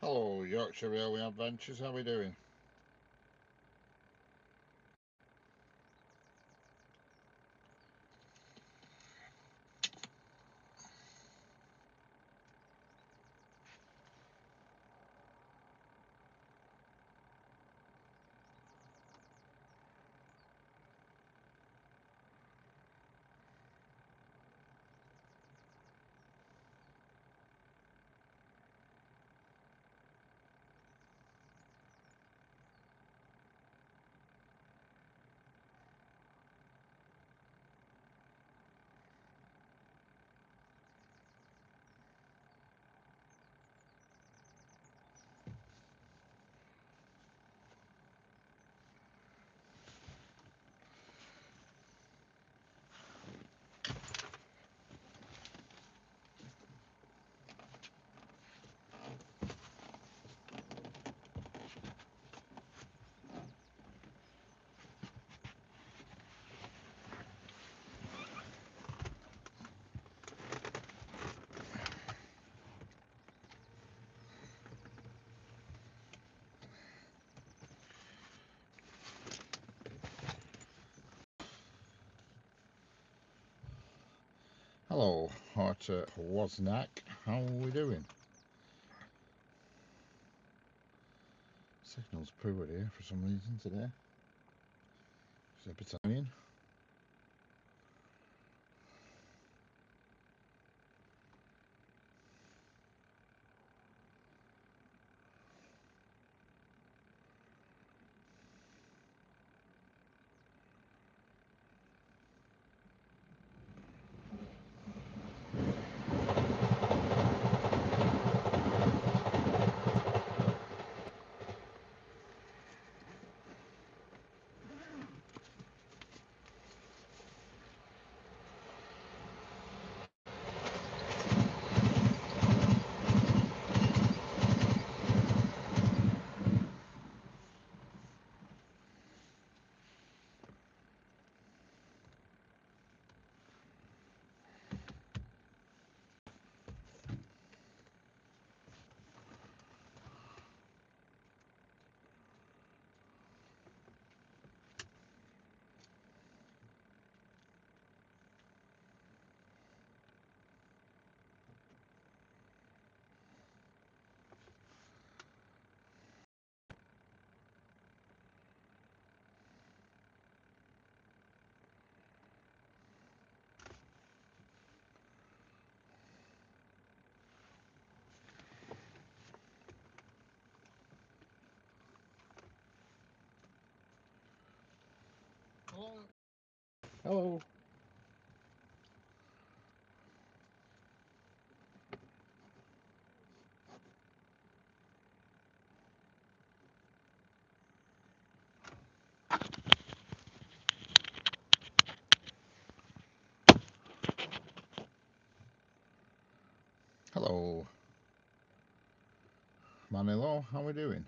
Hello, Yorkshire Railway Adventures. How are we doing? Hello, Hart Wozniak. How are we doing? Signal's poor here for some reason today. It's a bit annoying. Hello. Hello. Hello. Manilo, how are we doing?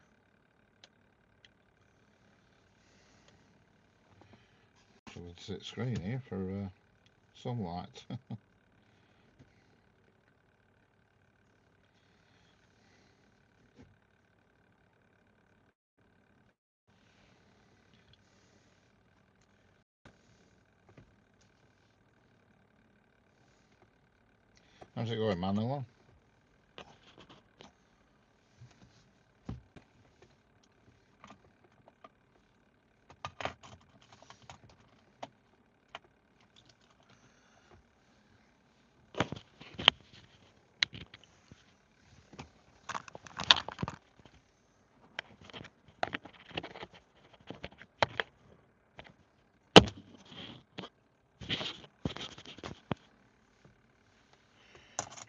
Sit screen here for sunlight. How's it going, Manilo?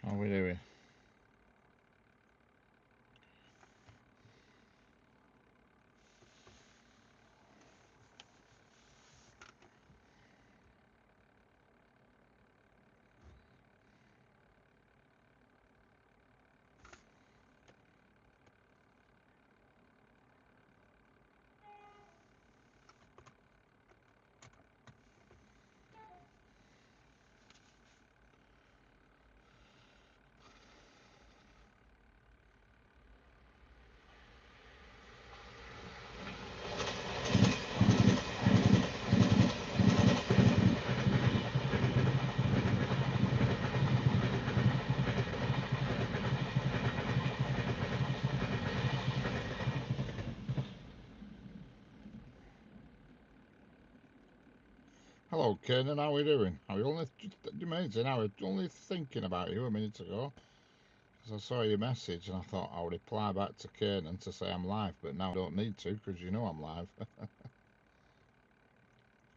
How are we doing? Hello, Kiernan. How are we doing? I was only amazing. I was only thinking about you a minute ago because I saw your message and I thought I'll reply back to Kiernan to say I'm live, but now I don't need to because you know I'm live.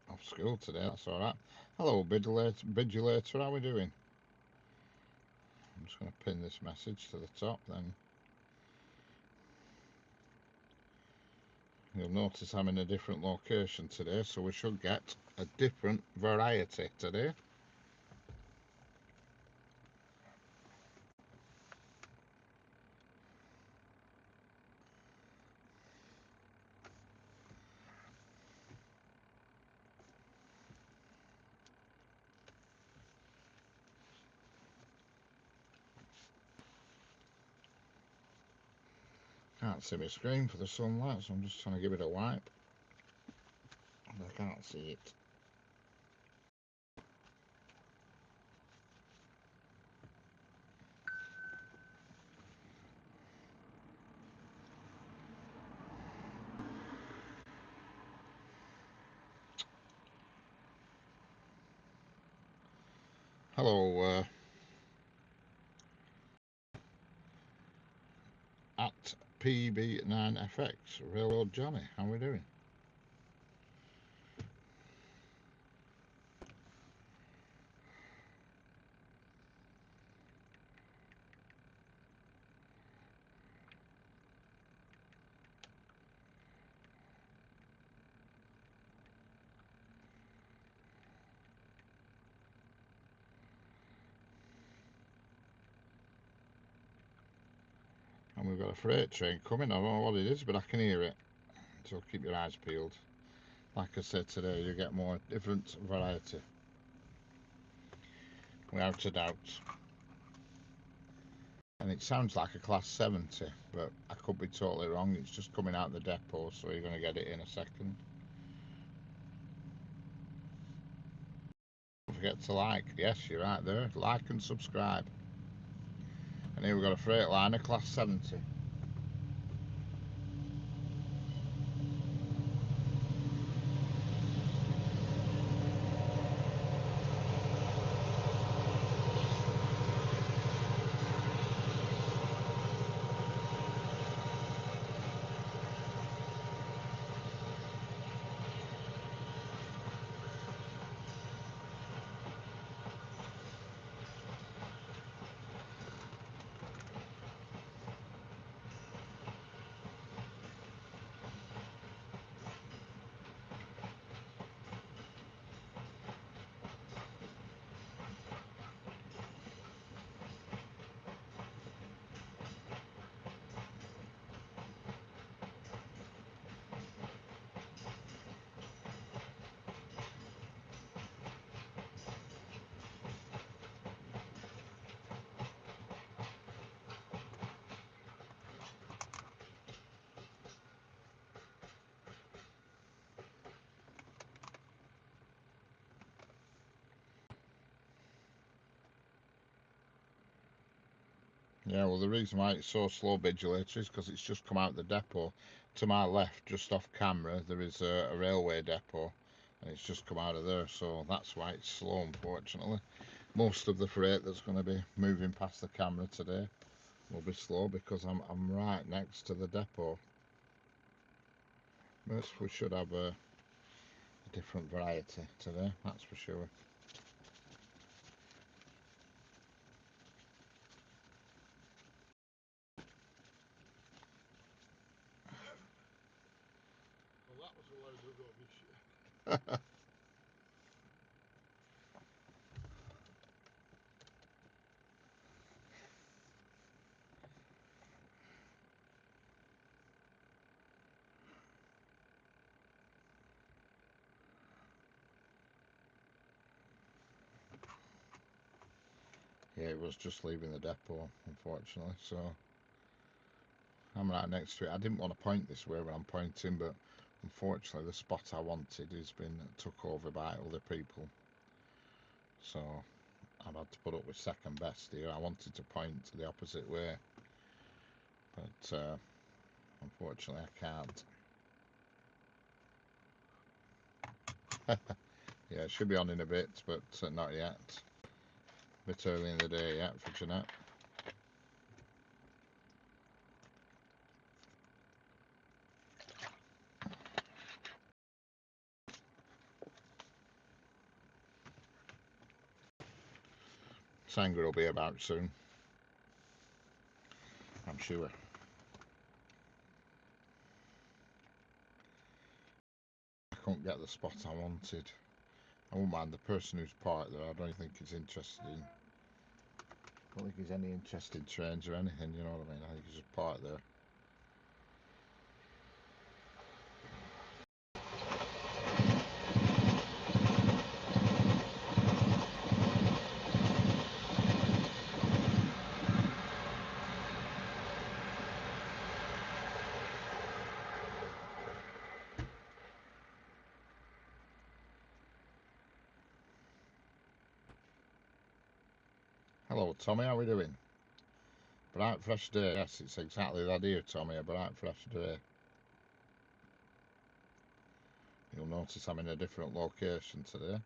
Off school today, that's all right. Hello, Bigilator. How are we doing? I'm just going to pin this message to the top, then you'll notice I'm in a different location today, so we should get a different variety today. Can't see my screen for the sunlight, so I'm just trying to give it a wipe. And I can't see it. Hello, at PB9FX, Railroad Johnny. How are we doing? And we've got a freight train coming. I don't know what it is, but I can hear it. So keep your eyes peeled. Like I said today, you get more different variety. Without a doubt. And it sounds like a class 70, but I could be totally wrong. It's just coming out the depot, so you're going to get it in a second. Don't forget to like. Yes, you're right there. Like and subscribe. And here we've got a Freightliner class 70. Yeah, well, the reason why it's so slow, Vigilator, is because it's just come out the depot. To my left, just off camera, there is a railway depot, and it's just come out of there, so that's why it's slow, unfortunately. Most of the freight that's going to be moving past the camera today will be slow because I'm right next to the depot. But we should have a different variety today, that's for sure. Well, that was a load of rubbish. Yeah, it was just leaving the depot, unfortunately, so I'm right next to it. I didn't want to point this way when I'm pointing, but unfortunately the spot I wanted has been took over by other people. So I've had to put up with second best here. I wanted to point the opposite way, but unfortunately I can't. Yeah, it should be on in a bit, but not yet. A bit early in the day yet for Jeanette. Sangha will be about soon, I'm sure. I couldn't get the spot I wanted. I won't mind the person who's parked there. I don't think he's interested in. I don't think he's any interested in trains or anything. You know what I mean? I think he's just parked there. Hello, Tommy. How are we doing? Bright, fresh day. Yes, it's exactly that here, Tommy. A bright, fresh day. You'll notice I'm in a different location today.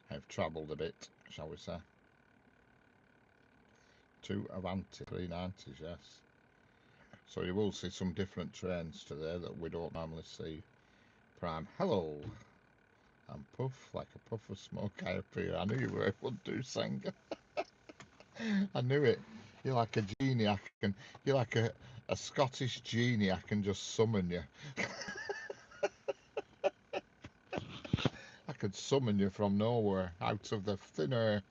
I've travelled a bit, shall we say. 2 Avanti 390s, yes. So you will see some different trains today that we don't normally see. Prime, hello. And puff, like a puff of smoke I appear. I knew you were able to do, Senga. I knew it. You're like a genie. You're like a Scottish genie. I can just summon you. I could summon you from nowhere, out of the thin air.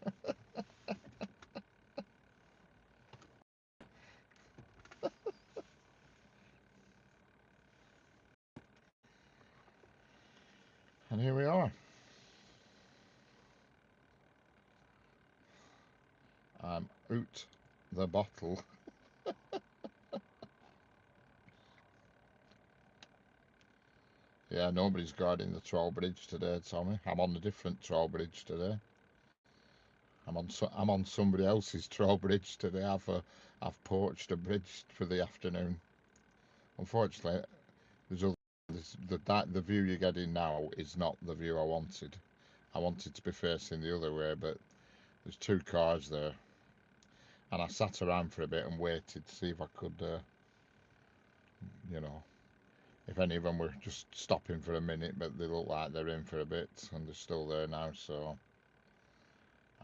And here we are. I'm out the bottle. Yeah, nobody's guarding the troll bridge today, Tommy. I'm on a different troll bridge today. I'm on somebody else's troll bridge today. I've porched a bridge for the afternoon. Unfortunately, there's other, the view you're getting now is not the view I wanted. I wanted to be facing the other way, but there's 2 cars there, and I sat around for a bit and waited to see if I could, you know, if any of them were just stopping for a minute, but they look like they're in for a bit, and they're still there now, so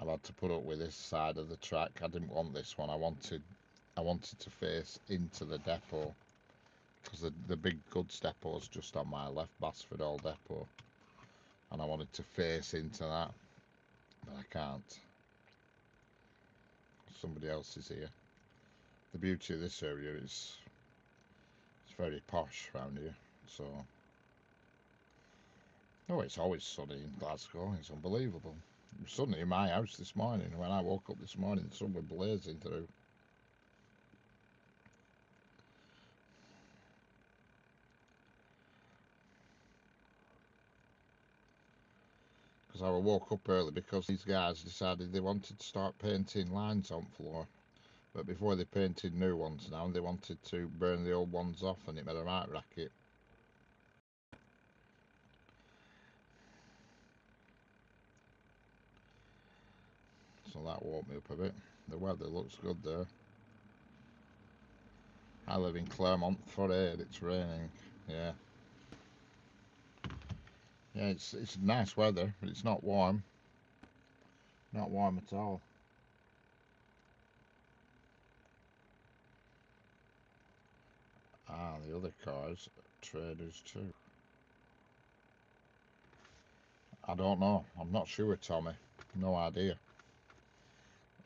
I've had to put up with this side of the track. I didn't want this one. I wanted to face into the depot, because the big goods depot is just on my left, Basford Old Depot, and I wanted to face into that, but I can't. Somebody else is here. The beauty of this area is it's very posh around here, so. Oh, it's always sunny in Glasgow. It's unbelievable. It was sunny in my house this morning. When I woke up this morning, the sun was blazing through. Because I woke up early because these guys decided they wanted to start painting lines on floor. But before they painted new ones now, they wanted to burn the old ones off, and it made a right racket. So that woke me up a bit. The weather looks good there. I live in Claremont Foray. It's raining. Yeah. Yeah, it's nice weather, but it's not warm. Not warm at all. Ah, the other cars, traders too. I don't know. I'm not sure, Tommy. No idea.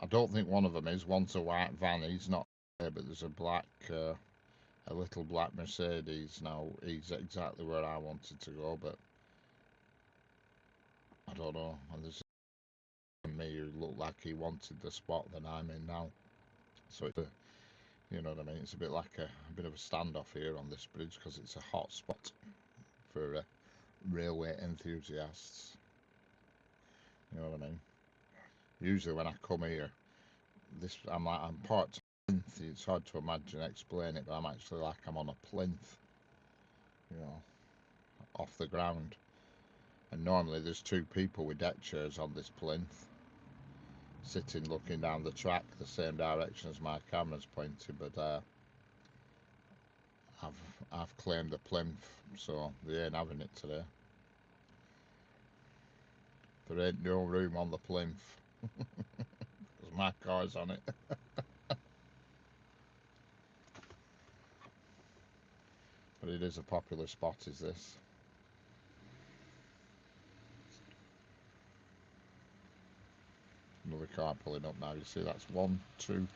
I don't think one of them is. One's a white van. He's not there, but there's a little black Mercedes. Now he's exactly where I wanted to go, but I don't know. And there's me who looked like he wanted the spot that I'm in now. So you know what I mean. It's a bit like a bit of a standoff here on this bridge because it's a hot spot for railway enthusiasts. You know what I mean. Usually when I come here, I'm part plinth. It's hard to imagine, explain it, but I'm actually like I'm on a plinth, you know, off the ground. And normally there's two people with deck chairs on this plinth, sitting looking down the track the same direction as my camera's pointing, but I've claimed the plinth, so they ain't having it today. There ain't no room on the plinth because my car's on it. But it is a popular spot, is this. Another car pulling up now. You see that's one, two,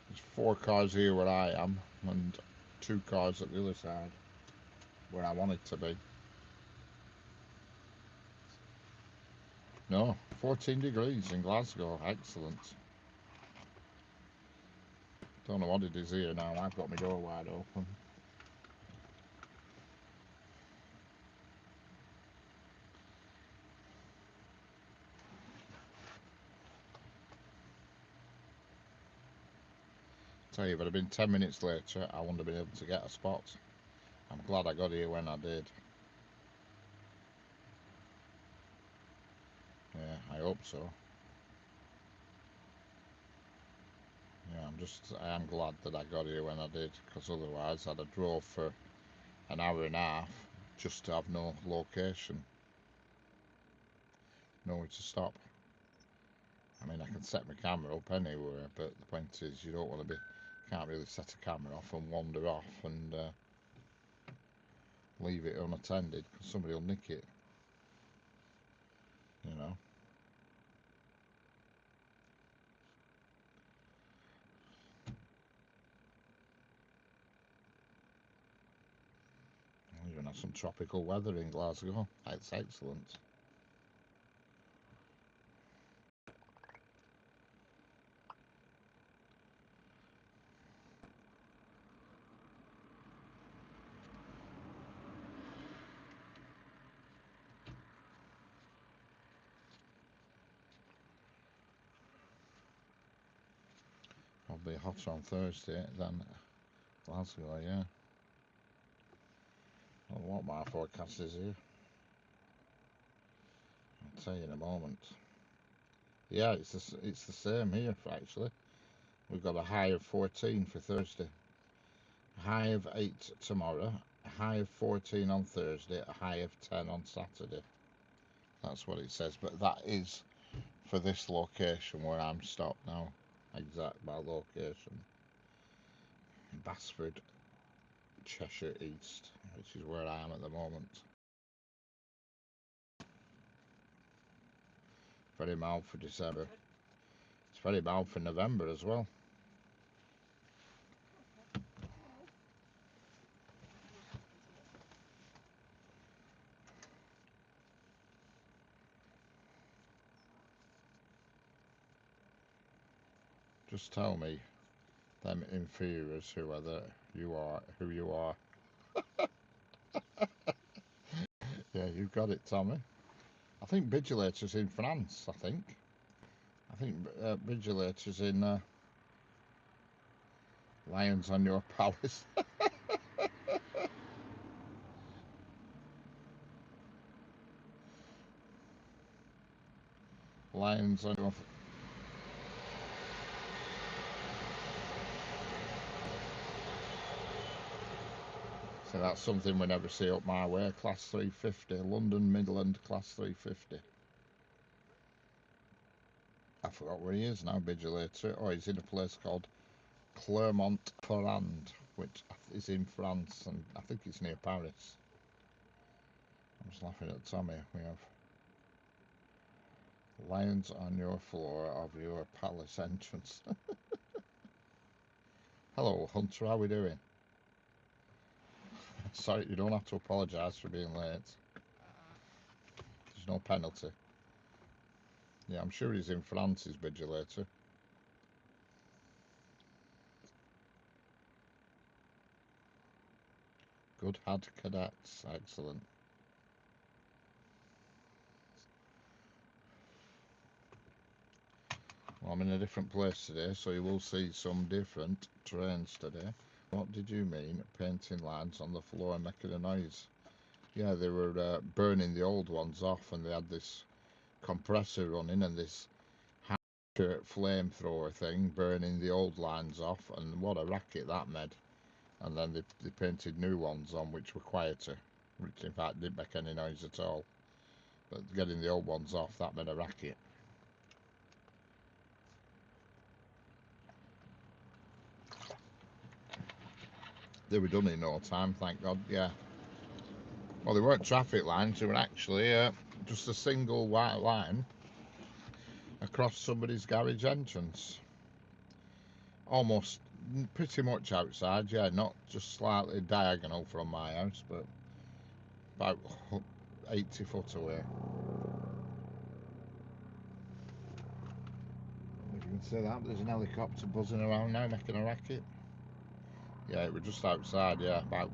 there's 4 cars here where I am and 2 cars at the other side where I want it to be. No, 14 degrees in Glasgow. Excellent. Don't know what it is here now. I've got my door wide open. Tell you, if it had been 10 minutes later, I wouldn't have been able to get a spot. I'm glad I got here when I did. Yeah, I hope so. Yeah, I am glad that I got here when I did, because otherwise I'd have drove for an hour and a half just to have no location, nowhere to stop. I mean, I can set my camera up anywhere, but the point is you don't want to be, can't really set a camera off and wander off and leave it unattended because somebody will nick it, you know. We even have some tropical weather in Glasgow. It's excellent. Probably hotter on Thursday than Glasgow, yeah. I don't know what my forecast is here. I'll tell you in a moment. Yeah, it's the same here, actually. We've got a high of 14 for Thursday. A high of 8 tomorrow. A high of 14 on Thursday. A high of 10 on Saturday. That's what it says. But that is for this location where I'm stopped now. Exact my location. Basford, Cheshire East, which is where I am at the moment. Very mild for December. It's very mild for November as well. Just tell me, them inferiors, who you are. Yeah, you've got it, Tommy. I think Vigilator's in France, I think. Vigilator's in Lions on Your Palace. Lions on Your... So that's something we never see up my way. Class 350, London Midland Class 350. I forgot where he is now, Vigilator. Oh, he's in a place called Clermont-Ferrand, which is in France, and I think it's near Paris. I'm just laughing at Tommy. We have lions on your floor of your palace entrance. Hello, Hunter, how are we doing? Sorry, you don't have to apologise for being late. There's no penalty. Yeah, I'm sure he's in France, his Vigilator. Good had cadets, excellent. Well, I'm in a different place today, so you will see some different trains today. What did you mean, painting lines on the floor and making a noise? Yeah, they were burning the old ones off, and they had this compressor running and this flamethrower thing burning the old lines off, and what a racket that made. And then they painted new ones on which were quieter, which in fact didn't make any noise at all. But getting the old ones off, that made a racket. They were done in no time, thank God, yeah. Well, they weren't traffic lines, they were actually just a single white line across somebody's garage entrance. Almost pretty much outside, yeah, not just slightly diagonal from my house, but about 80 foot away. If you can see that, there's an helicopter buzzing around now making a racket. Yeah, it was just outside, yeah, about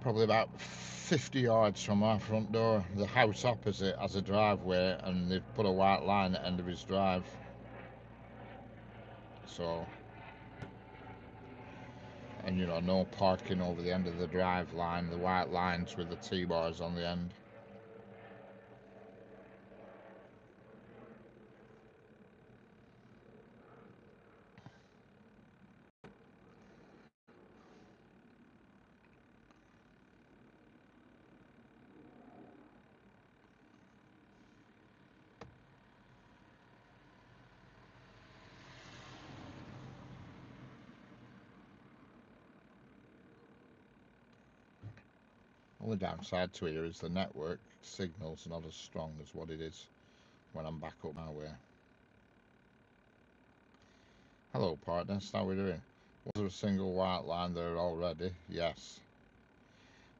probably about 50 yards from our front door. The house opposite has a driveway, and they've put a white line at the end of his drive. So, and you know, no parking over the end of the drive line, the white lines with the T-bars on the end. Only downside to here is the network signal's not as strong as what it is when I'm back up my way. Hello partners, how are we doing? Was there a single white line there already? Yes.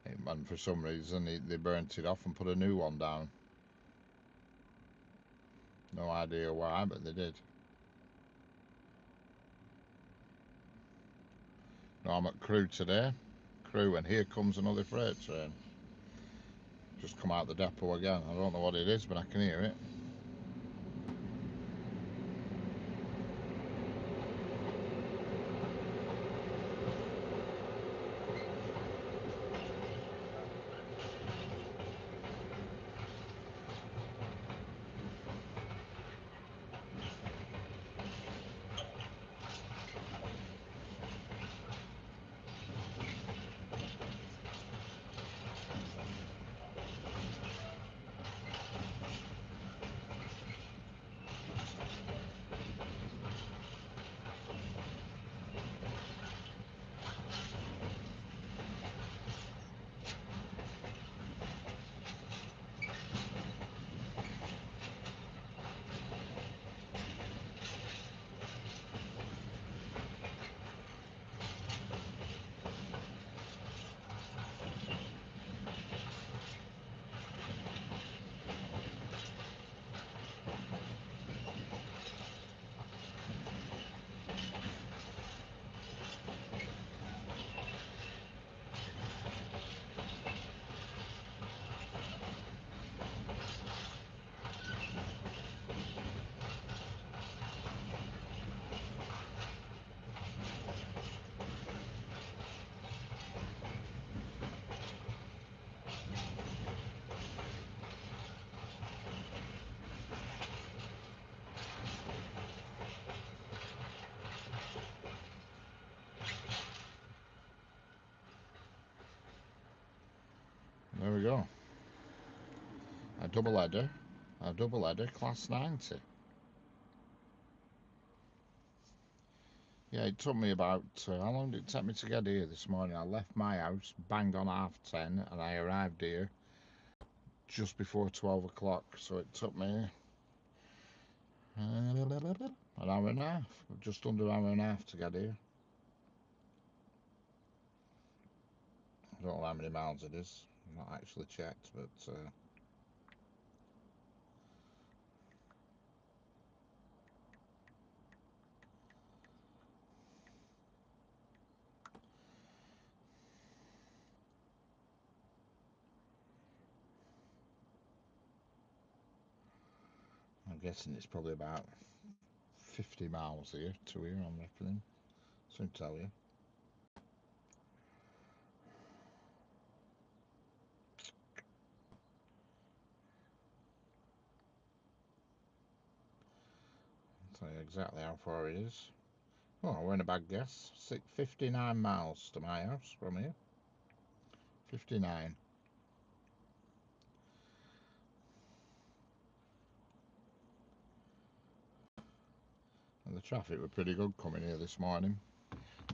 And for some reason they burnt it off and put a new one down. No idea why, but they did. No, I'm at Crewe today. Crewe, and here comes another freight train. Just come out the depot again. I don't know what it is, but I can hear it. There we go. A double header, class 90. Yeah, it took me about, how long did it take me to get here this morning? I left my house, banged on 10:30, and I arrived here just before 12 o'clock. So it took me an hour and a half, just under an hour and a half to get here. I don't know how many miles it is. I've not actually checked, but I'm guessing it's probably about 50 miles here to here, I'm reckoning. Soon tell you. tell you exactly how far it is. Oh, I weren't a bad guess. 59 miles to my house from here. 59. And the traffic were pretty good coming here this morning.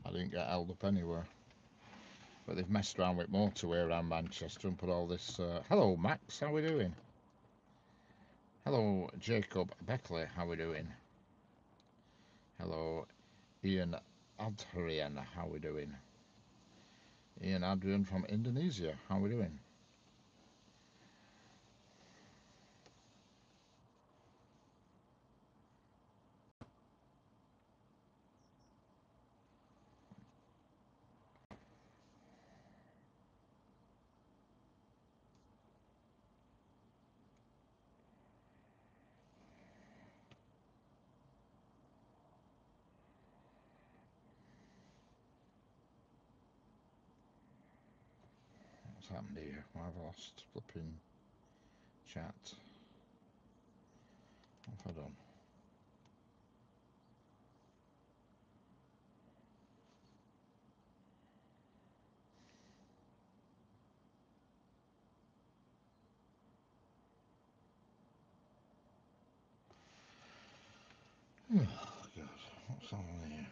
I didn't get held up anywhere. But they've messed around with motorway around Manchester and put all this... Hello, Max. How we doing? Hello, Jacob Beckley. How we doing? Hello, Ian Adrian. How we doing? Ian Adrian from Indonesia. How we doing? What's happened here? I've lost flipping chat. What have I done? Oh, God. What's on here?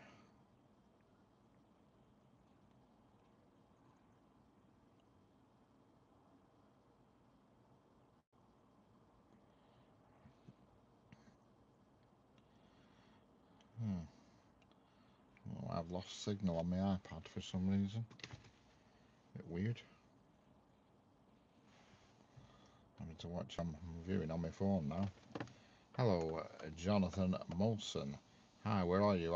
Oh, I've lost signal on my iPad for some reason. Bit weird. Having to watch. I'm viewing on my phone now. Hello, Jonathan Molson. Hi, where are you?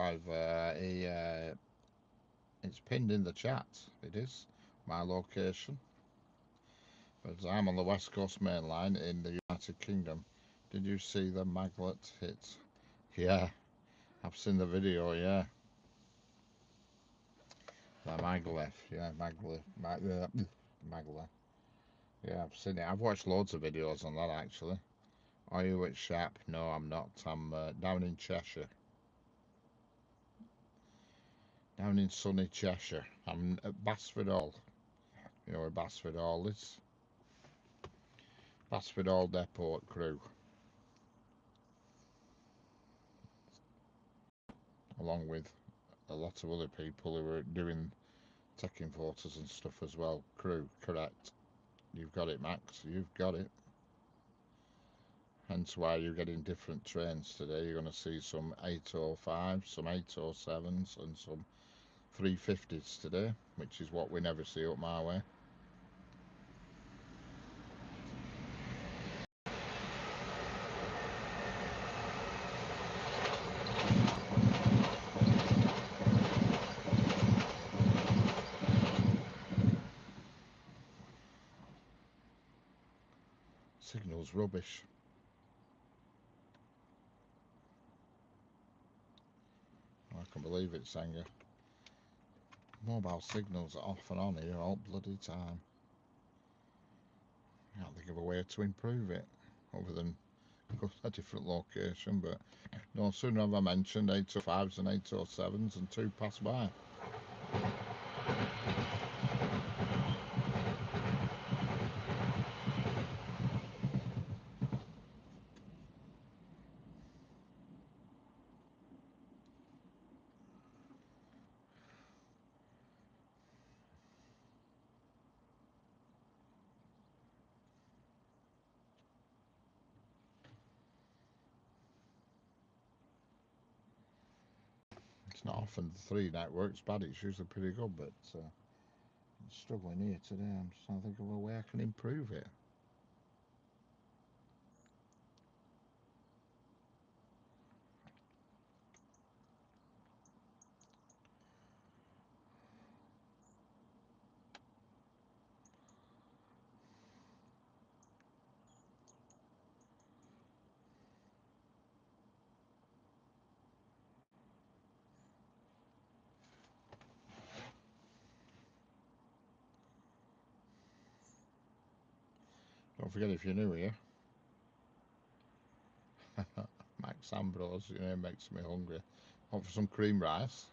It's pinned in the chat. It is my location. But I'm on the West Coast Main Line in the United Kingdom. Did you see the maglet hit? Yeah, I've seen the video. Yeah, the maglev. Yeah, maglev. Yeah, I've seen it. I've watched loads of videos on that actually. Are you at Shap? No, I'm not. I'm down in Cheshire. Down in sunny Cheshire. I'm at Basford Hall. You know where Basford Hall is? Basford Hall Depot Crew. Along with a lot of other people who are taking photos and stuff as well. Crew, correct. You've got it, Max. You've got it. Hence why you're getting different trains today. You're going to see some 805s, some 807s and some 350s today, which is what we never see up my way. Signal's rubbish. I can believe it, Sanger. Mobile signals are off and on here all bloody time. I can't think of a way to improve it other than go to a different location, but no sooner have I mentioned 805s and 807s and two pass by. It's not often the 3 network's bad, it's usually pretty good, but I'm struggling here today. I'm just trying to think of a way I can improve it. Don't forget, if you're new here, Max rice, Ambrose. You know, it makes me hungry. Want for some cream rice?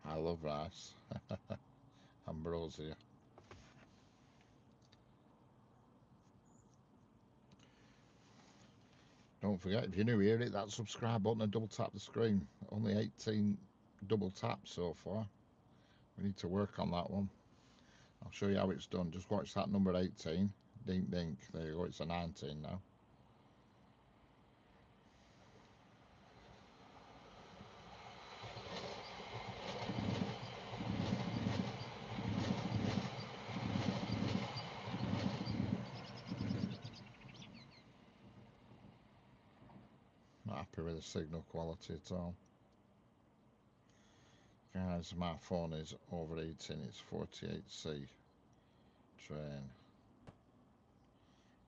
I love rice. Ambrosia. Don't forget, if you're new here, hit that subscribe button and double tap the screen. Only 18 double taps so far. We need to work on that one. I'll show you how it's done. Just watch that number 18. Dink dink. There you go, it's a 19 now. Not happy with the signal quality at all. Guys, my phone is overheating. It's 48C. Train.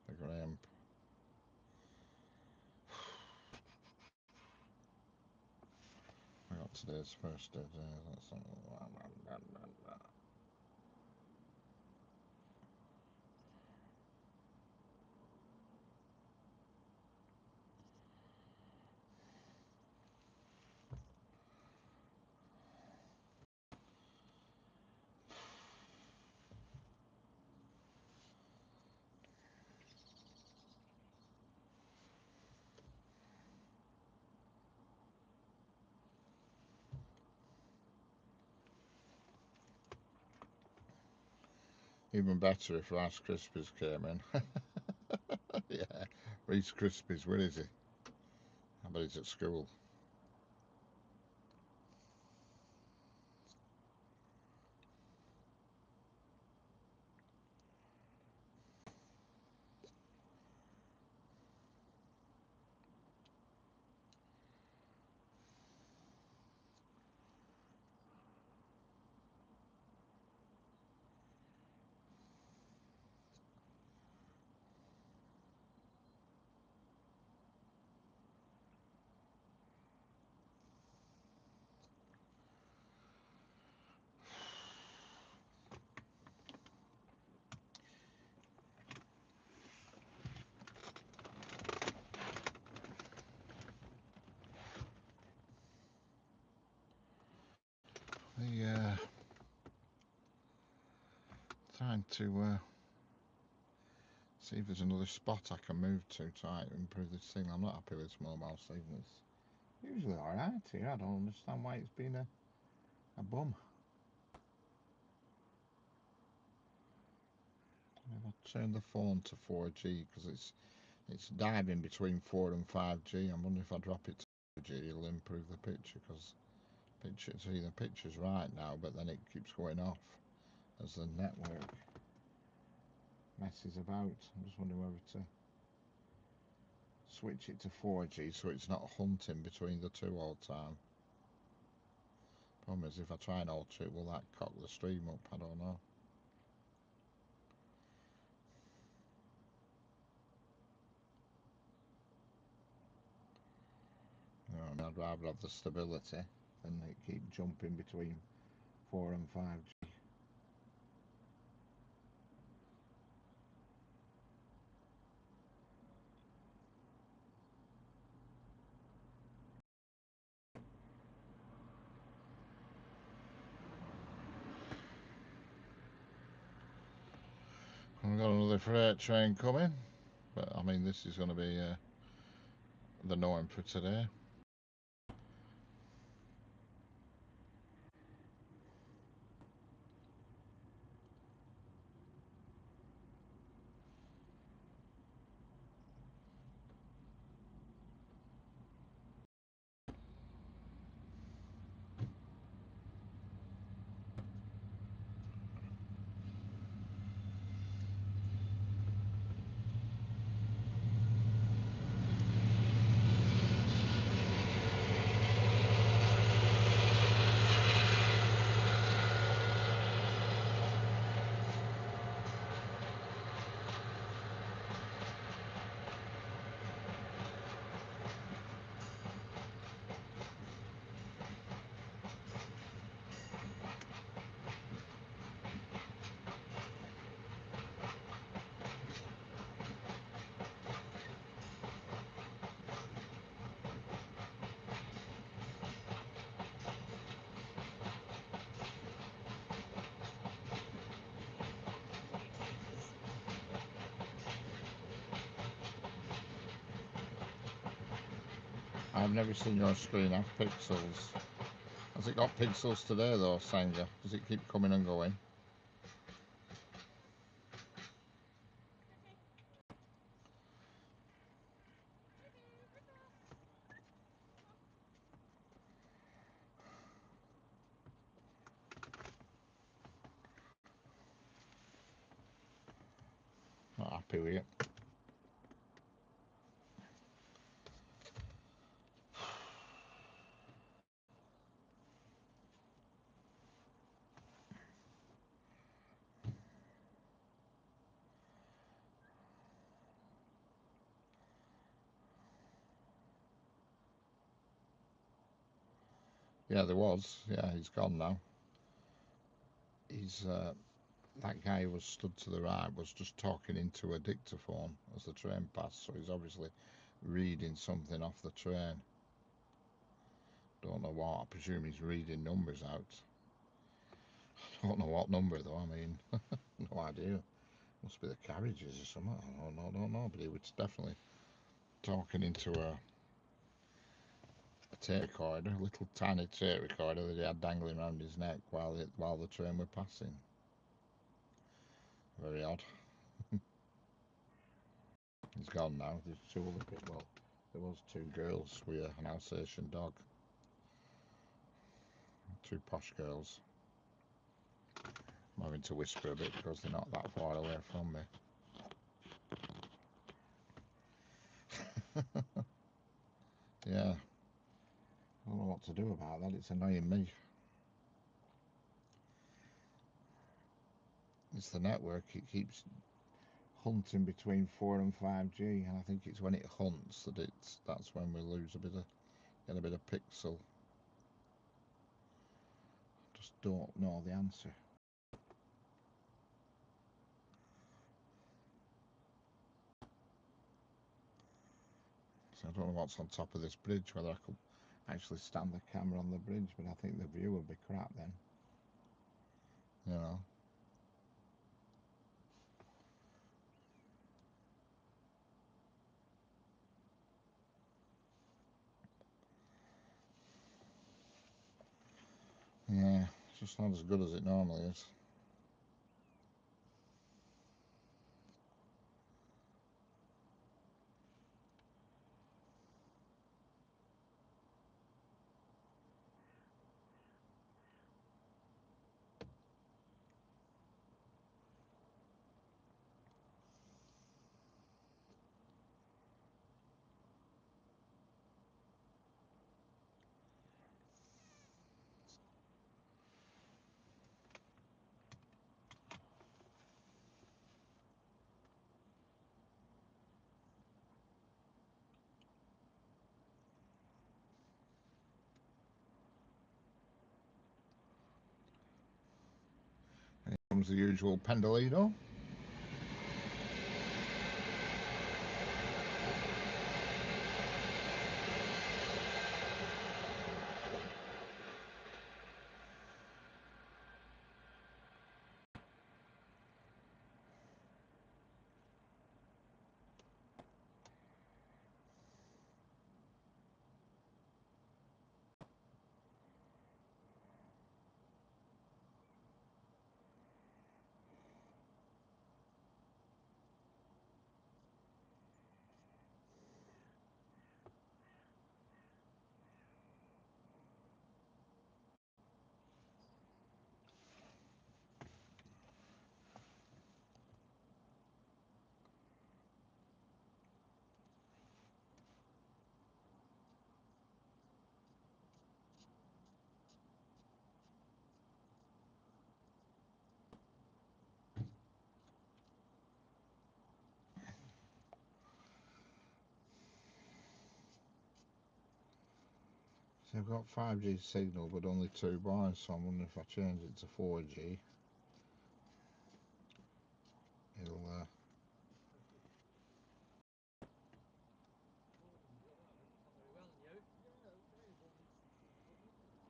The Graham. I got today's first day. That's not... Even better if Rice Krispies came in. Yeah, Rice Krispies, where is he? I bet he's at school. Trying to see if there's another spot I can move to try to improve this thing. I'm not happy with this mobile signal. It's usually alright here. I don't understand why it's been a bum. If I turn the phone to 4G because it's diving between 4 and 5G. I'm wondering if I drop it to 4G it'll improve the picture because the picture's right now, but then it keeps going off as the network messes about. I'm just wondering whether to switch it to 4G so it's not hunting between the two all the time. Problem is, if I try and alter it, will that cock the stream up? I don't know. I'd rather have the stability than it keep jumping between 4 and 5G. We've got another freight train coming, but I mean this is going to be the norm for today. I've never seen your screen have pixels. Has it got pixels today though, Sanger? Does it keep coming and going? Not happy with it. Yeah, there was. Yeah, he's gone now. He's that guy who was stood to the right was just talking into a dictaphone as the train passed, so he's obviously reading something off the train. Don't know what. I presume he's reading numbers out. Don't know what number though. I mean, no idea. Must be the carriages or something. I don't know. But he was definitely talking into a tape recorder, a little tiny tape recorder that he had dangling around his neck while the train were passing. Very odd. He's gone now. There's two other people. Well, there was two girls with an Alsatian dog. Two posh girls. I'm having to whisper a bit because they're not that far away from me. Yeah. I don't know what to do about that. It's annoying me. It's the network. It keeps hunting between 4 and 5G, and I think it's when it hunts that's when we lose get a bit of pixel. Just don't know the answer. So I don't know what's on top of this bridge, whether I could actually stand the camera on the bridge, but I think the view would be crap then. You know. Yeah, it's just not as good as it normally is. And here comes the usual Pendolino. So I've got 5G signal, but only 2 bars, so I'm wondering if I change it to 4G, it'll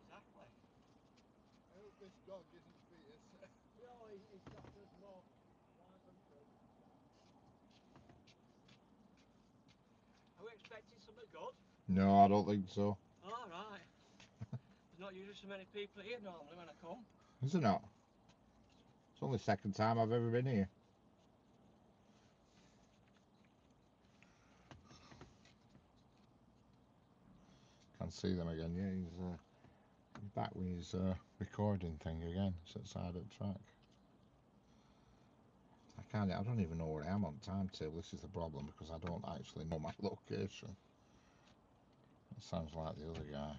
Exactly. I hope this dog isn't fierce. No, he's got us more wise and good. Are we expecting something good? No, I don't think so. All right. There's not usually so many people here normally when I come. Is it not? It's only the second time I've ever been here. Can see them again. Yeah, he's back with his recording thing again. It's outside of the track. I don't even know where I am on timetable. This is the problem because I don't actually know my location. It sounds like the other guy.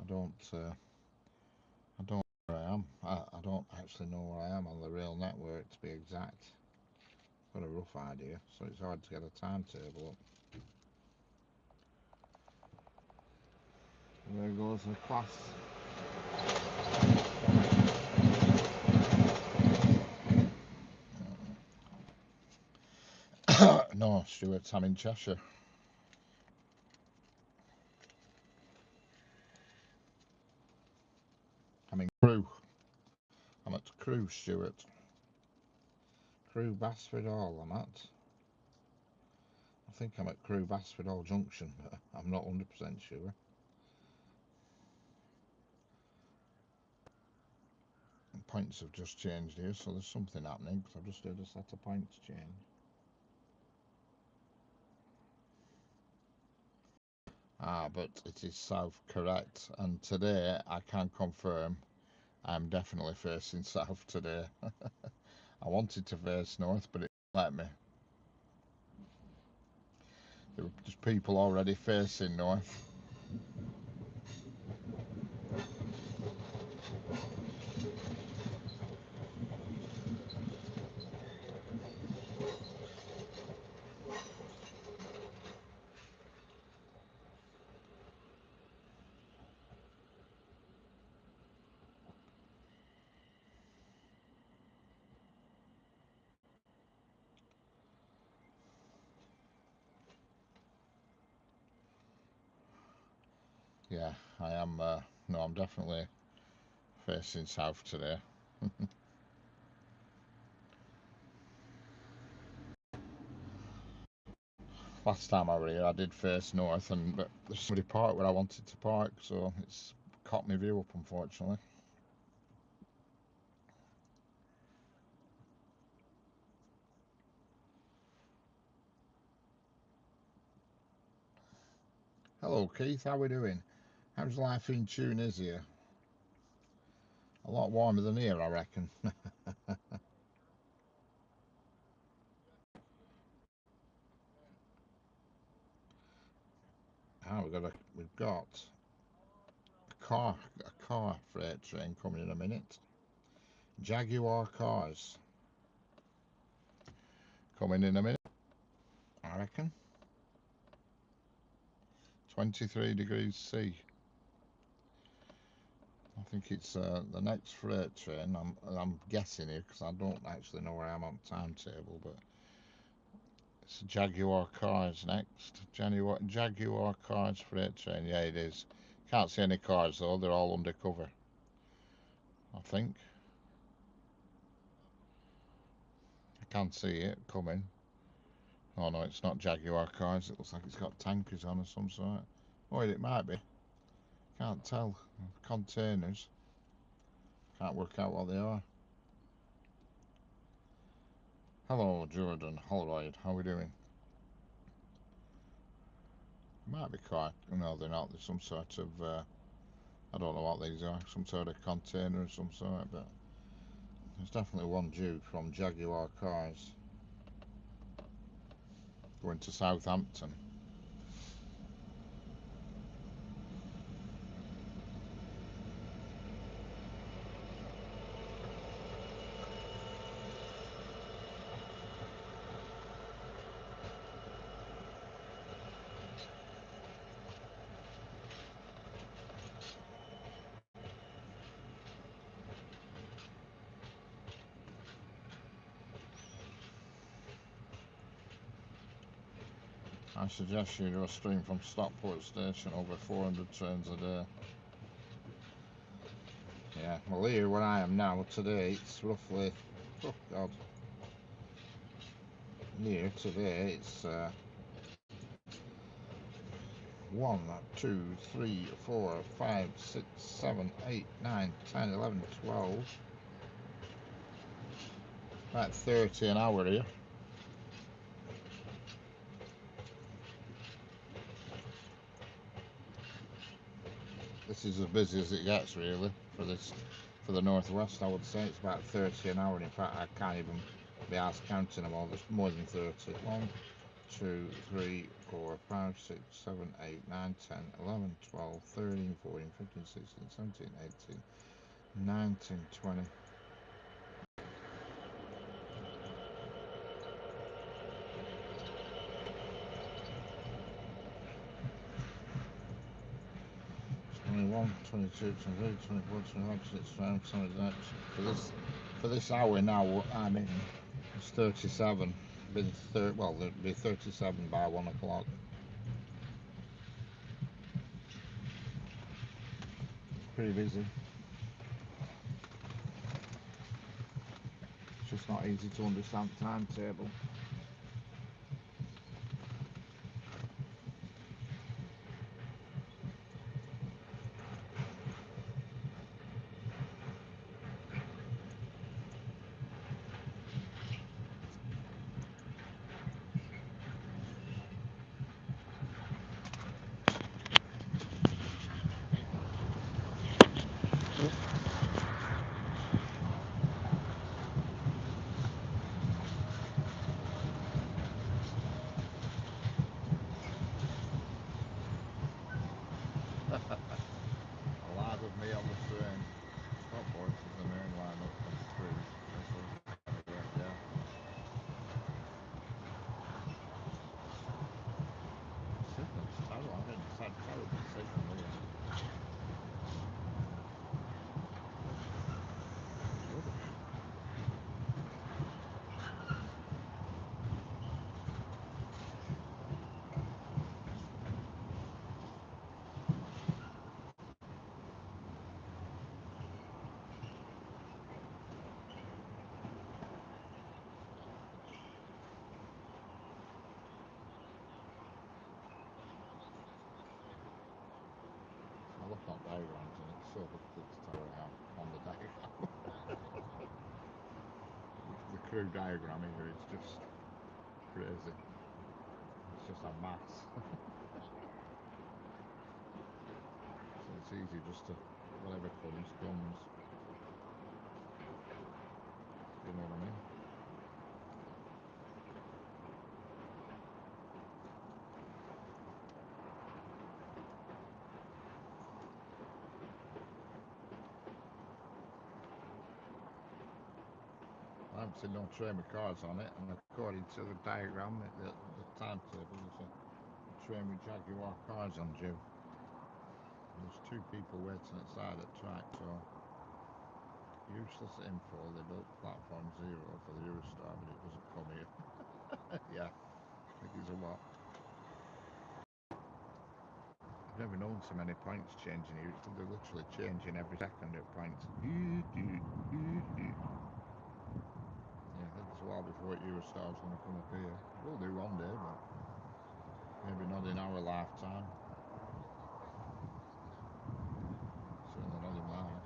I don't know where I am. I don't actually know where I am on the rail network to be exact. I've got a rough idea, so it's hard to get a timetable up. There goes the class. No, Stuart, I'm in Cheshire. I'm in Crewe. I'm at Crewe, Stuart. Crewe Basford Hall, I'm at. I think I'm at Crewe Basford Hall Junction, but I'm not 100% sure. Points have just changed here, so there's something happening because I've just heard a set of points change. But it is south, correct, and today I can confirm I'm definitely facing south today. I wanted to face north, but it didn't let me. There were just people already facing north. Yeah, I am. No, I'm definitely facing south today. Last time I were here, I did face north, and but there's somebody parked where I wanted to park, so it's caught my view up, unfortunately. Hello, Keith. How we doing? How's life in Tunisia? A lot warmer than here, I reckon. We've got a car freight train coming in a minute. Jaguar cars coming in a minute, I reckon. 23 degrees C. I think it's the next freight train. I'm guessing here because I don't actually know where I am on timetable, but it's Jaguar cars next. Jaguar cars freight train. Yeah, it is. Can't see any cars though. They're all undercover, I think. I can see it coming. Oh no, it's not Jaguar cars. It looks like it's got tankers on of some sort. Oh, it might be. Can't tell. Containers. Can't work out what they are. Hello, Jordan Holroyd. How are we doing? Might be car. No, they're not. There's some sort of. I don't know what these are. Some sort of container of some sort, but there's definitely one due from Jaguar cars going to Southampton. I suggest you do a stream from Stockport Station over 400 trains a day. Yeah, well here where I am now today it's roughly, oh god, Here today it's 1, 2, 3, 4, 5, 6, 7, 8, 9, 10, 11, 12. About 30 an hour here. This is as busy as it gets really for the northwest. I would say it's about 30 an hour. In fact, I can't even be asked counting them all. There's more than 30. 1, 2, 3, 4, 5, 6, 7, 8, 9, 10, 11, 12, 13, 14, 15, 16, 17, 18, 19, 20. Twenty-one, 22, 23, 24, 25, 26, 27, 28. For this hour now, I'm in. It's 37. Well, it'll be 37 by 1 o'clock. Pretty busy. It's just not easy to understand the timetable. Alive with me on the train. Stop boy, this is the main line up through. Yeah. Signal's terrible. I think it's had terrible signal here. Rubbish. I look on diagrams and it's so looks terrible on the diagram. The crew diagram here is just crazy. It's just a mass. So it's easy just to, whatever comes, comes. You know what I mean? I haven't seen no train with cars on it, and according to the diagram, the timetable, there's a train with Jaguar cars on due. And there's two people waiting outside at track, so useless info. They built platform 0 for the Eurostar, but it doesn't come here. Yeah, I think it's a lot. I've never known so many points changing here. They're literally changing every second at points. Yeah, I think it's a while before Eurostar's going to come up here. We'll do one day, but maybe not in our lifetime. Certainly not in mine.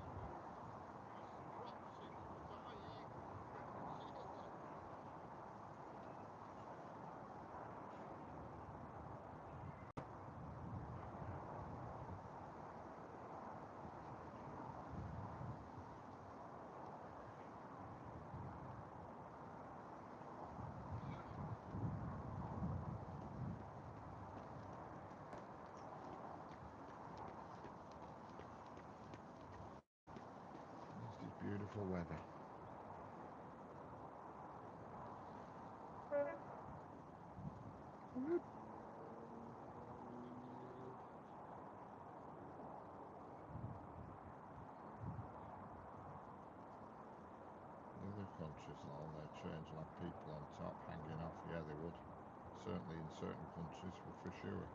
This is beautiful weather. The other countries and all their trains will have people on top hanging off. Yeah, they would. Certainly in certain countries, for sure.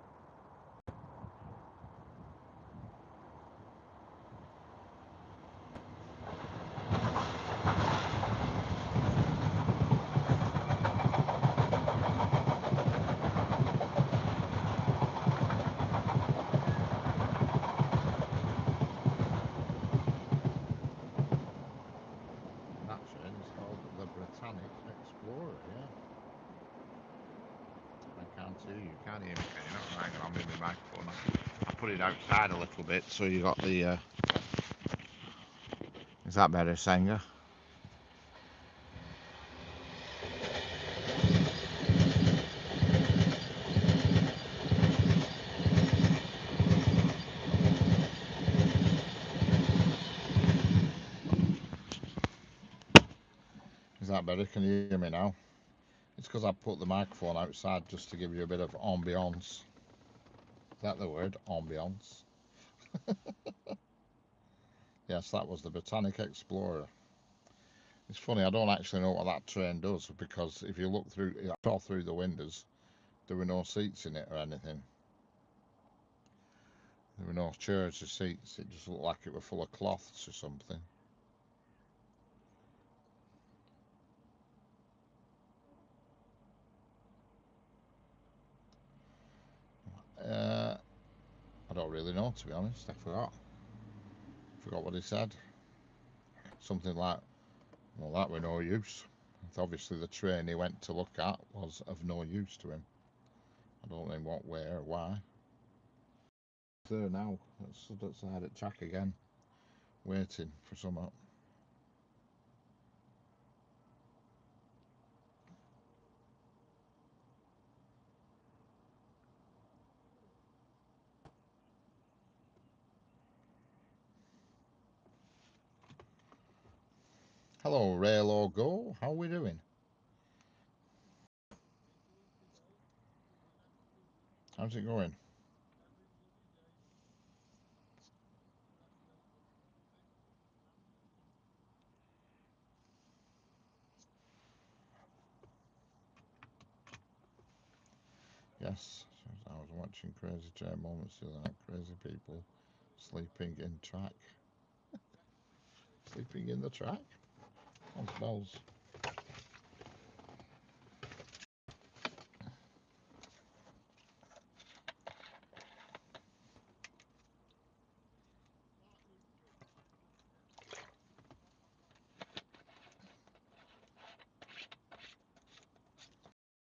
can't hear you. You can't hear me, can you? Not hang on, I'm in my microphone. I put it outside a little bit, so you got the. Is that better, Sanger? Is that better? Can you hear me now? It's because I put the microphone outside just to give you a bit of ambience. Is that the word? Ambience. Yes, that was the Britannic Explorer. It's funny, I don't actually know what that train does, because if you look through, I saw through the windows, there were no seats in it or anything. There were no chairs or seats. It just looked like it were full of cloths or something. I don't really know, to be honest. I forgot what he said. Something like, well, that were no use. Obviously the train he went to look at was of no use to him. I don't know what, where, or why. There now, stood outside at track again, waiting for someone. Hello, Rail Go. How are we doing? How's it going? Yes, I was watching Crazy Train Moments the other night. Crazy people sleeping in track. Sleeping in the track? On smells.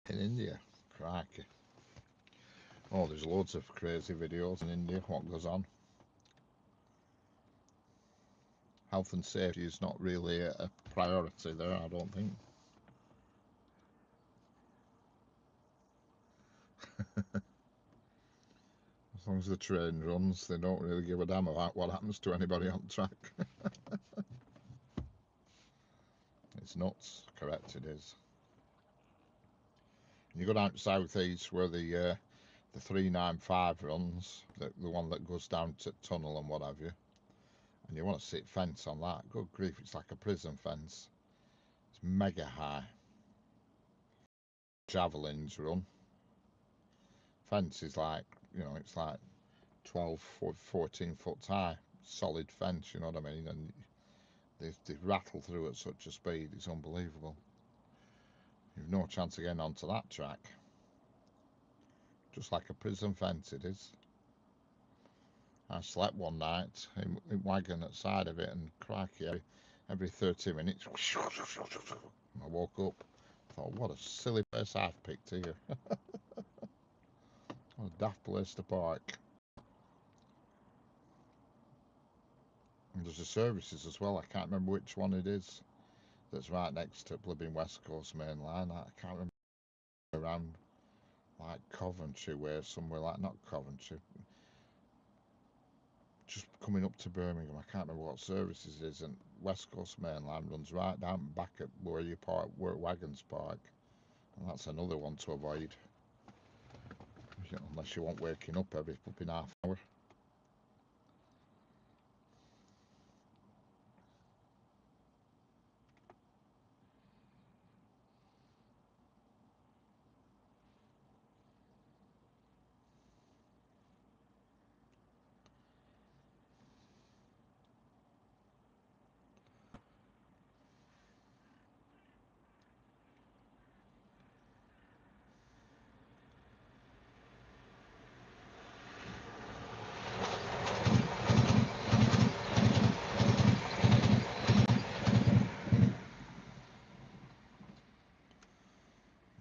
In India. Crikey. Oh, there's loads of crazy videos in India. What goes on? Health and safety is not really a priority there, I don't think. As long as the train runs, they don't really give a damn about what happens to anybody on track. It's nuts. Correct, it is. You go down to South East where the 395 runs, the one that goes down to tunnel and what have you, and you want to sit fence on that. Good grief, it's like a prison fence. It's mega high. Javelins run. Fence is like, it's like 12, 14 foot high. Solid fence, you know what I mean? And they rattle through at such a speed, it's unbelievable. You've no chance of getting onto that track. Just like a prison fence it is. I slept one night in wagon at the side of it, and crikey, every 30 minutes, I woke up. I thought, what a silly place I've picked here. What a daft place to park. And there's the services as well. I can't remember which one it is that's right next to Blibbing West Coast Main Line. I can't remember, around like Coventry way, somewhere like, not Coventry, just coming up to Birmingham. I can't remember what services it is, and West Coast Main Line runs right down back at where you park, where wagons park, and that's another one to avoid, unless you want waking up every flipping half hour.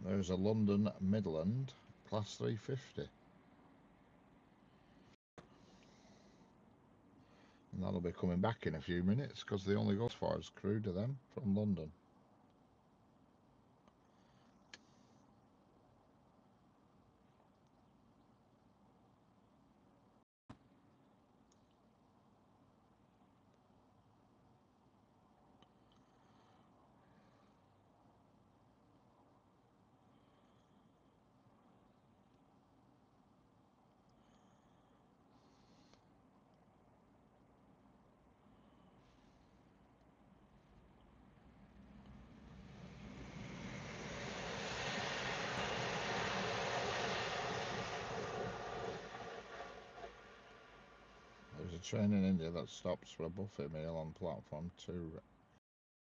There's a London Midland Class 350. And that'll be coming back in a few minutes because they only go as far as Crewe to them from London. There's a train in India that stops for a buffet meal on platform 2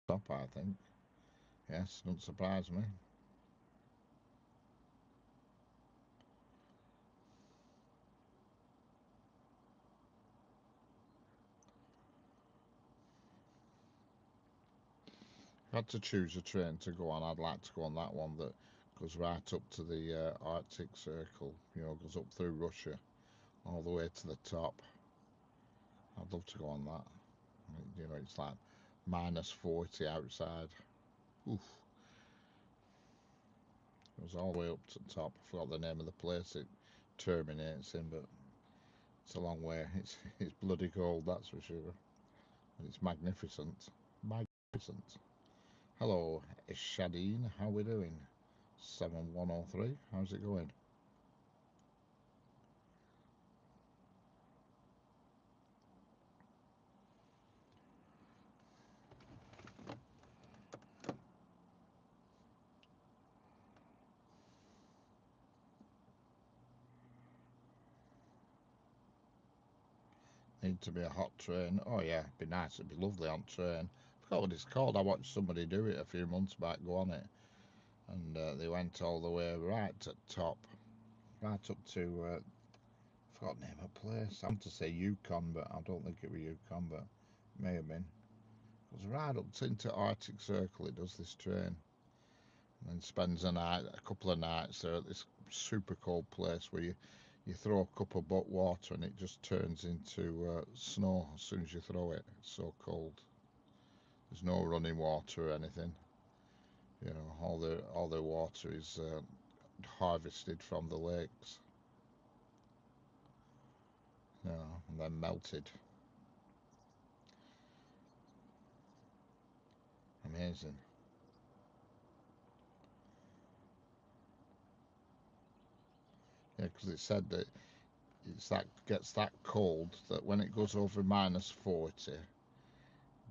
stop, I think. Yes, doesn't surprise me. If I had to choose a train to go on, I'd like to go on that one that goes right up to the Arctic Circle, goes up through Russia, all the way to the top. I'd love to go on that. It's like minus 40 outside. Oof. It was all the way up to the top. I forgot the name of the place it terminates in, but it's a long way. It's bloody cold, that's for sure. And it's magnificent. Magnificent. Hello, Shadeen. How we doing? 7103. How's it going? Need to be a hot train. Oh yeah, it'd be nice. It'd be lovely on train. I forgot what it's called. I watched somebody do it a few months back. Go on it, and they went all the way right to the top, right up to. I forgot the name of the place. I want to say Yukon, but I don't think it was Yukon, but it may have been. It goes right up into Arctic Circle. It does this train, and then spends a couple of nights there at this super cold place where you throw a cup of water and it just turns into snow as soon as you throw it. It's so cold. There's no running water or anything. All the water is harvested from the lakes. And then melted. Amazing. Yeah, because it said that gets that cold that when it goes over minus 40,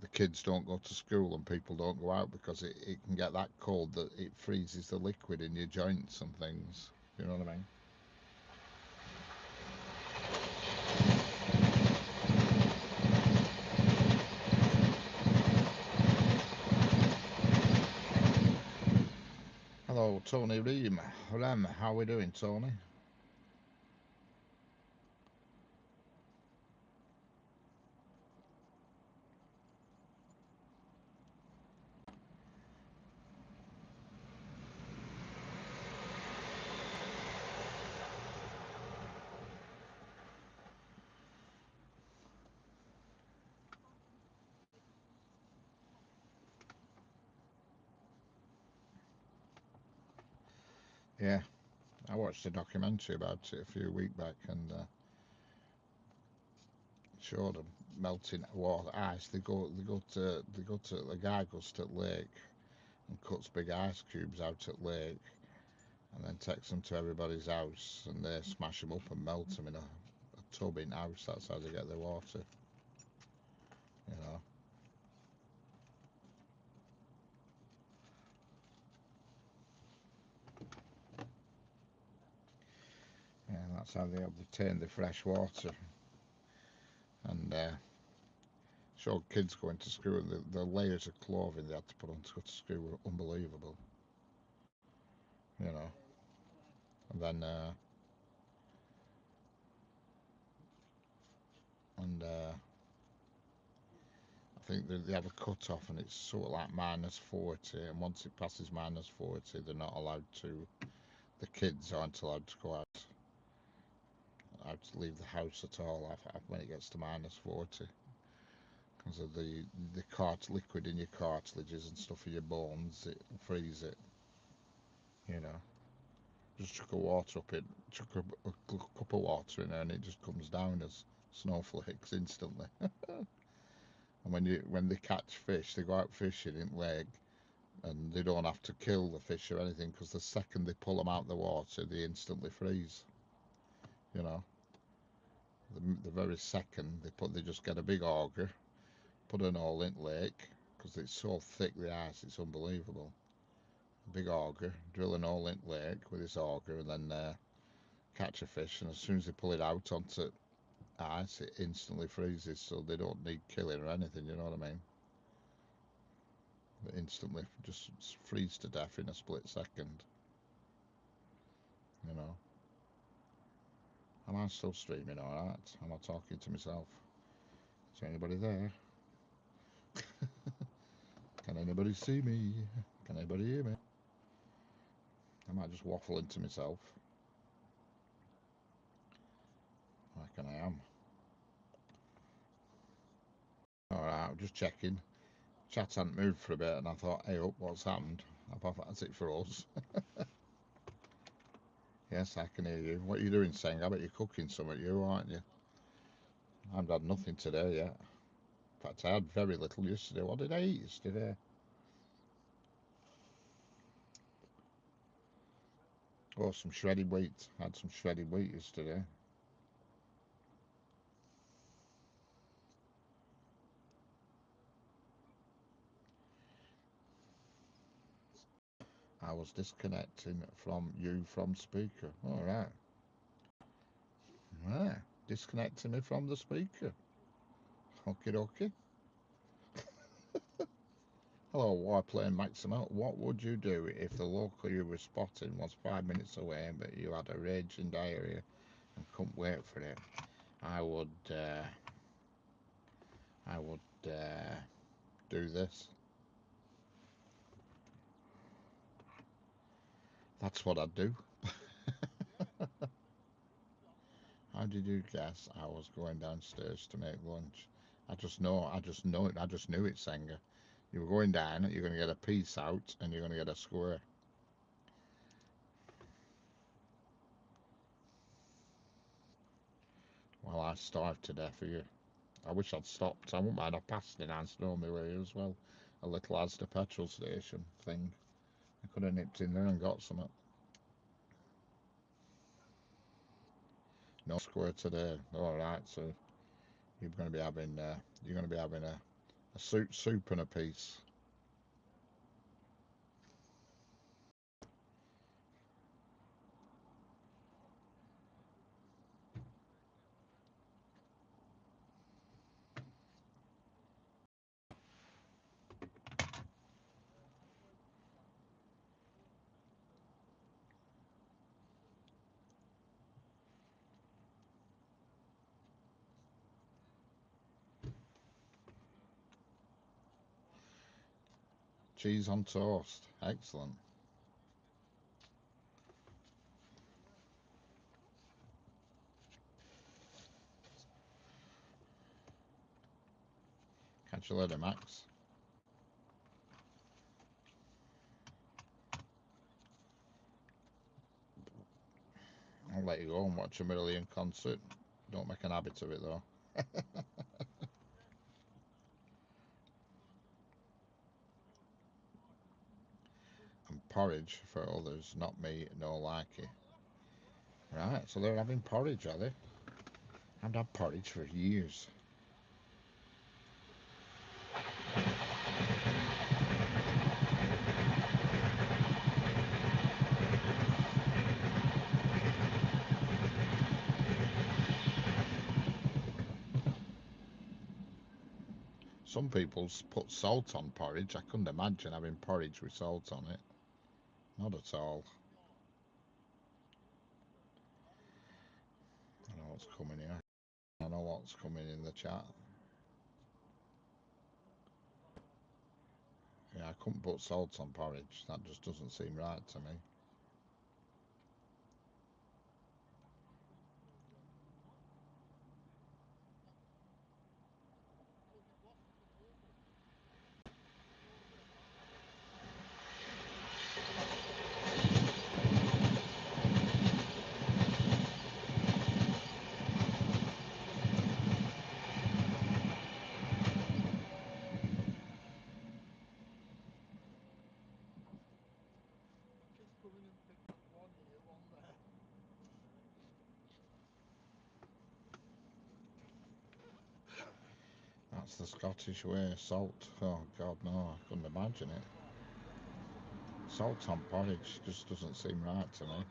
the kids don't go to school and people don't go out because it can get that cold that it freezes the liquid in your joints and things. You know what I mean? Hello, Tony Rem. How we doing, Tony? Yeah, I watched a documentary about it a few weeks back and showed them melting water ice. They go to the guy goes to the lake and cuts big ice cubes out at lake and then takes them to everybody's house and they smash them up and melt them in a tub in house. That's how they get their water. You know. Yeah, that's how they obtain the fresh water. And showed kids going to school. The layers of clothing they had to put on to go to school were unbelievable. You know. And then and I think they have a cut off and it's sort of like minus 40. And once it passes minus 40, they're not allowed to The kids aren't allowed to go out to leave the house at all when it gets to -40 because of the liquid in your cartilages and stuff in your bones. It freeze it, you know. Just chuck a water up it, chuck a cup of water in there, and it just comes down as snowflakes instantly. And when they catch fish, they go out fishing in lake, and they don't have to kill the fish or anything because the second they pull them out of the water, they instantly freeze. You know, the very second they just get a big auger, put an hole in lake because it's so thick the ice, it's unbelievable. A big auger, drill an hole in lake with this auger, and then catch a fish. And as soon as they pull it out onto ice, it instantly freezes, so they don't need killing or anything. You know what I mean? They instantly just freeze to death in a split second. You know. Am I still streaming alright? Am I talking to myself? Is there anybody there? Can anybody see me? Can anybody hear me? I might just waffle into myself. I reckon I am. Alright, I'm just checking. Chat hadn't moved for a bit, and I thought, hey up, what's happened? I thought that's it for us. Yes, I can hear you. What are you doing, Seng? I bet you're cooking something, aren't you? I haven't had nothing today yet. In fact, I had very little yesterday. What did I eat yesterday? Oh, some shredded wheat. I had some shredded wheat yesterday. I was disconnecting from you from speaker. All right. Ah, disconnecting me from the speaker. Okie dokie. Hello, Warplane Maximo. What would you do if the local you were spotting was 5 minutes away but you had a raging diarrhea and couldn't wait for it? I would do this. That's what I'd do. How did you guess I was going downstairs to make lunch? I just know it. I just knew it, Senga. You were going down, you're going to get a piece out, and you're going to get a square. Well, I starved to death here. I wish I'd stopped. I wouldn't mind a past enhanced on my way as well. A little Asda petrol station thing. I could have nipped in there and got some. No square today. All right, so you're going to be having a soup and a piece. Cheese on toast. Excellent. Catch you later, Max. I'll let you go and watch a Marillion concert. Don't make an habit of it, though. And porridge for others, not me, no likey. Right, so they're having porridge, are they? I haven't had porridge for years. Some people put salt on porridge. I couldn't imagine having porridge with salt on it. Not at all. I know what's coming here. I know what's coming in the chat. Yeah, I couldn't put salt on porridge. That just doesn't seem right to me. That's the Scottish way. Salt. Oh God, no! I couldn't imagine it. Salt on porridge just doesn't seem right to me.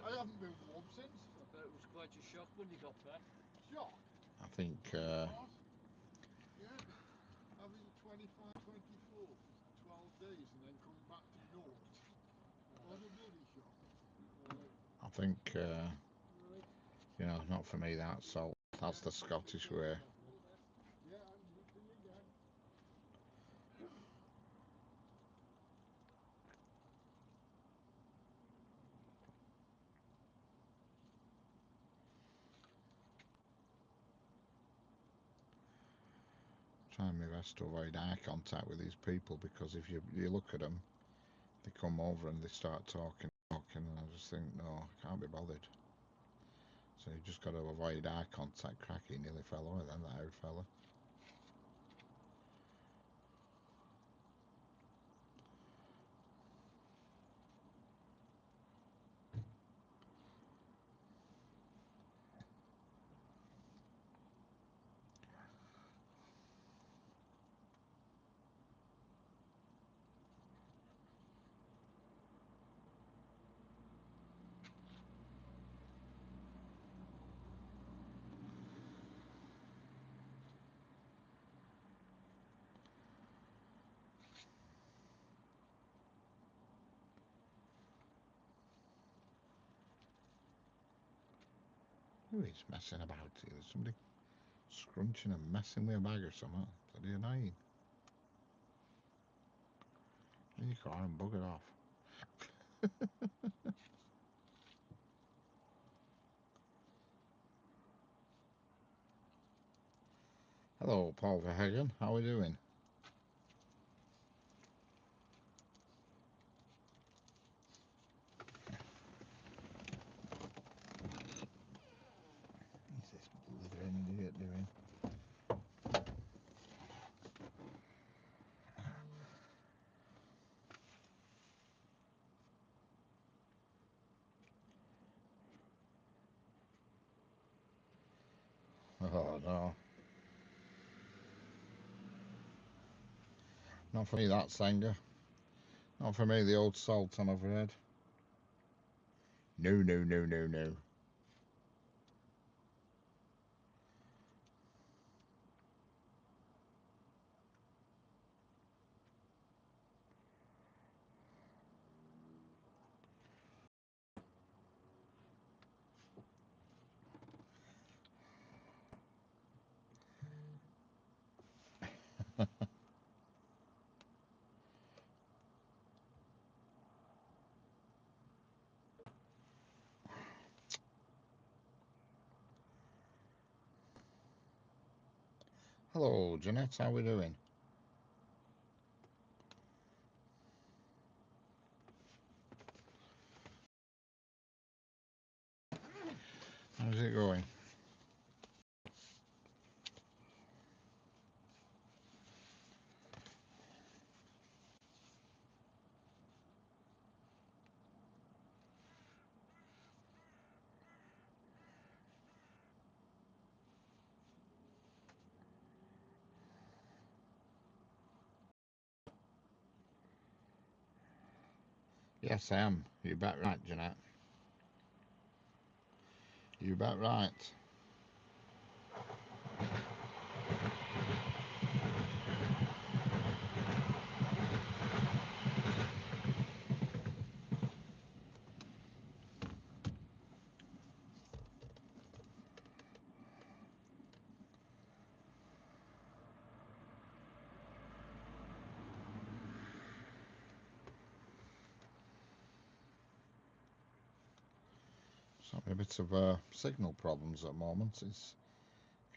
I haven't been warm since. I bet it was quite a shock when you got back. Shock. I think. What? Yeah. Having 25, 24 for 12 days and then coming back to naught. What a bloody shock. I think. You know, not for me. That salt. That's the Scottish way. Yeah, I'm looking again. Trying my best to avoid eye contact with these people because if you look at them, they come over and they start talking, and I just think, no, I can't be bothered. So you just got to avoid eye contact. Cracky nearly fell over then, that old fella. Who is messing about here? There's somebody scrunching and messing with a bag or something. Bloody annoying. In your car and bugger off. Hello, Paul Verhagen. How are we doing? What's this blithering idiot doing? Oh no. Not for me, that Sanger. Not for me, the old salt on overhead. No, no, no, no, no. Hello, Jeanette. How we doing? How's it going? Yes, I am. You bet right, Jeanette. You bet right. So a bit of signal problems at the moment. It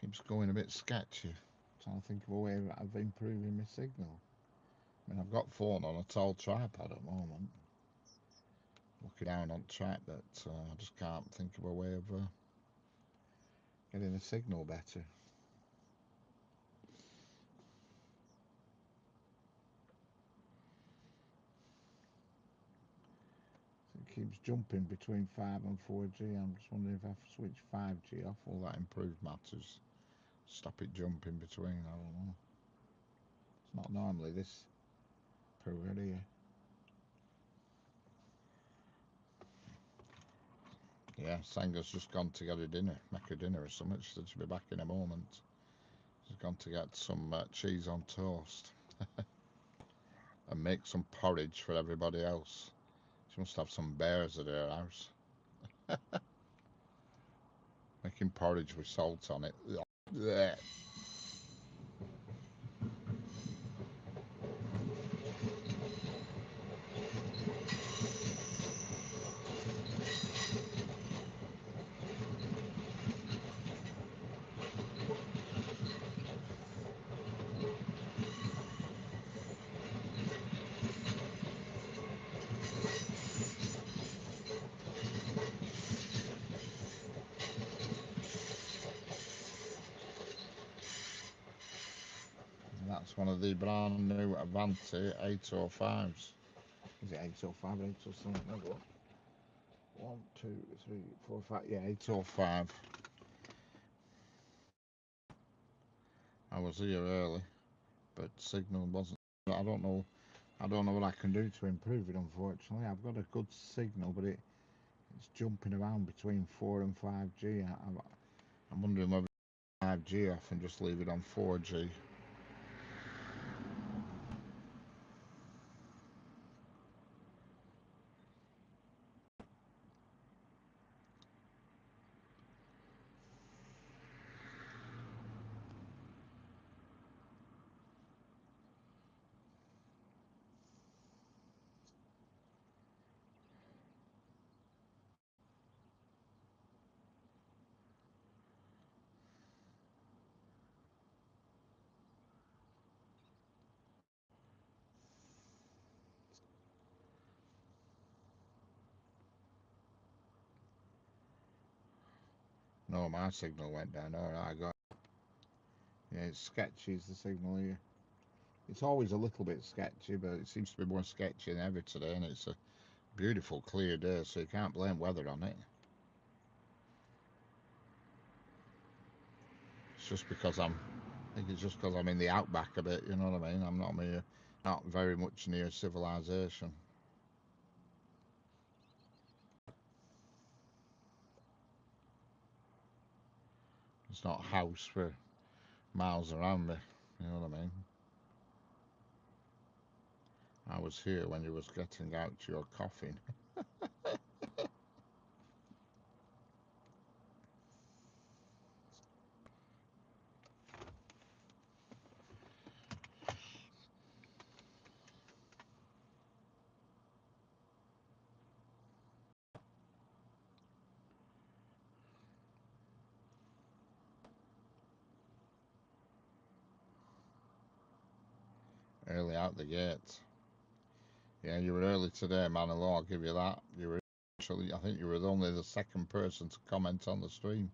keeps going a bit sketchy. Trying to think of a way of improving my signal. I mean, I've got phone on a tall tripod at the moment, looking down on track, but I just can't think of a way of getting the signal better. It keeps jumping between 5 and 4G. I'm just wondering if I switch 5G off, will that improve matters? stop it jumping between. I don't know. It's not normally this period here. Yeah, Sanga's just gone to get her dinner, make her dinner or something. She said she'll be back in a moment. She's gone to get some cheese on toast and make some porridge for everybody else. She must have some bears at her house. Making porridge with salt on it. Blech. That's one of the brand new Avanti 805s. Is it 805 or 807? No, what? 1, 2, 3, 4, 5. Yeah, 805. I was here early, but signal wasn't. I don't know. I don't know what I can do to improve it. Unfortunately, I've got a good signal, but it's jumping around between 4 and 5G. I'm wondering whether 5G off and just leave it on 4G. No, my signal went down. All right, I got. Yeah, it's sketchy. Is the signal here? It's always a little bit sketchy, but it seems to be more sketchy than ever today, and it's a beautiful, clear day, so you can't blame weather on it. It's just because I think it's just because I'm in the outback a bit. You know what I mean? I'm not very much near civilization. It's not a house for miles around me. You know what I mean? I was here when you was getting out your coffin. Early out the gate. Yeah, you were early today, man-in-law. I'll give you that. You were actually, I think you were only the second person to comment on the stream.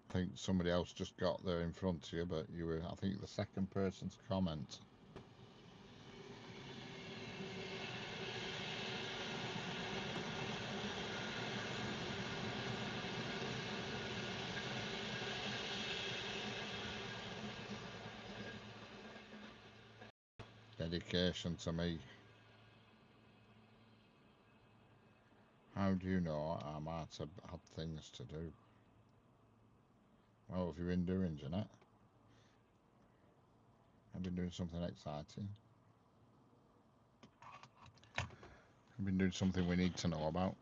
I think somebody else just got there in front of you, but you were, I think, the second person to comment. Dedication to me. How do you know I might have had things to do? What have you been doing, Jeanette? I've been doing something exciting. I've been doing something we need to know about.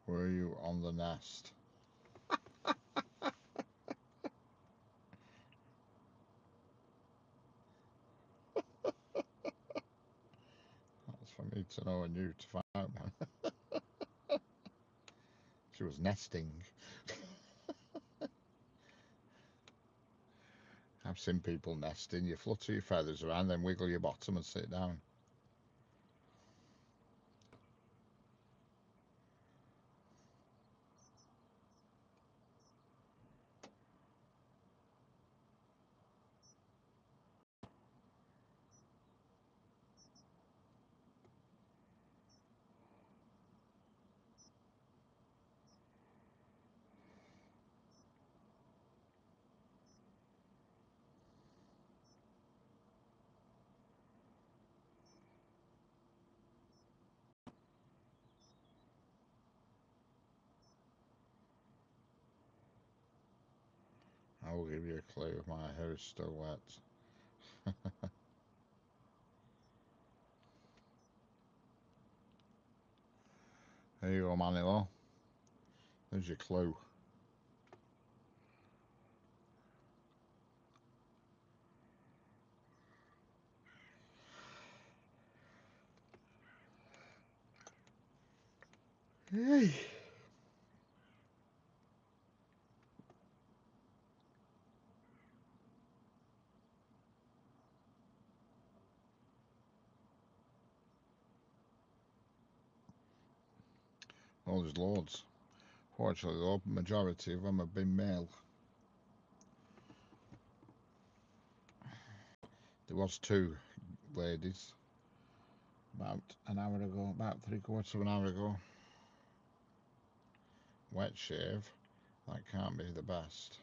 Were you on the nest? That's for me to know and you to find out, man. She was nesting. I've seen people nesting. You flutter your feathers around, then wiggle your bottom and sit down. I will give you a clue. My hair is still wet. There you go, Manilo. There's your clue. Hey. Oh, there's loads. Fortunately, the majority of them have been male. There was 2 ladies about an hour ago, about 3/4 of an hour ago. Wet shave, that can't be the best.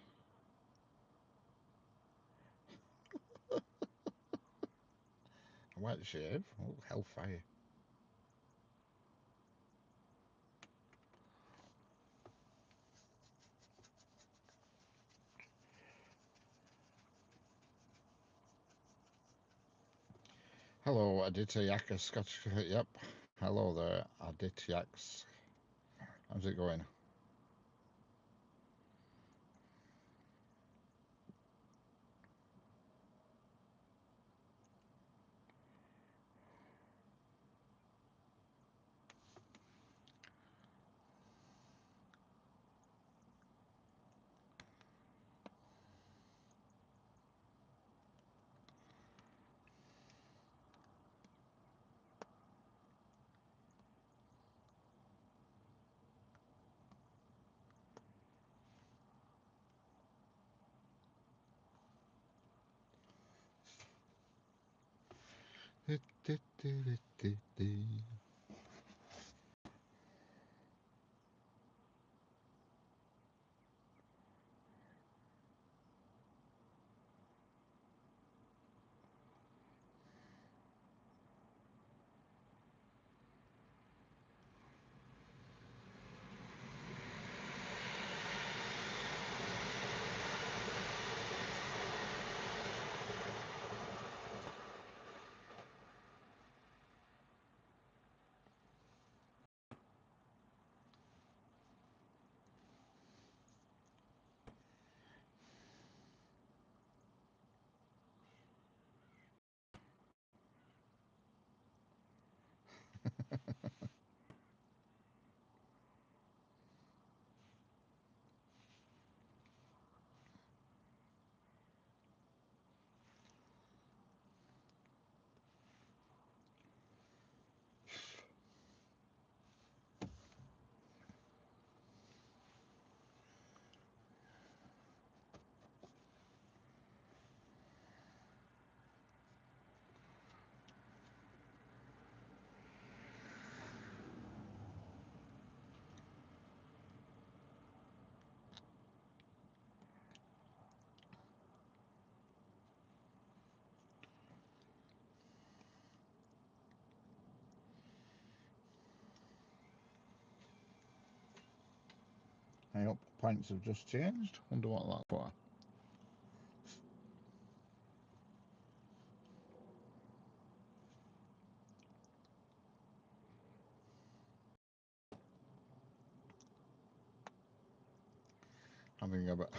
Wet shave? Oh, hellfire. Hello, Adityakas Scotch. Yep. Hello there, Adityaks. How's it going? I hope pints have just changed. Wonder what that's for. Having a bit.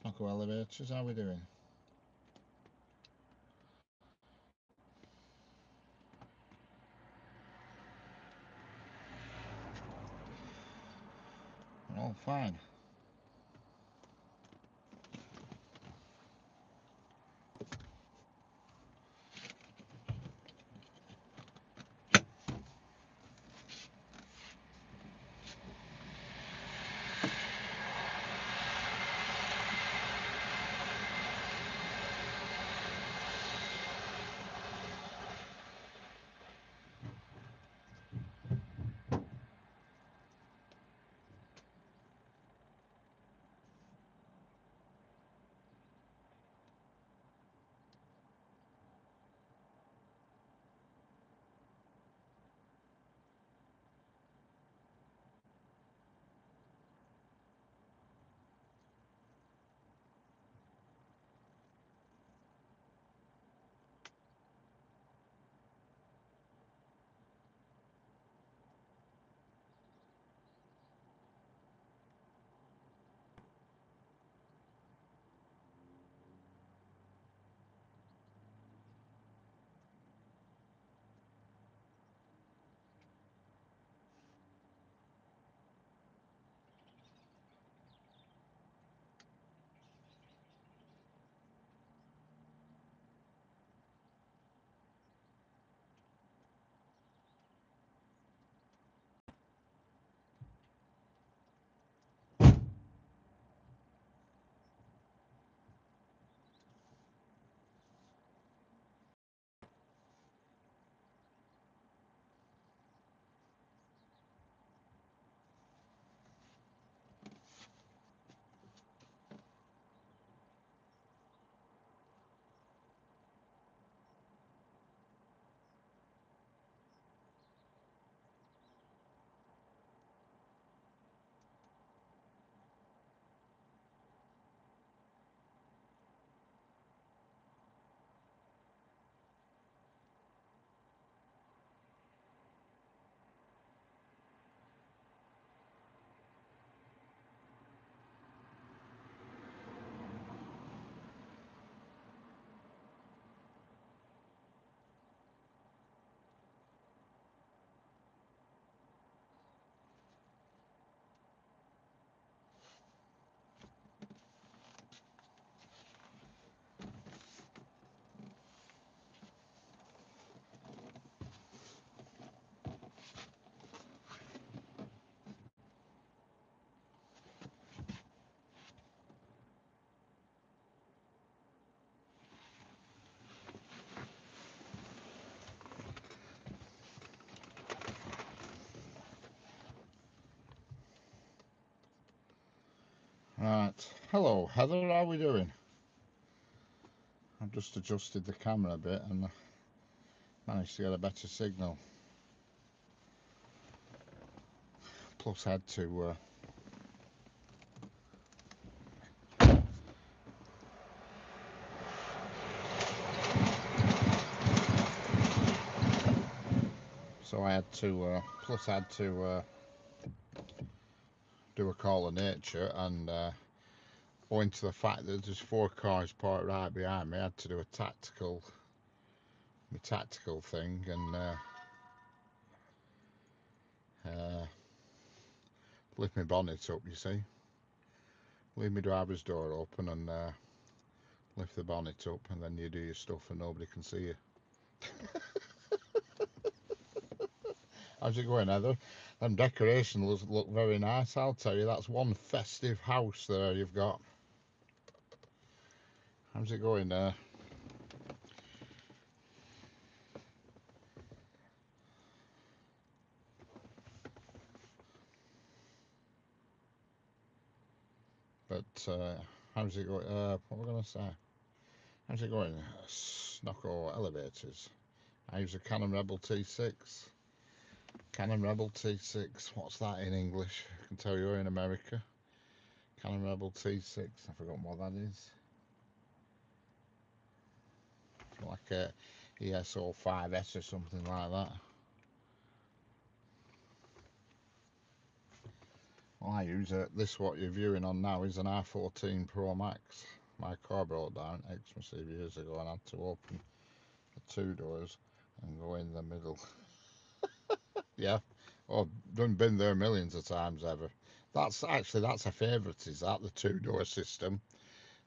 Snocko elevators, how are we doing? All fine. Right. Hello, Heather, how are we doing? I've just adjusted the camera a bit and managed to get a better signal. Plus, I had to do a call of nature, and owing to the fact that there's 4 cars parked right behind me, I had to do a tactical thing and uh, lift my bonnet up. You see, leave my driver's door open and lift the bonnet up, and then you do your stuff and nobody can see you. How's it going, Heather? Them decorations look very nice, I'll tell you. That's one festive house there you've got. How's it going there? But how's it going? What we're going to say? How's it going? Snocko elevators. I use a Canon Rebel T6. Canon Rebel T6. What's that in English? I can tell you in America. Canon Rebel T6. I forgot what that is. Like a ESO 5S or something like that. Well, I use it. This what you're viewing on now is an R14 Pro Max. My car broke down Xmas Eve years ago and I had to open the two doors and go in the middle. Yeah. Oh, done been there millions of times ever. That's a favourite, is that, the two door system.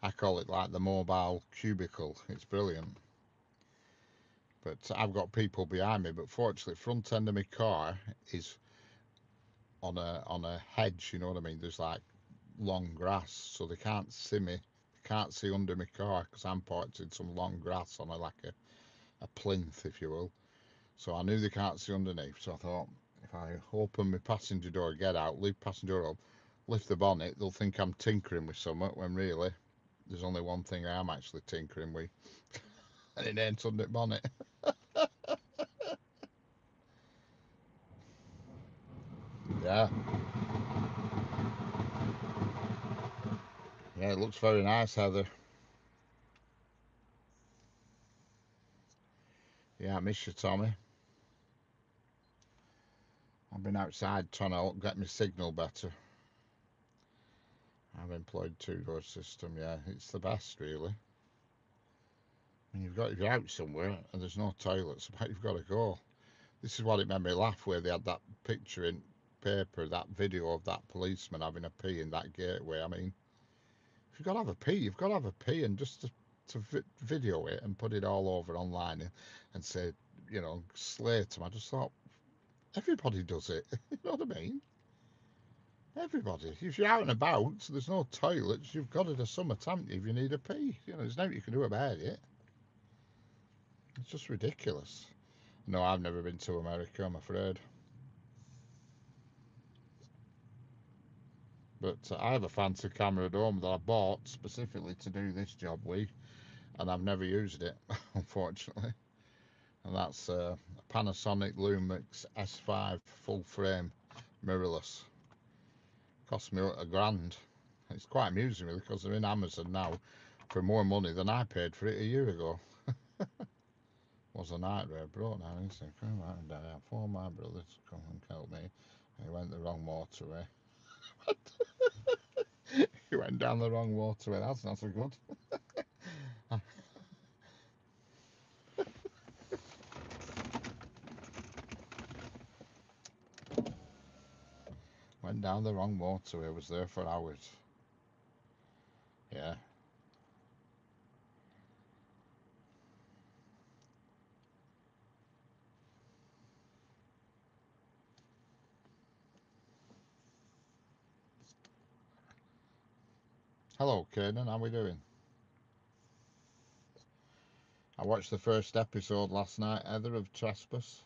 I call it like the mobile cubicle. It's brilliant. But I've got people behind me, but fortunately front end of my car is on a hedge, you know what I mean? There's like long grass, so they can't see me. They can't see under my car because I'm parked in some long grass on a plinth, if you will. So I knew they can't see underneath. So I thought, if I open my passenger door, get out, leave passenger door up, lift the bonnet, they'll think I'm tinkering with something, when really there's only one thing I am actually tinkering with, and it ain't under the bonnet. Yeah, yeah, it looks very nice, Heather. Yeah, I miss you, Tommy. I've been outside trying to get my signal better. I've employed two-door system. Yeah, it's the best, really. And if you're out somewhere and there's no toilets, about you've got to go. This is what it made me laugh, where they had that picture in paper, that video of that policeman having a pee in that gateway. I mean, if you've got to have a pee, you've got to have a pee, and just to video it and put it all over online and say, slate them. I just thought, everybody does it. You know what I mean? Everybody. If you're out and about, there's no toilets, you've got to do something, haven't you, if you need a pee? There's nothing you can do about it. It's just ridiculous. No, I've never been to America, I'm afraid. But I have a fancy camera at home that I bought specifically to do this job with, and I've never used it, unfortunately. And that's a Panasonic Lumix S5 full frame mirrorless. Cost me £1,000. It's quite amusing, really, because they're in Amazon now for more money than I paid for it a year ago. Was a nightmare. Brought down, he said, come out and down. Four of my brothers come and help me. And he went the wrong motorway. He went down the wrong waterway. That's not so good. Went down the wrong motorway. Was there for hours. Yeah. Hello, Kanan. How we doing? I watched the first episode last night, Heather, of Trespass.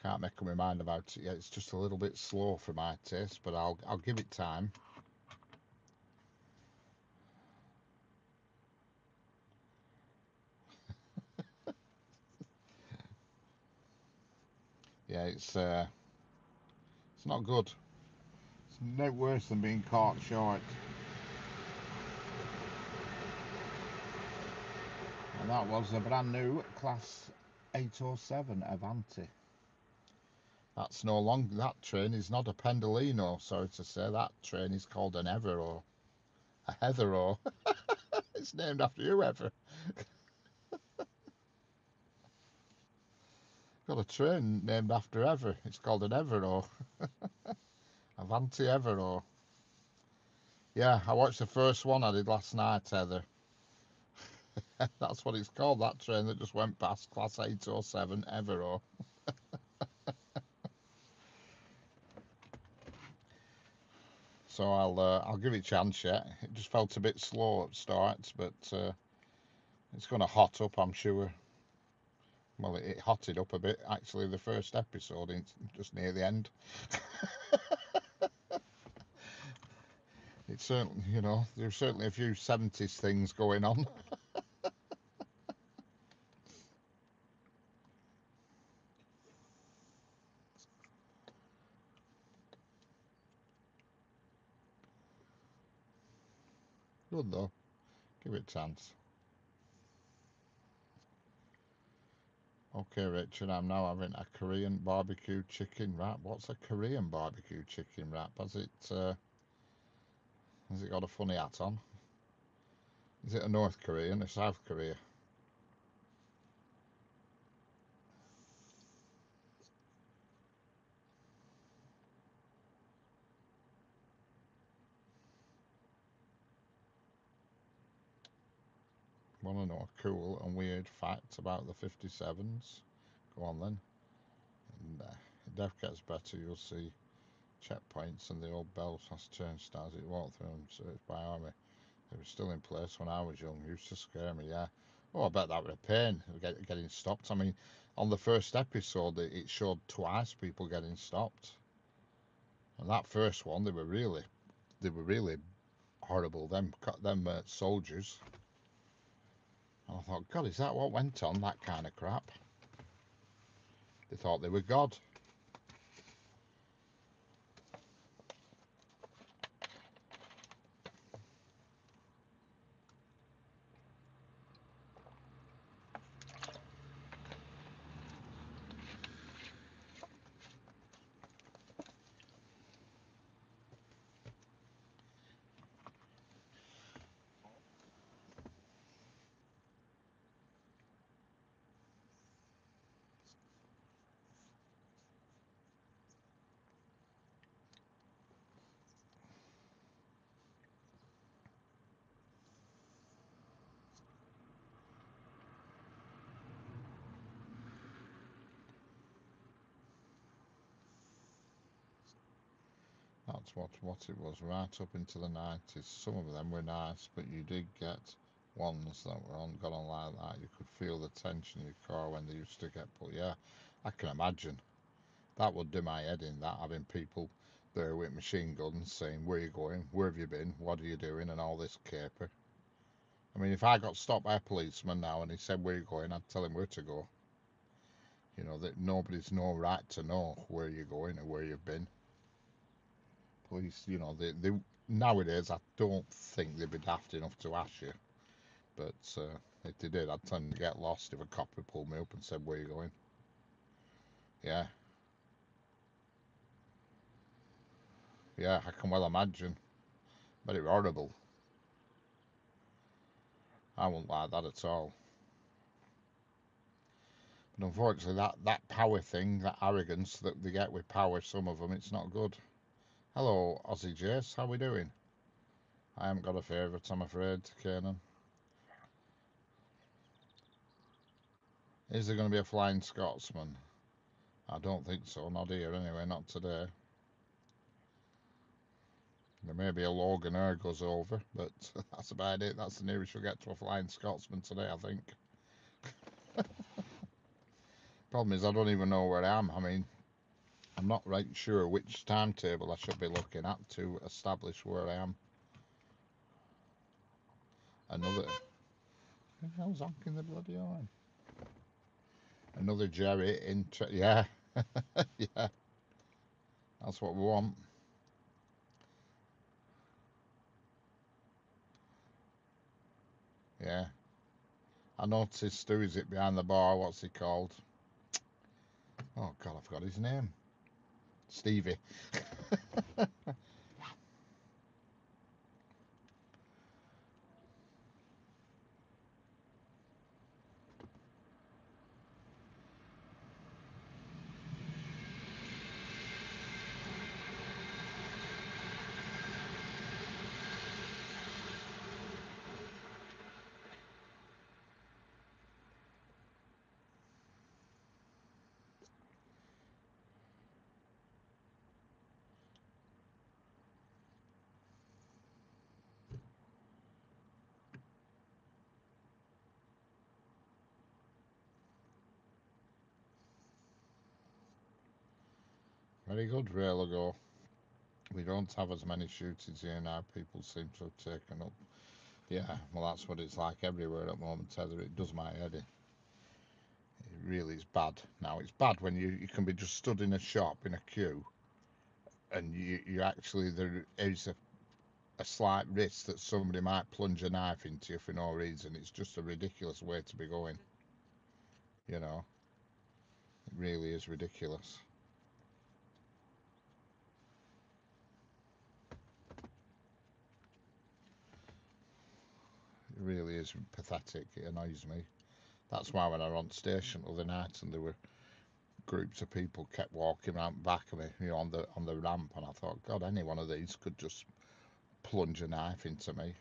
Can't make up my mind about it yet. It's just a little bit slow for my taste, but I'll give it time. Yeah, it's not good. It's no worse than being caught short. And that was a brand new Class 807 Avanti. That's no longer, that train is not a Pendolino, sorry to say. That train is called an Evero. A Heathero. It's named after you, Ever. Got a train named after Ever. It's called an Evero. Avanti Evero. Yeah, I watched the first one I did last night, Heather. That's what it's called, that train that just went past, Class 807 Evero. So I'll give it a chance yet. It just felt a bit slow at start, but it's going to hot up, I'm sure. Well, it hotted up a bit actually the first episode, just near the end. It's certainly, there's certainly a few 70s things going on. Good though, give it a chance. Okay, Richard, I'm now having a Korean barbecue chicken wrap. What's a Korean barbecue chicken wrap? Has it got a funny hat on? Is it a North Korean or South Korea? Want to know a cool and weird fact about the 57s? Go on then. And Death gets better. You'll see checkpoints and the old Belfast turnstiles. It walked through them, searched by army. They were still in place when I was young. Used to scare me. Yeah. Oh, I bet that was a pain getting stopped. I mean, on the first episode, it showed twice people getting stopped. And that first one, they were really horrible. Them soldiers. And I thought, God, is that what went on? That kind of crap. They thought they were God. That's what it was right up into the 90s. Some of them were nice, but you did get ones that got on like that. You could feel the tension in your car when they used to get put. Yeah, I can imagine. That would do my head in, that having people there with machine guns saying, "Where are you going? Where have you been? What are you doing?" and all this caper. I mean, if I got stopped by a policeman now and he said, "Where are you going?" I'd tell him where to go. You know, that nobody's no right to know where you're going or where you've been. Police, you know, they nowadays I don't think they'd be daft enough to ask you. But if they did, I'd tell them to get lost if a cop had pulled me up and said, "Where are you going?" Yeah, yeah, I can well imagine. But it was horrible. I wouldn't like that at all. But unfortunately, that power thing, that arrogance that they get with power, some of them, it's not good. Hello, Aussie Jace, how we doing? I haven't got a favourite, I'm afraid, Kanan. Is there going to be a Flying Scotsman? I don't think so, not here anyway, not today. There may be a Logan goes over, but that's about it. That's the nearest you'll get to a Flying Scotsman today, I think. Problem is, I don't even know where I am. I mean, I'm not right sure which timetable I should be looking at to establish where I am. Another. I was honking the bloody horn. Another Jerry in. Yeah, yeah, that's what we want. Yeah. I noticed Stu's it behind the bar. What's he called? Oh, God, I forgot his name. Stevie. Very good, rail ago. We don't have as many shootings here now. People seem to have taken up. Yeah, well, that's what it's like everywhere at the moment, Heather. It does my head in. It really is bad. Now, it's bad when you can be just stood in a shop in a queue and you actually, there is a slight risk that somebody might plunge a knife into you for no reason. It's just a ridiculous way to be going, you know. It really is ridiculous. It really is pathetic. It annoys me. That's why when I were on station the other night and there were groups of people kept walking around the back of me, on the ramp, and I thought, God, any one of these could just plunge a knife into me.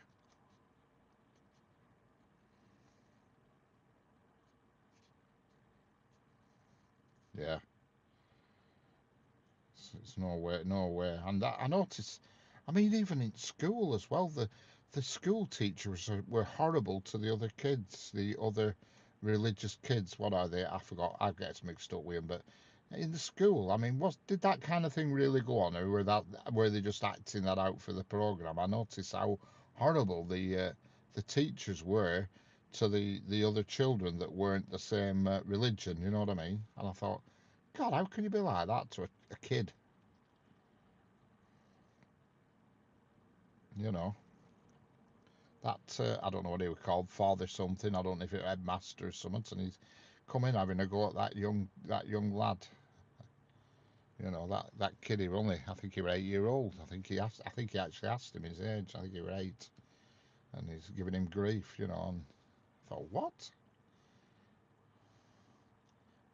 Yeah, it's no way, no way. And I noticed, I mean, even in school as well, the school teachers were horrible to the other kids, the other religious kids. What are they? I forgot. I get mixed up with them. But in the school, I mean, did that kind of thing really go on, or were they just acting that out for the program? I noticed how horrible the teachers were to the other children that weren't the same religion. You know what I mean? And I thought, God, how can you be like that to a kid? You know, that I don't know what he was called, father something. I don't know if it headmaster or something, and he's come in having a go at that young lad. You know, that kid. He was only, I think he was 8 year old. I think he actually asked him his age. I think he was 8, and he's giving him grief. You know, and I thought, what?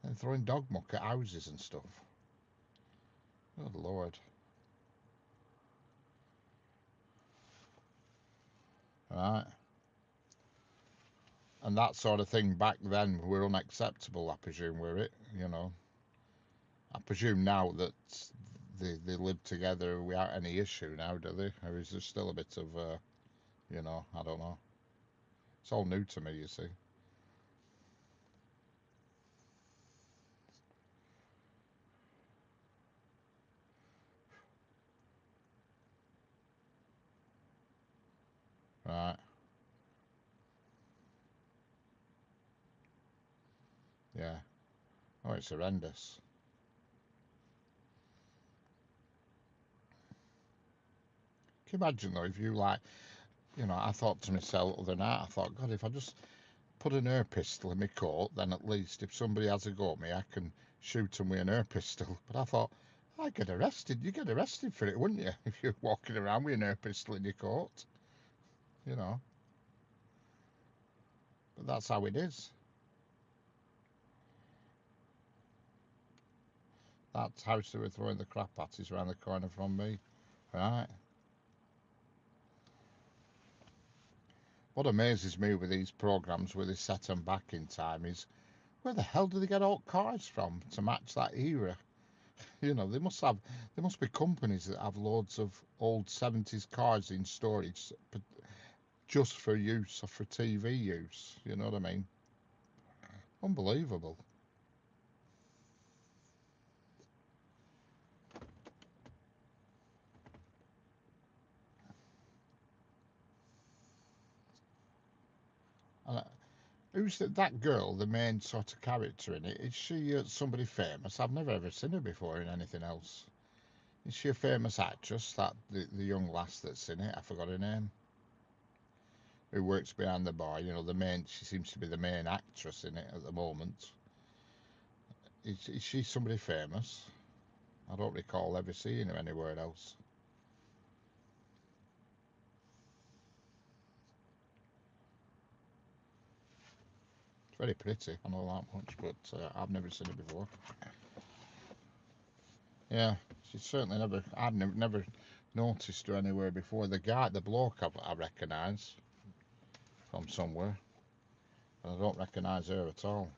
And throwing dog muck at houses and stuff. Good Lord. Right. And that sort of thing back then were unacceptable, I presume, were it? You know, I presume now that they live together without any issue now, do they? Or is there still a bit of, I don't know. It's all new to me, you see. Right, yeah. Oh, it's horrendous. Can you imagine, though, if you, like, I thought to myself the other night, I thought, God, if I just put an air pistol in my coat, then at least if somebody has a go at me, I can shoot them with an air pistol. But I thought, I'd get arrested. You get arrested for it, wouldn't you? If you're walking around with an air pistol in your coat, you know. But that's how it is. That house they were throwing the crap at is round the corner from me. Right. What amazes me with these programs where they set them back in time is where the hell do they get all cars from to match that era? You know, there must be companies that have loads of old 70s cars in storage just for use or for TV use. You know what I mean? Unbelievable. And who's that girl, the main sort of character in it? Is she somebody famous? I've never ever seen her before in anything else. Is she a famous actress? That the young lass that's in it, I forgot her name. Who works behind the bar? You know, the main. She seems to be the main actress in it at the moment. Is she somebody famous? I don't recall ever seeing her anywhere else. It's very pretty, I know that much, but I've never seen her before. Yeah, she's certainly never. I've never noticed her anywhere before. The bloke, I recognise from somewhere, but I don't recognise her at all.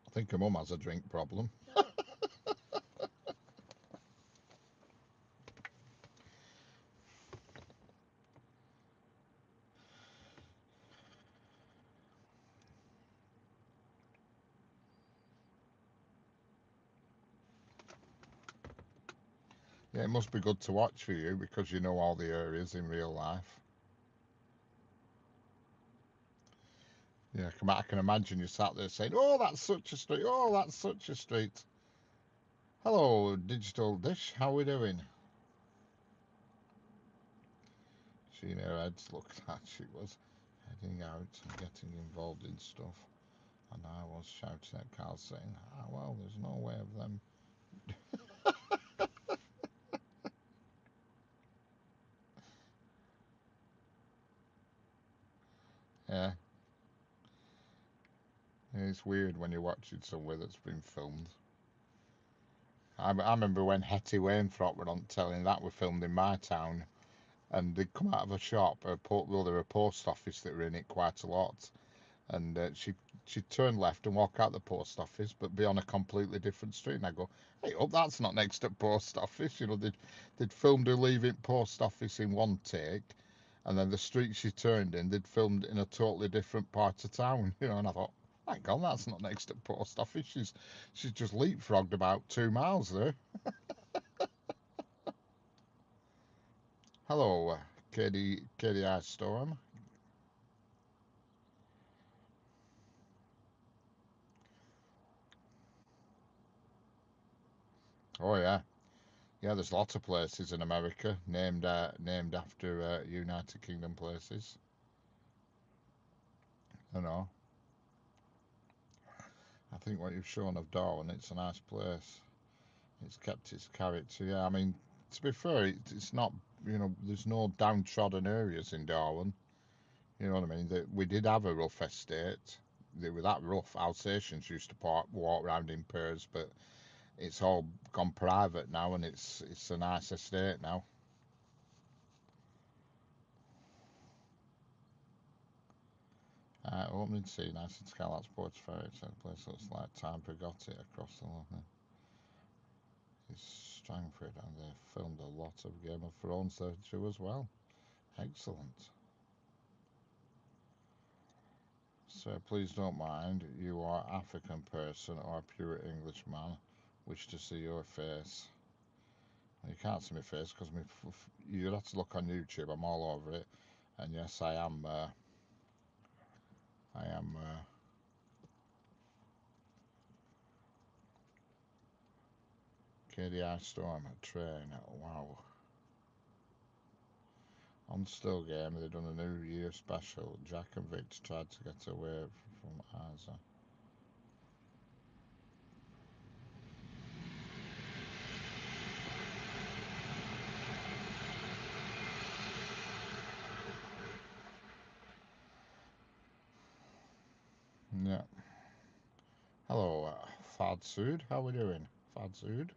I think her mum has a drink problem. Yeah, it must be good to watch for you because you know all the areas in real life. Yeah, I can imagine you sat there saying, "Oh, that's such a street. Oh, that's such a street." Hello, Digital Dish. How we doing? She in her heads looked like she was heading out and getting involved in stuff, and I was shouting at Carl saying, "Ah, well, there's no way of them." Yeah, it's weird when you're watching somewhere that's been filmed. I remember when Hetty Wainthropp were on telling that were filmed in my town, and they'd come out of a shop, well, there were a post office that were in it quite a lot, and she'd turn left and walk out the post office, but be on a completely different street. And I go, "Hey, up, that's not next to post office." They'd filmed her leaving post office in one take, and then the street she turned in, they'd filmed in a totally different part of town. And I thought, "My God, that's not next to post office. She's just leapfrogged about 2 miles there." Hello, KDI Storm. Oh yeah. Yeah, there's lots of places in America named after United Kingdom places. You know, I think what you've shown of Darwin, it's a nice place. It's kept its character. Yeah, I mean, to be fair, it's not. There's no downtrodden areas in Darwin. You know what I mean? We did have a rough estate. They were that rough. Alsatians used to walk around in pairs, but it's all gone private now, and it's a nice estate now. Opening scene, nice and Skylark Sports Ferry. So the place looks like time forgot it across the line. It's Strangford, and they filmed a lot of Game of Thrones there too as well. Excellent. So please don't mind. You are African person or a pure Englishman. Wish to see your face. You can't see my face because you'd have to look on YouTube. I'm all over it, and yes, I am. I am. KDI Storm train. Wow. On Still Game, they've done a New Year special. Jack and Victor tried to get away from Isa. Yeah. Hello, Fad Sood. How we doing, Fad Sood?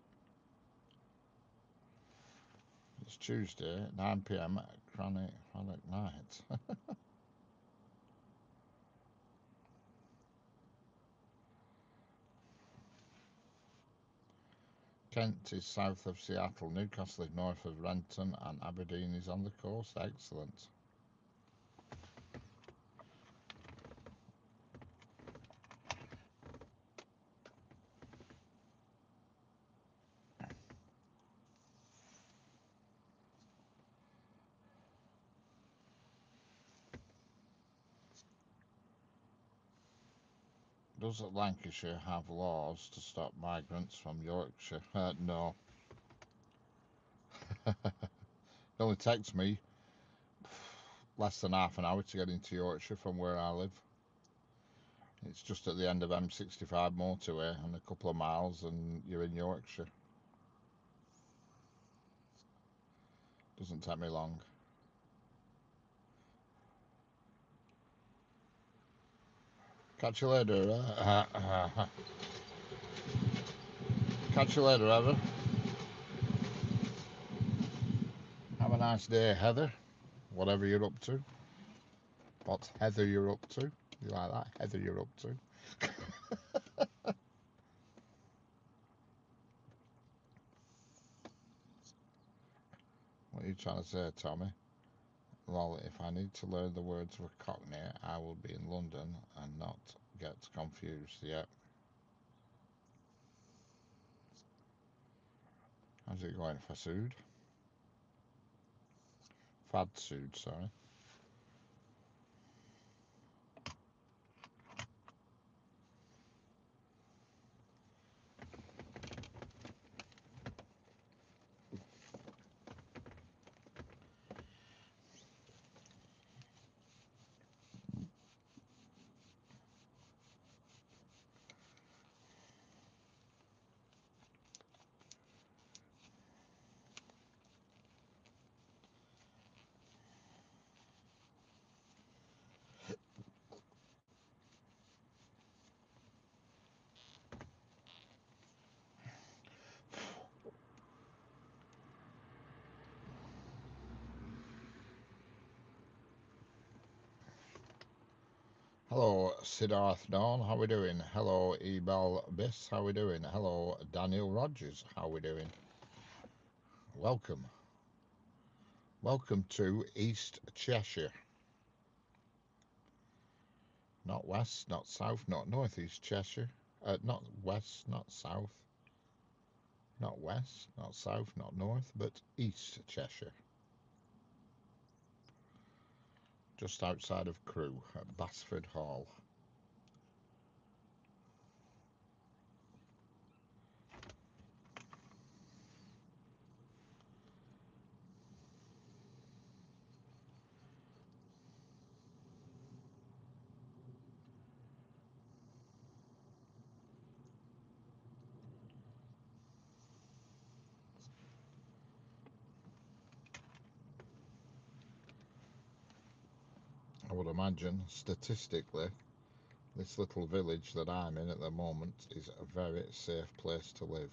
It's Tuesday, 9 p.m. Chronic night. Kent is south of Seattle. Newcastle is north of Renton, and Aberdeen is on the coast. Excellent. Does Lancashire have laws to stop migrants from Yorkshire? No. It only takes me less than half an hour to get into Yorkshire from where I live. It's just at the end of M65 motorway and a couple of miles, and you're in Yorkshire. Doesn't take me long. Catch you later. Catch you later, Heather. Have a nice day, Heather. Whatever you're up to. What's Heather you're up to? You like that? Heather you're up to. What are you trying to say, Tommy? Well, if I need to learn the words of a Cockney, I will be in London and not get confused. Yep. How's it going, Fasood? Fadsood, sorry. Hello, Siddharth Dawn, how we doing? Hello, Ebel Biss, how we doing? Hello, Daniel Rogers, how we doing? Welcome. Welcome to East Cheshire. Not west, not south, not north, East Cheshire. Not west, not south. Not west, not south, not north, but East Cheshire. Just outside of Crewe at Basford Hall. I would imagine, statistically, this little village that I'm in at the moment is a very safe place to live.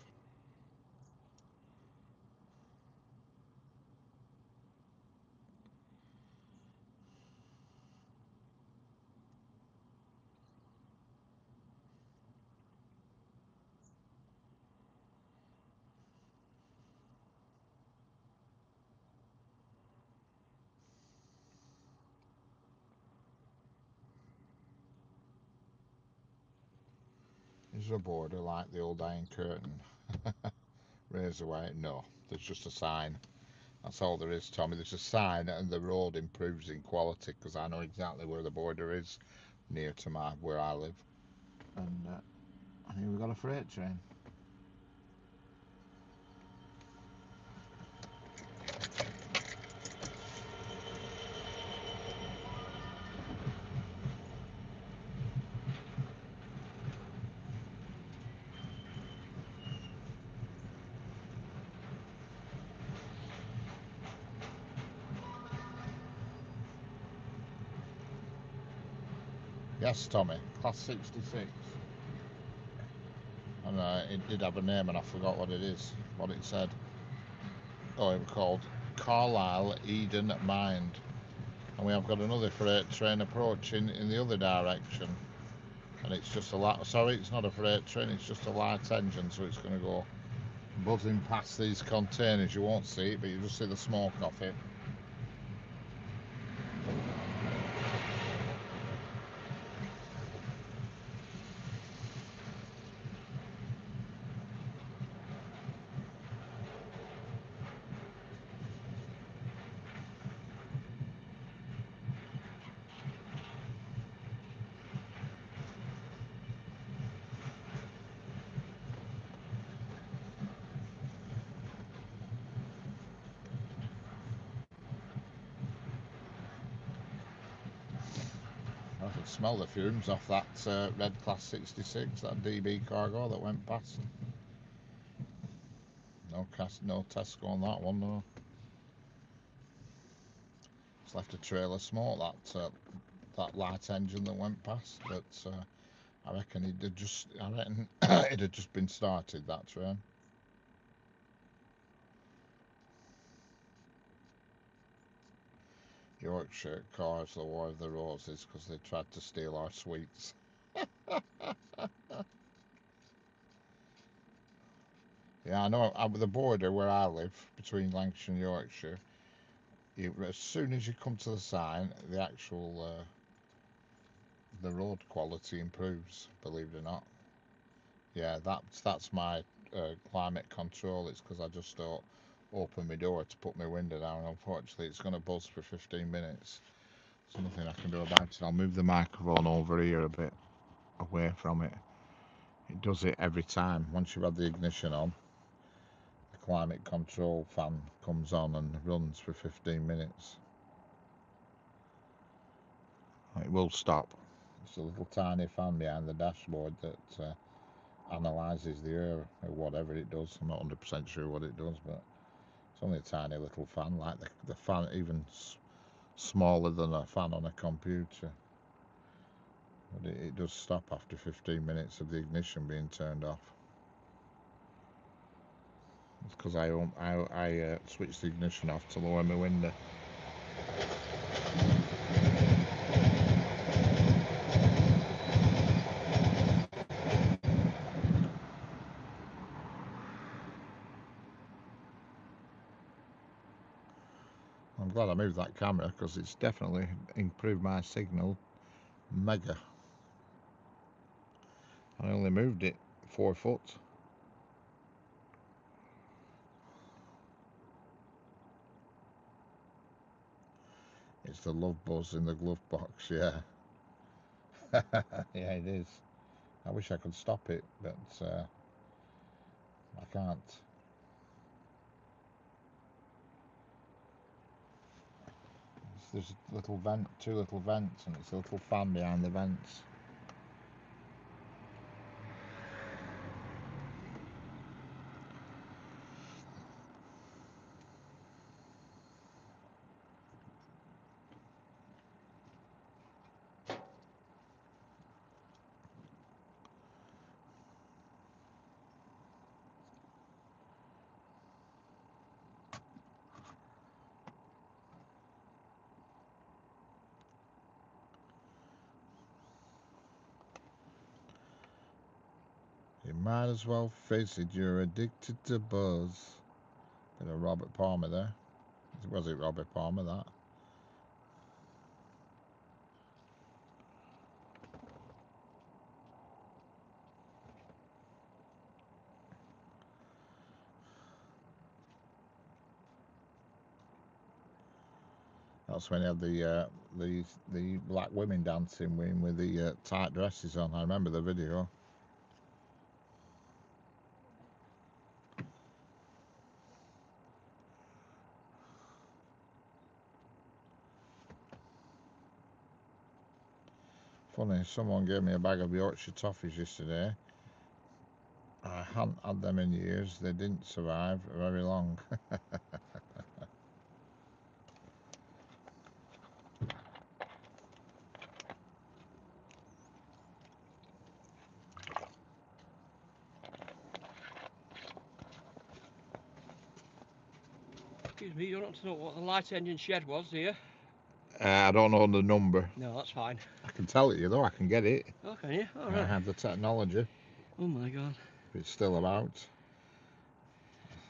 Is there a border like the old Iron Curtain? Razorway? No, there's just a sign. That's all there is, Tommy. There's a sign, and the road improves in quality because I know exactly where the border is, near to where I live. And here we've got a freight train. Yes, Tommy, class 66. And it did have a name, and I forgot what it is, what it said. Oh, it was called Carlisle Eden Mind. And we have got another freight train approaching in the other direction. And it's just a light, sorry, it's not a freight train, it's just a light engine, so it's going to go buzzing past these containers. You won't see it, but you just see the smoke off it. I can smell the fumes off that red class 66, that DB cargo that went past. No Tesco on that one, no. It's left a trail of smoke, that light engine that went past, but I reckon it had just been started, that train. Yorkshire caused the War of the Roses because they tried to steal our sweets. Yeah, I know. With the border where I live, between Lancashire and Yorkshire, as soon as you come to the sign, the road quality improves. Believe it or not. Yeah, that's my climate control. It's because I just don't open my door to put my window down. Unfortunately, it's going to buzz for 15 minutes. There's nothing I can do about it. I'll move the microphone over here a bit away from it. It does it every time. Once you've had the ignition on, the climate control fan comes on and runs for 15 minutes. It will stop. It's a little tiny fan behind the dashboard that analyses the air or whatever it does. I'm not 100% sure what it does, but it's only a tiny little fan, like the fan, even smaller than a fan on a computer. But it does stop after 15 minutes of the ignition being turned off. It's because I switched the ignition off to lower my window. glad I moved that camera because it's definitely improved my signal mega. I only moved it 4 foot. It's the love buzz in the glove box, yeah. Yeah, it is. I wish I could stop it, but I can't. There's a little vent, 2 little vents, and it's a little fan behind the vents. You might as well face it, you're addicted to buzz. Bit of Robert Palmer there. Was it Robert Palmer, that? That's when he had the black women dancing with the tight dresses on. I remember the video. Funny, someone gave me a bag of Yorkshire toffees yesterday. I hadn't had them in years. They didn't survive very long. Excuse me, you don't want to know what the light engine shed was, do you? I don't know the number. No, that's fine. I can tell it you though. I can get it. Oh, can you? All I right. have the technology. Oh my God. If it's still about.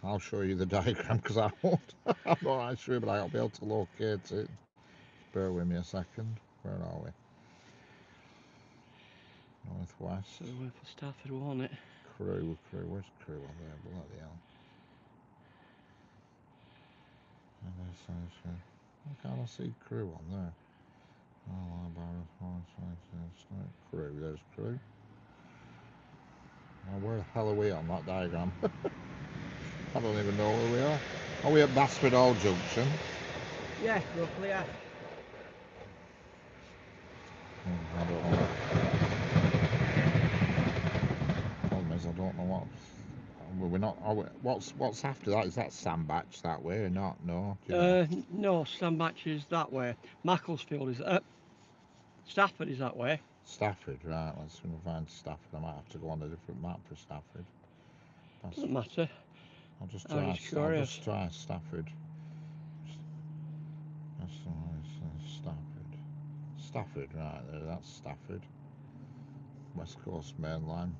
I'll show you the diagram because I won't. I'm not actually sure, but I'll be able to locate it. Bear with me a second. Where are we? Northwest. So we went for Stafford, wasn't it? Crew. Where's Crew on there? Bloody hell. Why can't I see Crew on there? Crew. There's Crew. Now, where the hell are we on that diagram? I don't even know where we are. Are we at Basford Hall Junction? Yeah, roughly, yeah. I don't know. Problem is, I don't know what. We're not. What's after that? Is that Sandbach that way or not? No. Do you know? No, Sandbach is that way. Macclesfield is Stafford is that way. Stafford, right? Let's find Stafford. I might have to go on a different map for Stafford. Doesn't matter. I'll just I'm try. just curious. Stafford. Stafford. Stafford, right there. That's Stafford. West Coast Main Line.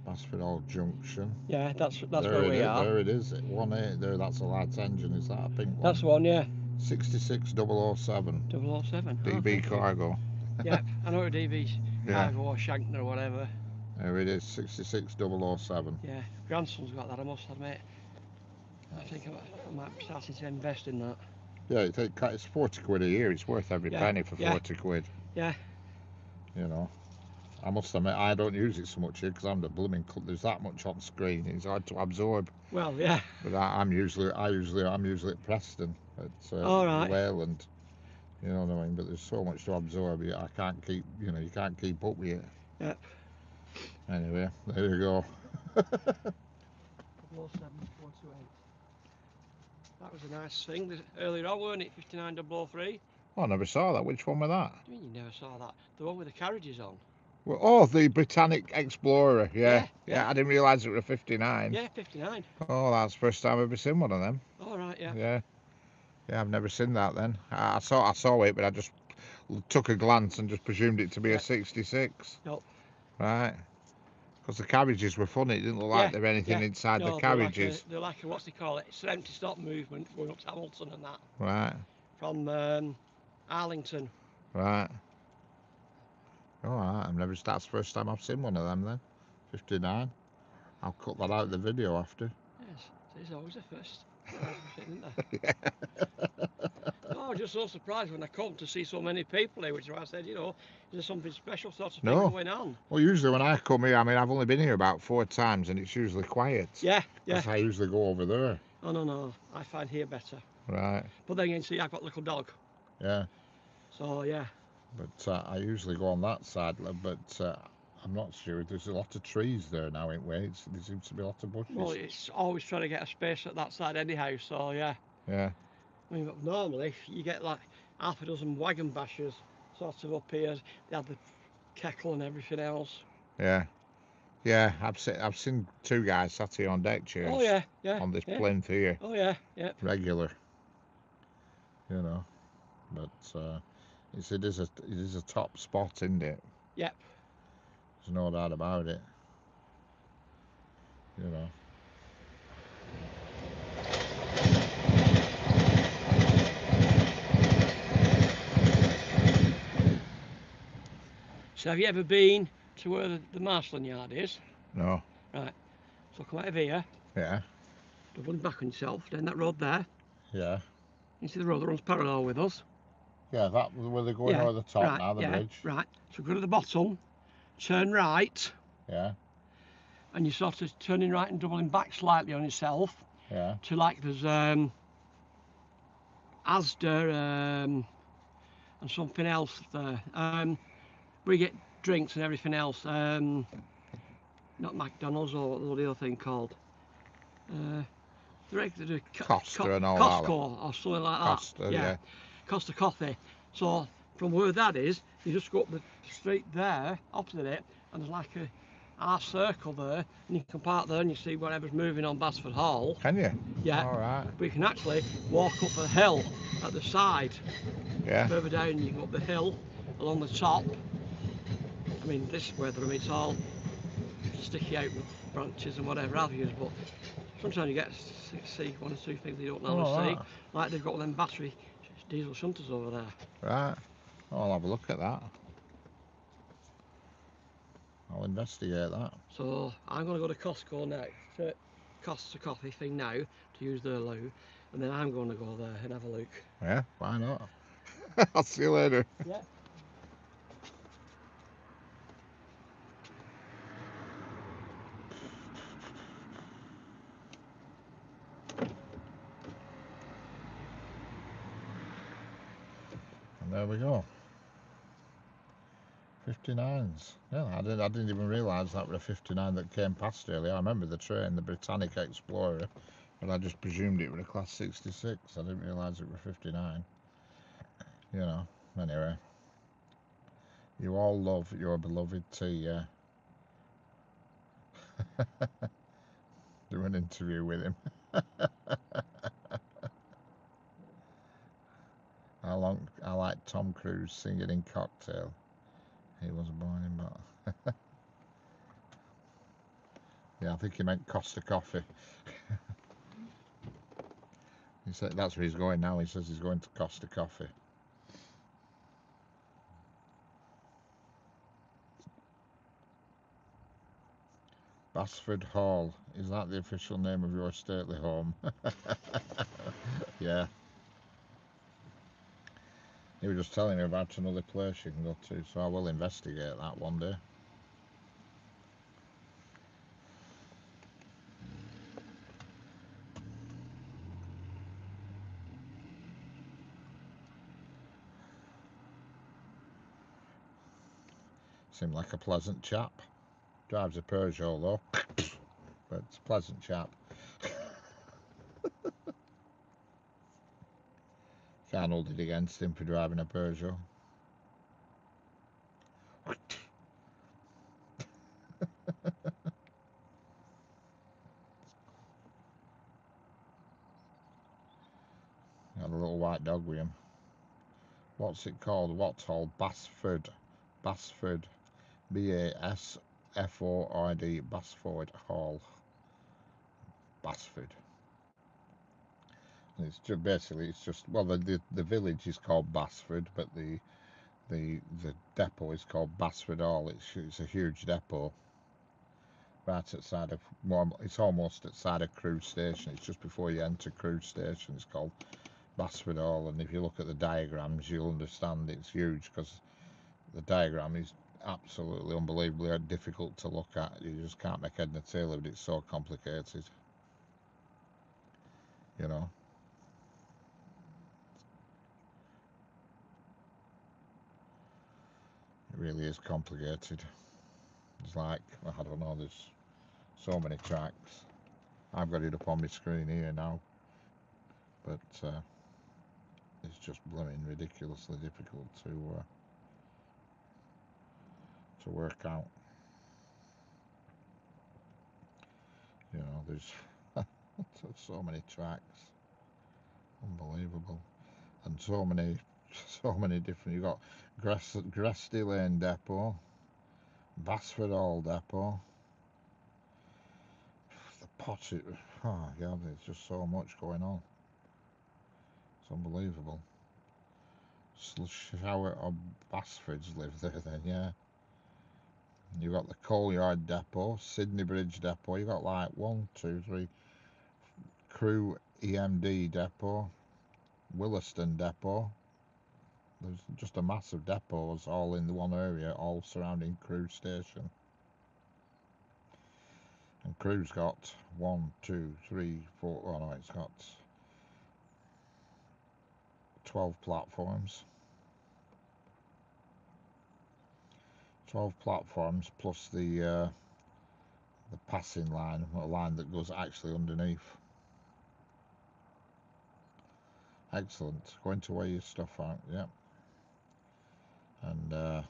Basford Hall Junction. Yeah, that's there where we are. There it is. 1-8 there. That's a light engine. Is that a pink one? That's the one, yeah. 66007. 007. DB okay. Cargo. Yep, I know DB's Yeah. Cargo or Shankton or whatever. There it is. 66007. Yeah, grandson's got that, I must admit. I think I might be starting to invest in that. Yeah, it's 40 quid a year. It's worth every penny for 40 quid. Yeah. You know. I must admit, I don't use it so much here because I'm the blooming. There's that much on screen. It's hard to absorb. Well, yeah. But I'm usually at Preston at All right. Wayland. You know what I mean? But there's so much to absorb. I can't keep. You can't keep up with it. Yep. Anyway, there you go. 07428. That was a nice thing earlier on, weren't it? 59003. Oh, I never saw that. Which one was that? What do you mean you never saw that? The one with the carriages on. Well, oh, the Britannic Explorer. Yeah. Yeah. I didn't realise it was a 59. Yeah, 59. Oh, that's the first time I've ever seen one of them. All right, yeah. Yeah, I've never seen that then. I saw it, but I just took a glance and just presumed it to be a 66. Nope. Right. Because the carriages were funny. It didn't look like there was anything inside the carriages. They're like a, what's they call it? It's an empty stop movement going up to Hamilton and that. Right. from Arlington. Right. All right. That's the first time I've seen one of them then. 59. I'll cut that out of the video after. Yes, there's always a first. Isn't there? No, I was just so surprised when I come to see so many people here, which is why I said, you know, is there something special sort of thing No. going on? Well, usually when I come here, I mean, I've only been here about 4 times and it's usually quiet. Yeah, yeah. Because I usually go over there. Oh, no, I find here better. Right. But then again, see, I've got a little dog. Yeah. So, yeah. But I usually go on that side, but I'm not sure. There's a lot of trees there now, ain't there? There seems to be a lot of bushes. Well, it's always trying to get a space at that side anyhow, so yeah. Yeah. I mean, but normally you get like half a dozen wagon bashers sort of up here. They have the kettle and everything else. Yeah. Yeah, I've seen 2 guys sat here on deck chairs. Oh yeah, yeah. On this yeah. plinth here. Oh yeah, yeah. Regular. You know. But it is a top spot, isn't it? Yep. There's no doubt about it. You know. So have you ever been to where the marshalling yard is? No. Right. So come out of here. Yeah. Doubling back on yourself. Down that road there. Yeah. You see the road that runs parallel with us? Yeah, that where they're going over the top right, now, the bridge. Right. So go to the bottom, turn right. Yeah. And you're sort of turning right and doubling back slightly on yourself. Yeah. To like there's Asda and something else there. Where you get drinks and everything else. Not McDonald's or what the other thing called. Costa and all Costco or something like that. Costa, yeah. Costa Coffee. So from where that is, you just go up the street there, opposite it, and there's like a half circle there, and you can park there and you see whatever's moving on Basford Hall. Can you? Yeah. All right. But you can actually walk up a hill at the side. Yeah. Further down, you can go up the hill along the top. I mean, this weather, I mean, it's all sticky out with branches and whatever have you, but sometimes you get to see 1 or 2 things you don't normally see. Like they've got them battery diesel shunters over there. Right. I'll have a look at that. I'll investigate that. So I'm going to go to Costco now, to Costa Coffee thing now, to use their loo, and then I'm going to go there and have a look. Yeah, why not? I'll see you later. Yeah. And there we go. 59s. Yeah, I didn't even realise that was a 59 that came past earlier. I remember the train, the Britannic Explorer, but I just presumed it was a Class 66. I didn't realise it was 59. You know, anyway. You all love your beloved tea, yeah. Do an interview with him. I like Tom Cruise singing in Cocktail. He was born in but yeah, I think he meant Costa Coffee. He said that's where he's going now. He says he's going to Costa Coffee. Basford Hall. Is that the official name of your stately home? Yeah. He was just telling me about another place you can go to, so I will investigate that one day. Seemed like a pleasant chap. Drives a Peugeot though, but it's a pleasant chap. Can't hold it against him for driving a Peugeot. Had a little white dog with him. What's it called? What's called? Basford. Basford. B-A-S-F-O-R-D. Basford Hall. Basford. And it's just basically, it's just, well, the village is called Basford, but the depot is called Basford Hall. It's a huge depot right outside of, well, it's almost outside of Crewe Station. It's just before you enter Crewe Station. It's called Basford Hall, and if you look at the diagrams, you'll understand it's huge, because the diagram is absolutely unbelievably difficult to look at. You just can't make head and tail of it. It's so complicated, you know. It really is complicated. It's like, I don't know, there's so many tracks. I've got it up on my screen here now, but it's just blooming ridiculously difficult to work out. You know, there's so many tracks, unbelievable, and so many different. You got Gresty Lane Depot, Basford Hall Depot, the Potty. Oh God, there's just so much going on. It's unbelievable. Shower of Basfords live there then, yeah. You got the Coal Yard Depot, Sydney Bridge Depot. You got like 1, 2, 3. Crewe EMD Depot, Williston Depot. There's just a mass of depots all in the one area, all surrounding Crewe Station. And Crewe's got 1, 2, 3, 4. Oh no, it's got 12 platforms. 12 platforms plus the passing line, a line that goes actually underneath. Excellent. Going to weigh your stuff out, yeah. And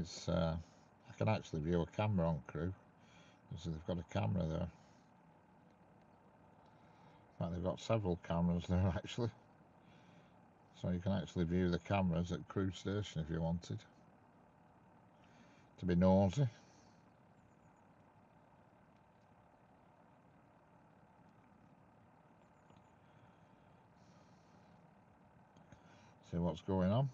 it's I can actually view a camera on Crewe. So they've got a camera there. In fact, they've got several cameras there actually. So you can actually view the cameras at Crewe Station if you wanted to be nosy. See what's going on.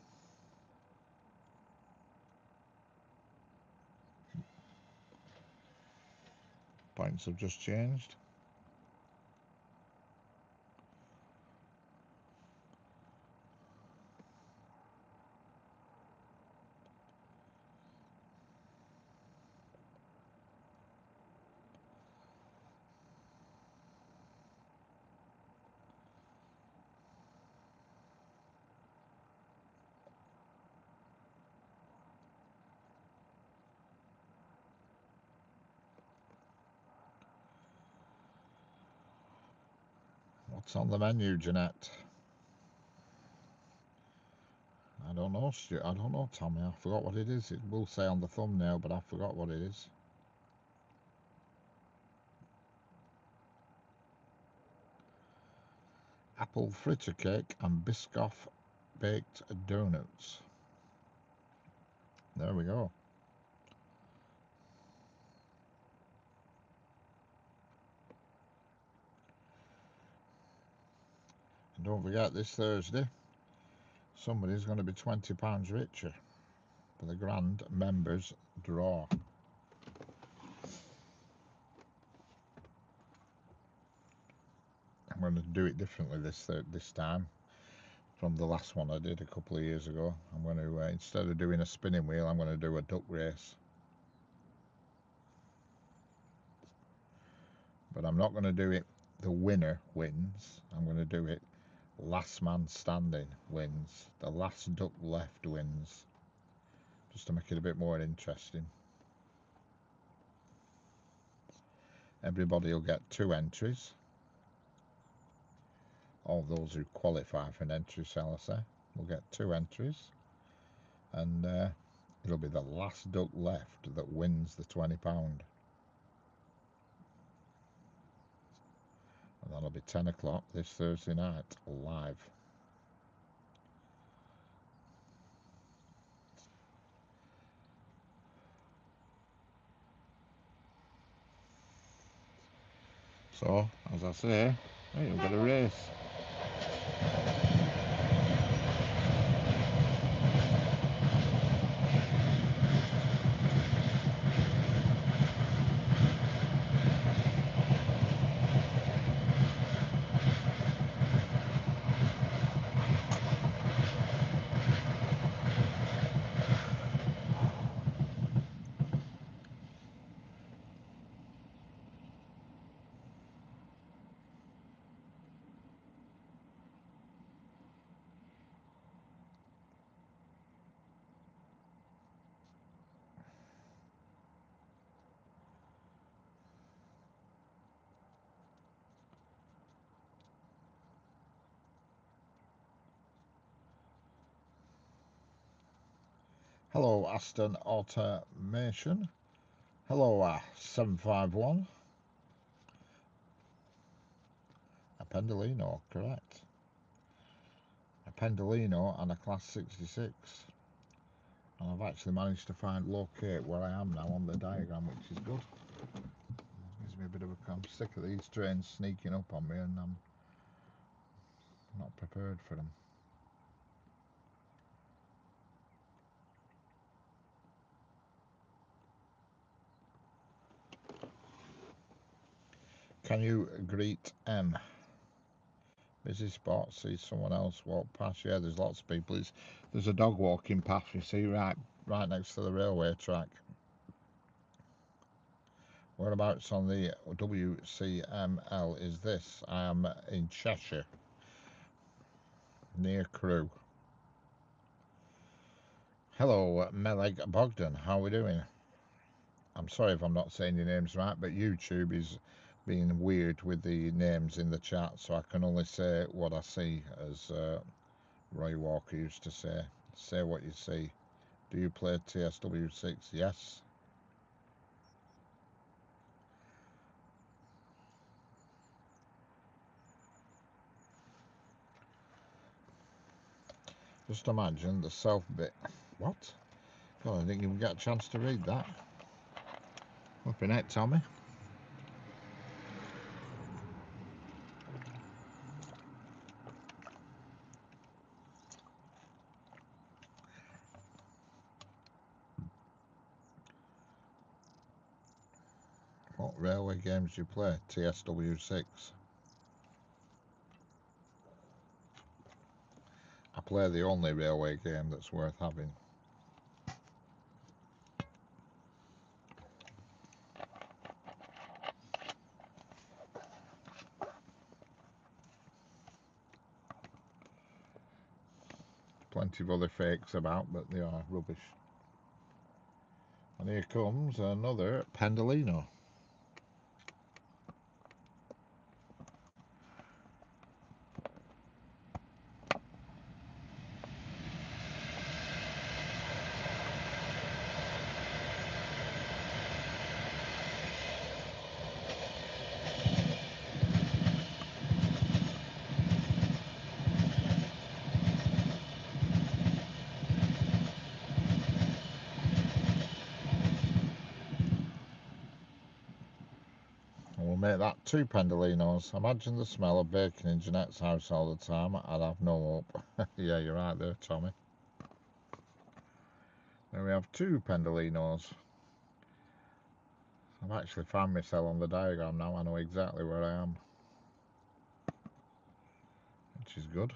Points have just changed. What's on the menu, Jeanette? I don't know, Stu. I don't know, Tommy. I forgot what it is. It will say on the thumbnail, but I forgot what it is. Apple fritter cake and Biscoff baked donuts. There we go. And don't forget, this Thursday, somebody's going to be £20 richer for the grand members draw. I'm going to do it differently this time from the last one I did a couple of years ago. I'm going to, instead of doing a spinning wheel, I'm going to do a duck race. But I'm not going to do it the winner wins. I'm going to do it last man standing wins. The last duck left wins. Just to make it a bit more interesting. Everybody will get 2 entries. All those who qualify for an entry, shall I say, will get 2 entries. And it'll be the last duck left that wins the £20. And that'll be 10 o'clock this Thursday night, live. So, as I say, hey, we've got a race. Hello, Aston Automation. Hello, 751. A Pendolino, correct. A Pendolino and a Class 66. And I've actually managed to locate where I am now on the diagram, which is good. Gives me a bit of I'm sick of these trains sneaking up on me, and I'm not prepared for them. Can you greet M? Busy spot, see someone else walk past. Yeah, there's lots of people. There's a dog walking past, you see, right next to the railway track. Whereabouts on the WCML is this? I am in Cheshire, near Crewe. Hello, Meleg Bogdan, how are we doing? I'm sorry if I'm not saying your names right, but YouTube is being weird with the names in the chat, so I can only say what I see, as Roy Walker used to say. Say what you see. Do you play TSW6? Yes. Just imagine the self bit. What? God, I didn't even get a chance to read that. Flipping heck, Tommy. What railway games do you play? TSW6. I play the only railway game that's worth having. Plenty of other fakes about, but they are rubbish. And here comes another Pendolino. And we'll make that 2 Pendolinos. Imagine the smell of bacon in Jeanette's house all the time. I'd have no hope. Yeah, you're right there, Tommy. There we have 2 Pendolinos. I've actually found myself on the diagram now. I know exactly where I am, which is good.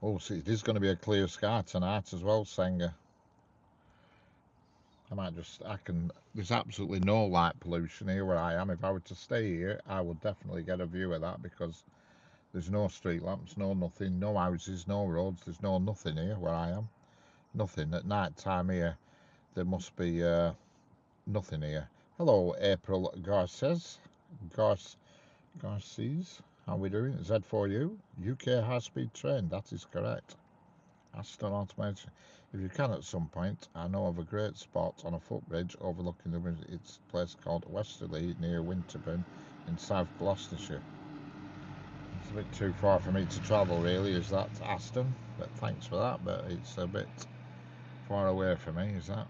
Oh, see, it is going to be a clear sky tonight as well, Senga. There's absolutely no light pollution here where I am. If I were to stay here, I would definitely get a view of that, because there's no street lamps, no nothing, no houses, no roads, there's no nothing here where I am. Nothing. At night time here, there must be nothing here. Hello, April Garces. Garces. How are we doing? Z4U? UK high-speed train, that is correct. Aston Automation. If you can at some point, I know of a great spot on a footbridge overlooking it's a place called Westerly near Winterburn in South Gloucestershire. It's a bit too far for me to travel, really, is that, Aston? But thanks for that, but it's a bit far away for me, is that?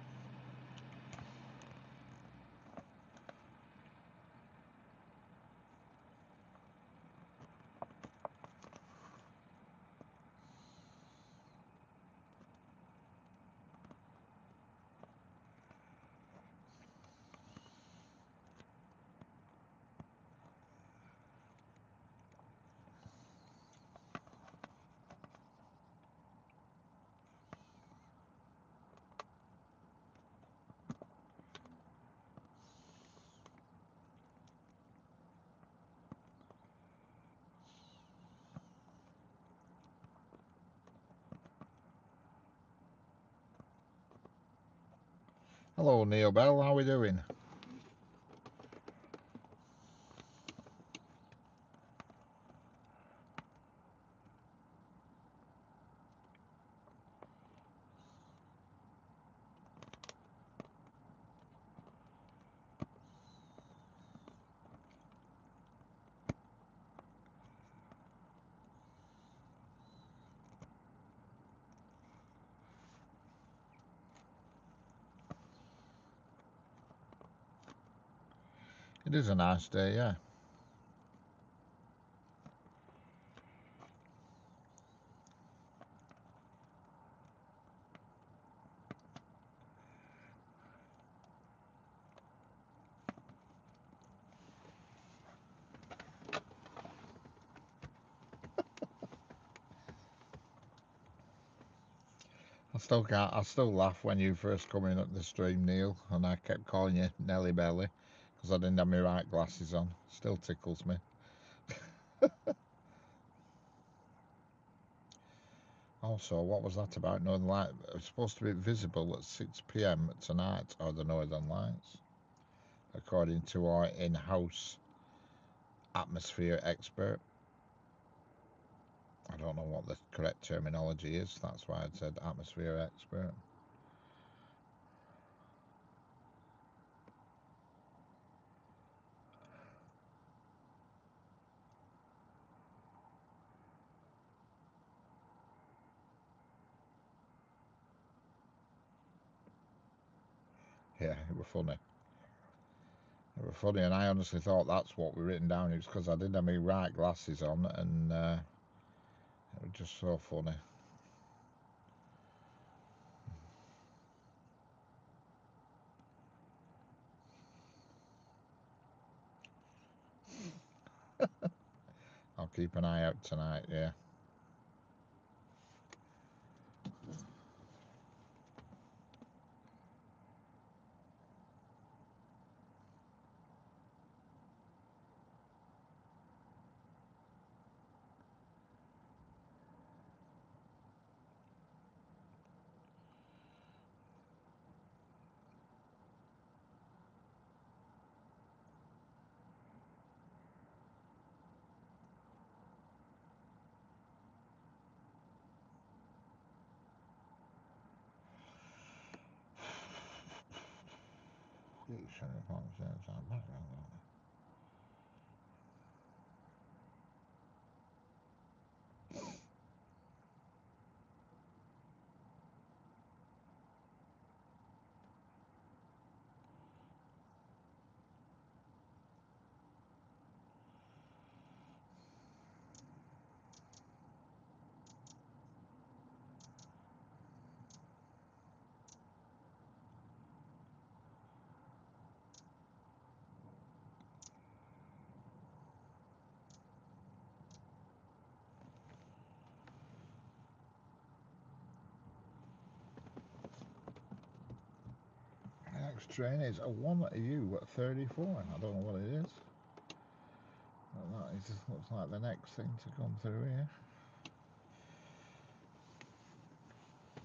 Hello, Neil Bell. How are we doing? It is a nice day, yeah. I still laugh when you first come in at the stream, Neil, and I kept calling you Nelly Belly because I didn't have my right glasses on. Still tickles me. Also, what was that about Northern Light? It was supposed to be visible at 6 p.m. tonight, or the Northern Lights, according to our in-house atmosphere expert. I don't know what the correct terminology is. That's why I said atmosphere expert. Yeah, it was funny. It was funny, and I honestly thought that's what we written down. It was because I didn't have my right glasses on, and it was just so funny. I'll keep an eye out tonight, yeah. The next train is a 1U at 34. I don't know what it is. But that just looks like the next thing to come through here.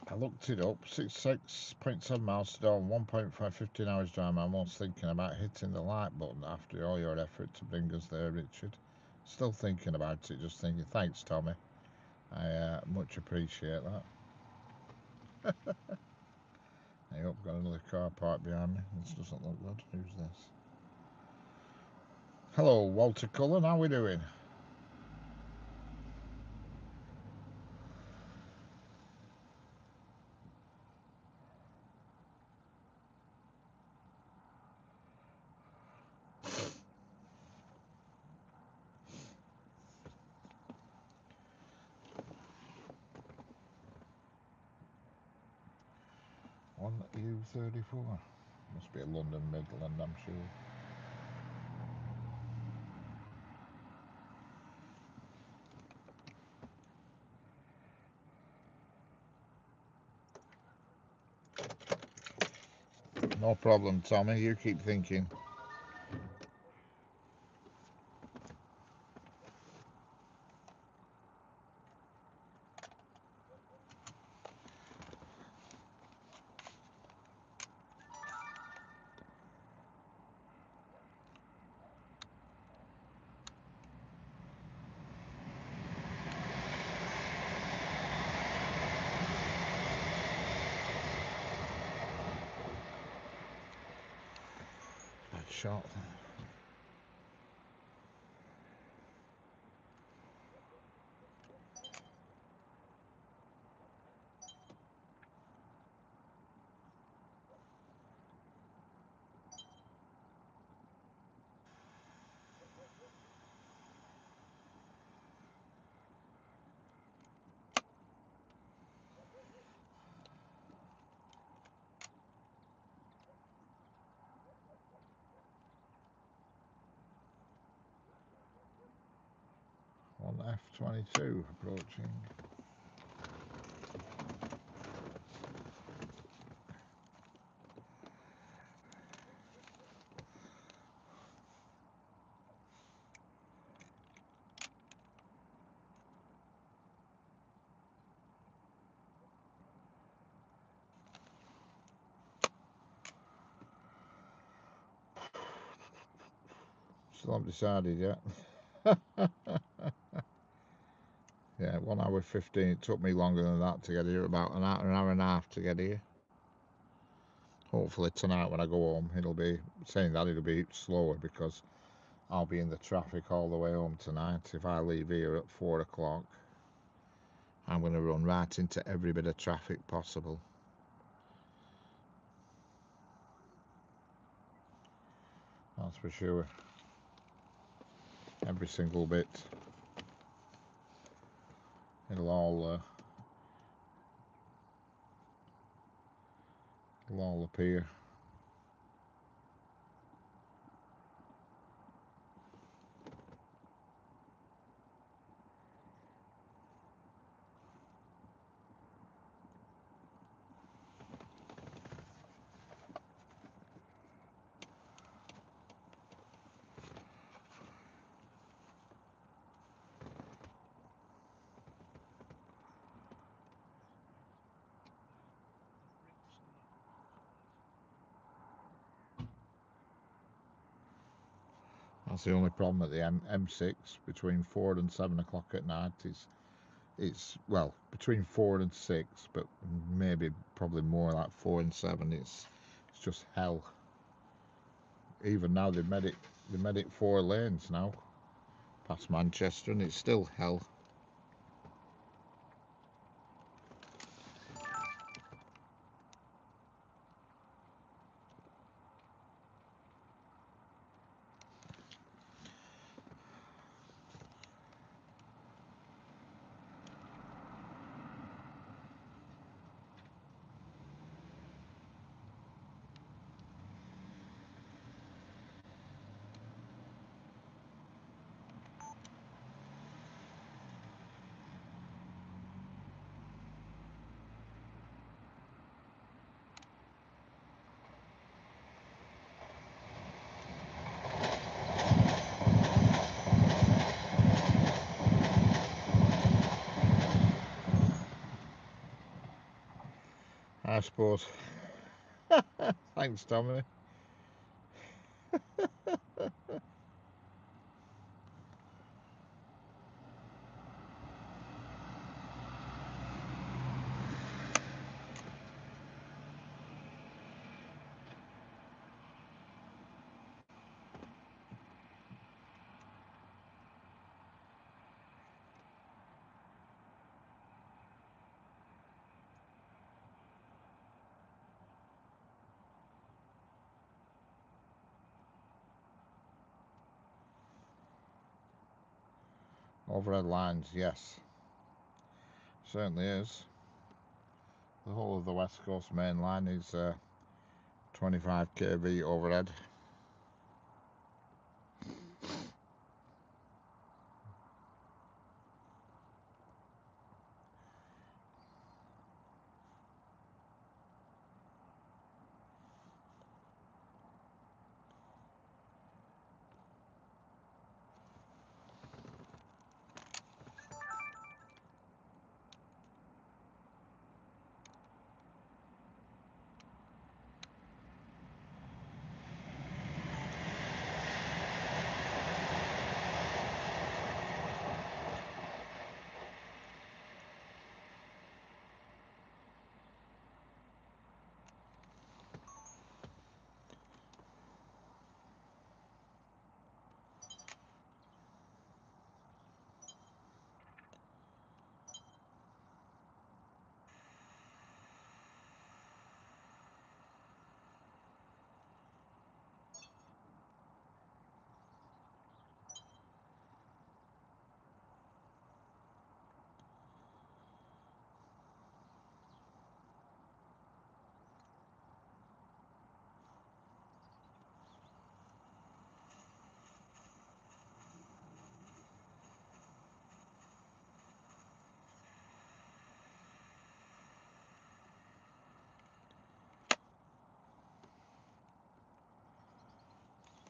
I looked it up, 6.7 miles to Dawn, 1.5, 15 hours drive. I'm almost thinking about hitting the like button after all your effort to bring us there, Richard. Still thinking about it, just thinking, thanks, Tommy. I much appreciate that. Hey up, got another car parked behind me. This doesn't look good. Who's this? Hello, Walter Cullen, how we doing? One U34. Must be a London Midland, I'm sure. No problem, Tommy. You keep thinking. shot. On F22 approaching. Still haven't decided yet. Yeah, 1 hour 15. It took me longer than that to get here, about an hour and a half to get here. Hopefully tonight when I go home, it'll be slower because I'll be in the traffic all the way home tonight. If I leave here at 4 o'clock, I'm going to run right into every bit of traffic possible. That's for sure. Every single bit. It'll all appear. That's the only problem at the M6 between 4 and 7 o'clock at night. It's well between 4 and 6, but probably more like 4 and 7. It's just hell. Even now they've made it 4 lanes now past Manchester, and it's still hell. I suppose. Thanks, Tommy. Overhead lines, yes. Certainly is. The whole of the West Coast main line is 25 kV overhead.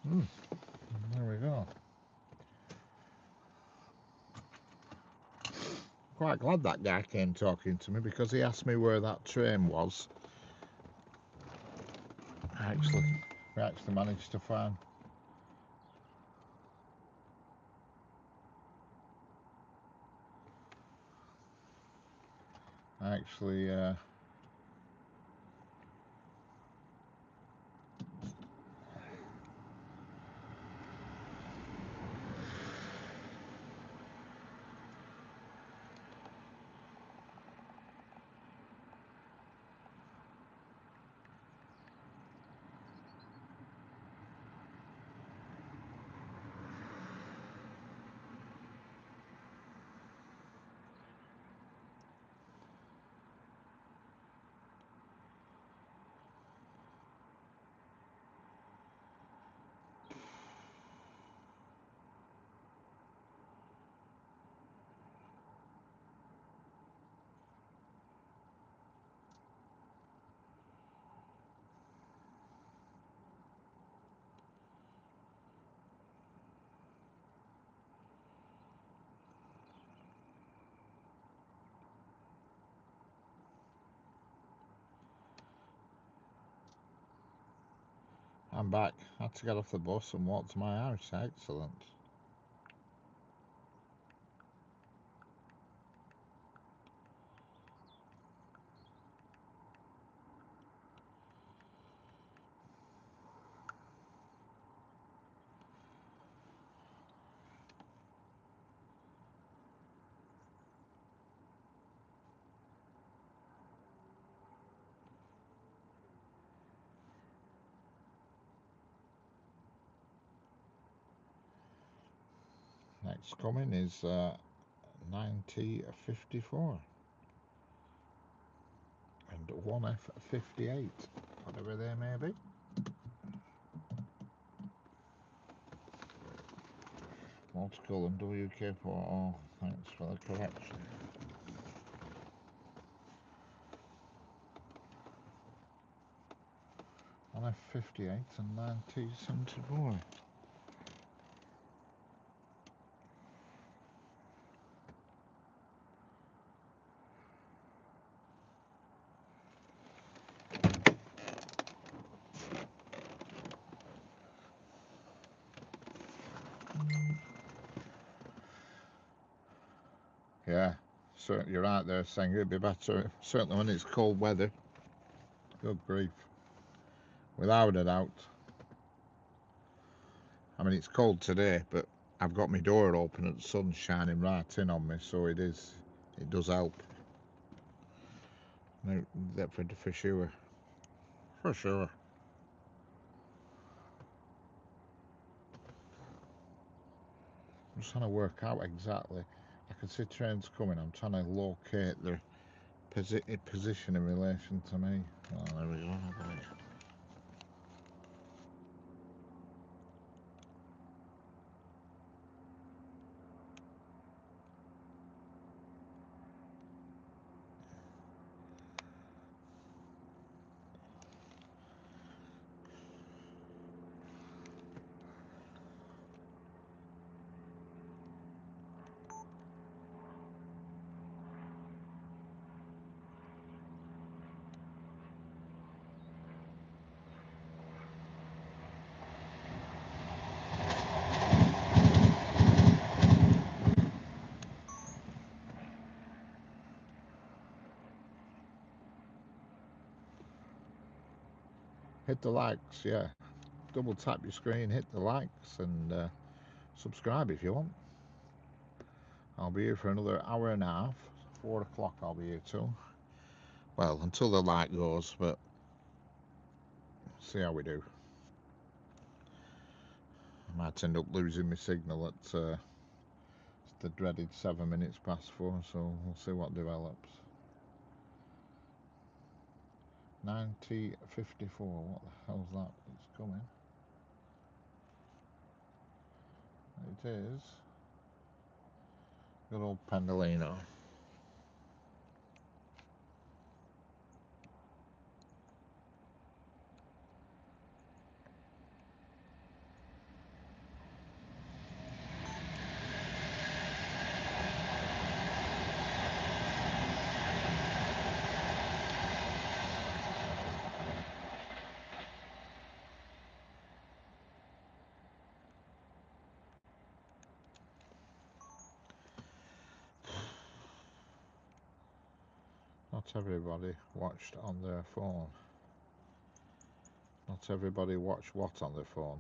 There we go. Quite glad that guy came talking to me because he asked me where that train was. We actually managed to find. I'm back. I had to get off the bus and walk to my house. Excellent. Next coming is 9054 and 1F58, whatever they may be. Multicolumn WK4. Oh, thanks for the correction. On F58 and 9074. Yeah, so you're right there saying it'd be better, certainly when it's cold weather. Good grief. Without a doubt. I mean, it's cold today, but I've got my door open and the sun's shining right in on me, so it does help. No, for sure. For sure. I'm just trying to work out exactly. I can see trains coming. I'm trying to locate their position in relation to me. Oh, there we go. Hit the likes, yeah. Double tap your screen, hit the likes, and subscribe if you want. I'll be here for another hour and a half. 4 o'clock I'll be here till. Well, until the light goes, but see how we do. I might end up losing my signal at the dreaded 7 minutes past 4, so we'll see what develops. 9054, what the hell's that? It's coming. It is. Good old Pendolino. everybody watched on their phone. Not everybody watched what on their phone?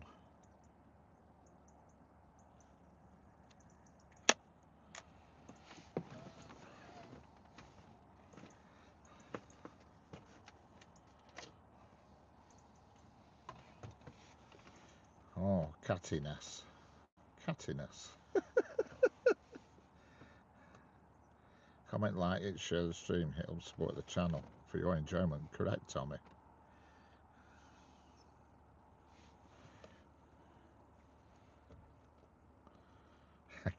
Oh, cattiness. Cattiness. Comment, like it, share the stream, it helps support the channel for your enjoyment. Correct, Tommy?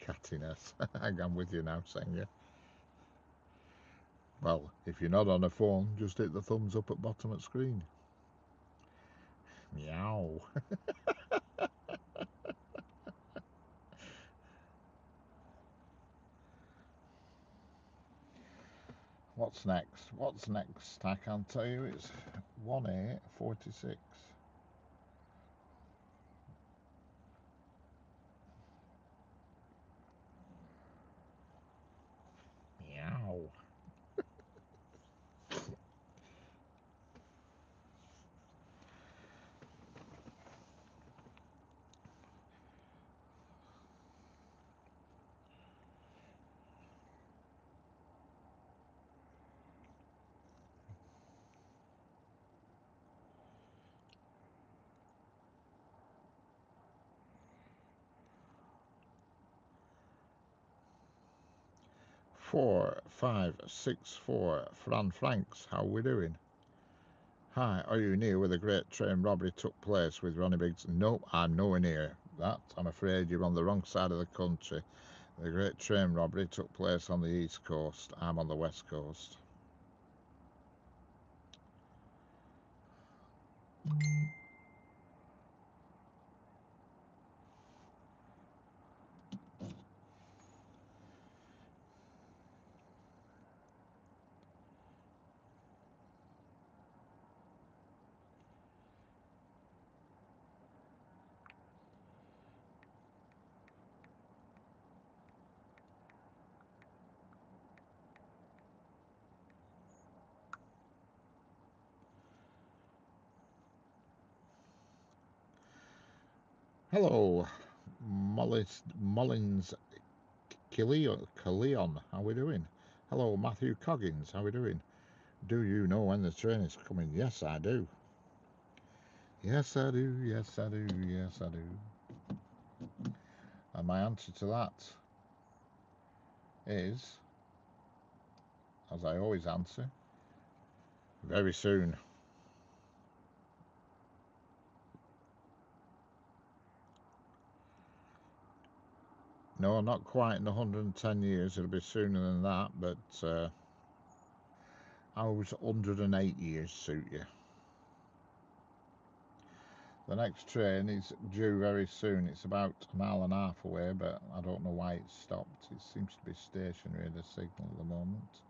Cattiness. I'm with you now, Senga. Well, if you're not on a phone, just hit the thumbs up at bottom of screen. Meow. What's next? What's next? I can tell you it's 1A46. Meow. Four, 5, 6, 4. Fran Franks, how we doing? Hi, are you near where the great train robbery took place with Ronnie Biggs? No, I'm nowhere near that. I'm afraid you're on the wrong side of the country. The great train robbery took place on the east coast. I'm on the west coast. Hello, Mullins Killeon, how we doing? Hello, Matthew Coggins, how we doing? Do you know when the train is coming? Yes, I do. Yes, I do, yes, I do, yes, I do. And my answer to that is, as I always answer, very soon. No, not quite in 110 years, it'll be sooner than that, but I was 108 years suit you. The next train is due very soon. It's about a mile and a half away, but I don't know why it's stopped. It seems to be stationary, the signal at the moment.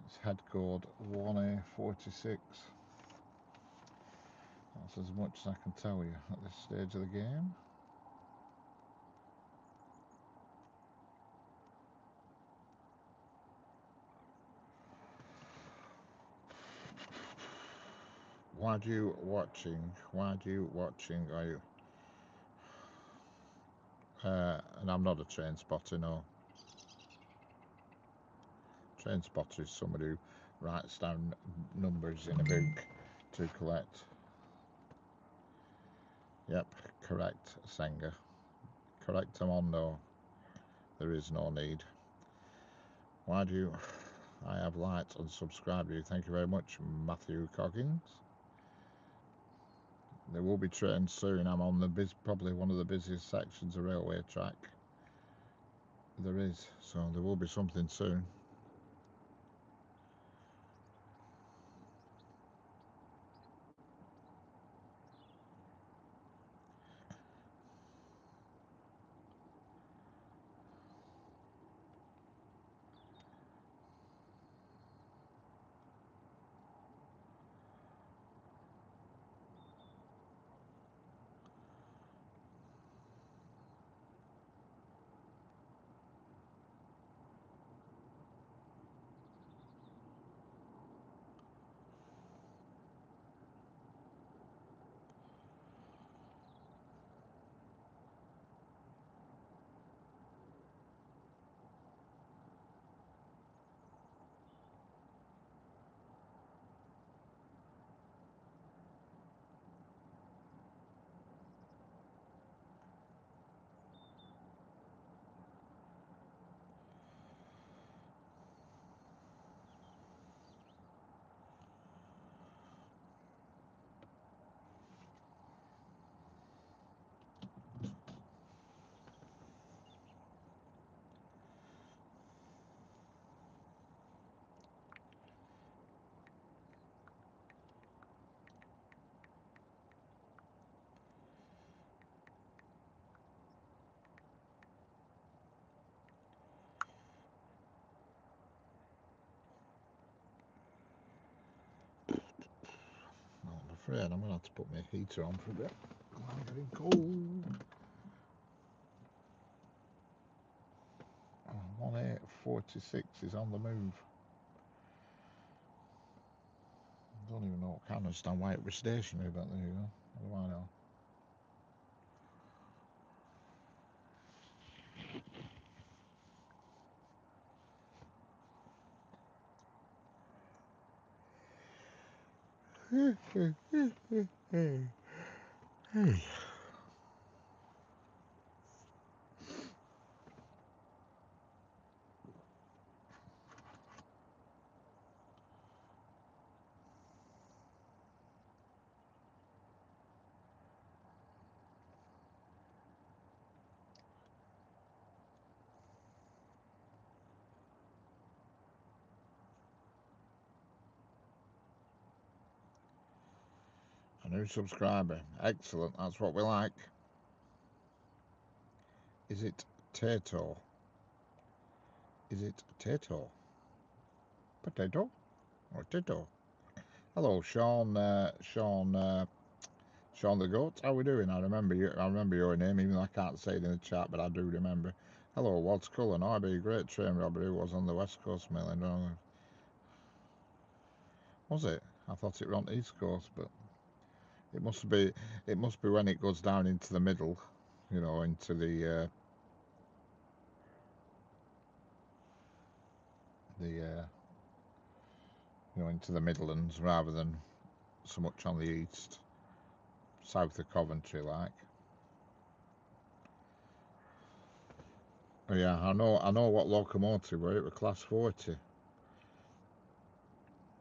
It's head code 1A46. That's as much as I can tell you at this stage of the game. Why do you watching? Why do you watching? Are you? And I'm not a train spotter, no. Train spotter is somebody who writes down numbers in a book to collect. Yep, correct, Senga. Correct, Amondo. There is no need. Why do you? I have liked and subscribed you. Thank you very much, Matthew Coggins. There will be trains soon. I'm on the probably one of the busiest sections of railway track. There is, so there will be something soon. afraid I'm going to have to put my heater on for a bit. I'm getting cold. 1846 is on the move. I don't even know. I can't understand why it was stationary, but there you go. What do I know? Hey. A new subscriber. Excellent. That's what we like. Is it Tato? Is it Tato? Potato? Or Tato? Hello, Sean. Sean the Goat. How we doing? I remember you. I remember your name, even though I can't say it in the chat, but I do remember. Hello, what's Cullen? Oh, I'd be a great train robber who was on the West Coast Milling. Was it? I thought it was on the East Coast, but it must be. It must be when it goes down into the middle, you know, into the you know, into the Midlands rather than so much on the east, south of Coventry, like. Oh, yeah, I know what locomotive were. It was class 40.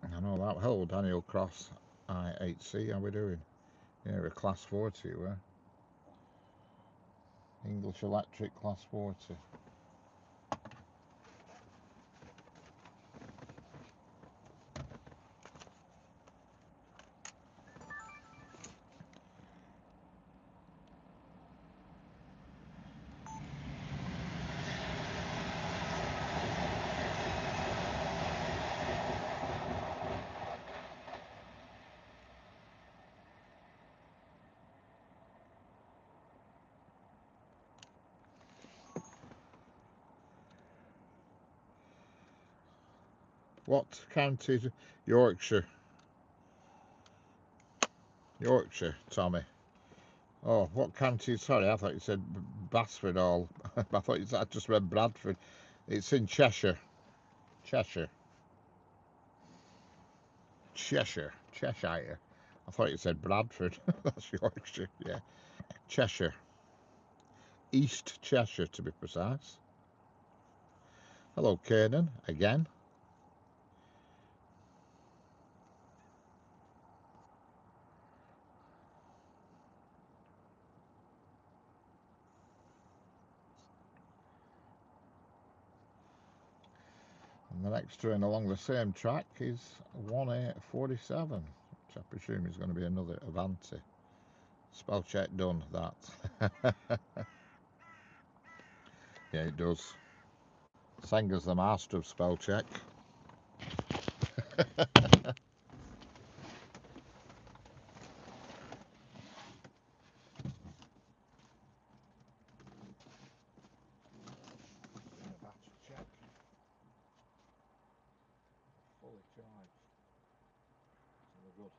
I know that. Hello, Daniel Cross, I8C. How we doing? Yeah, we're class 40. We're English Electric class 40. What county is Yorkshire? Yorkshire, Tommy. Oh, what county? Sorry, I thought you said Basford. All I thought I just read Bradford. It's in Cheshire. Cheshire. Cheshire. Cheshire. I thought you said Bradford. That's Yorkshire. Yeah. Cheshire. East Cheshire, to be precise. Hello, Caden. Again. And the next train along the same track is 1847, which I presume is going to be another Avanti. Spell check done, that. Yeah, it does. Senga's the master of spell check. Battery check. Fully charged. So we're good.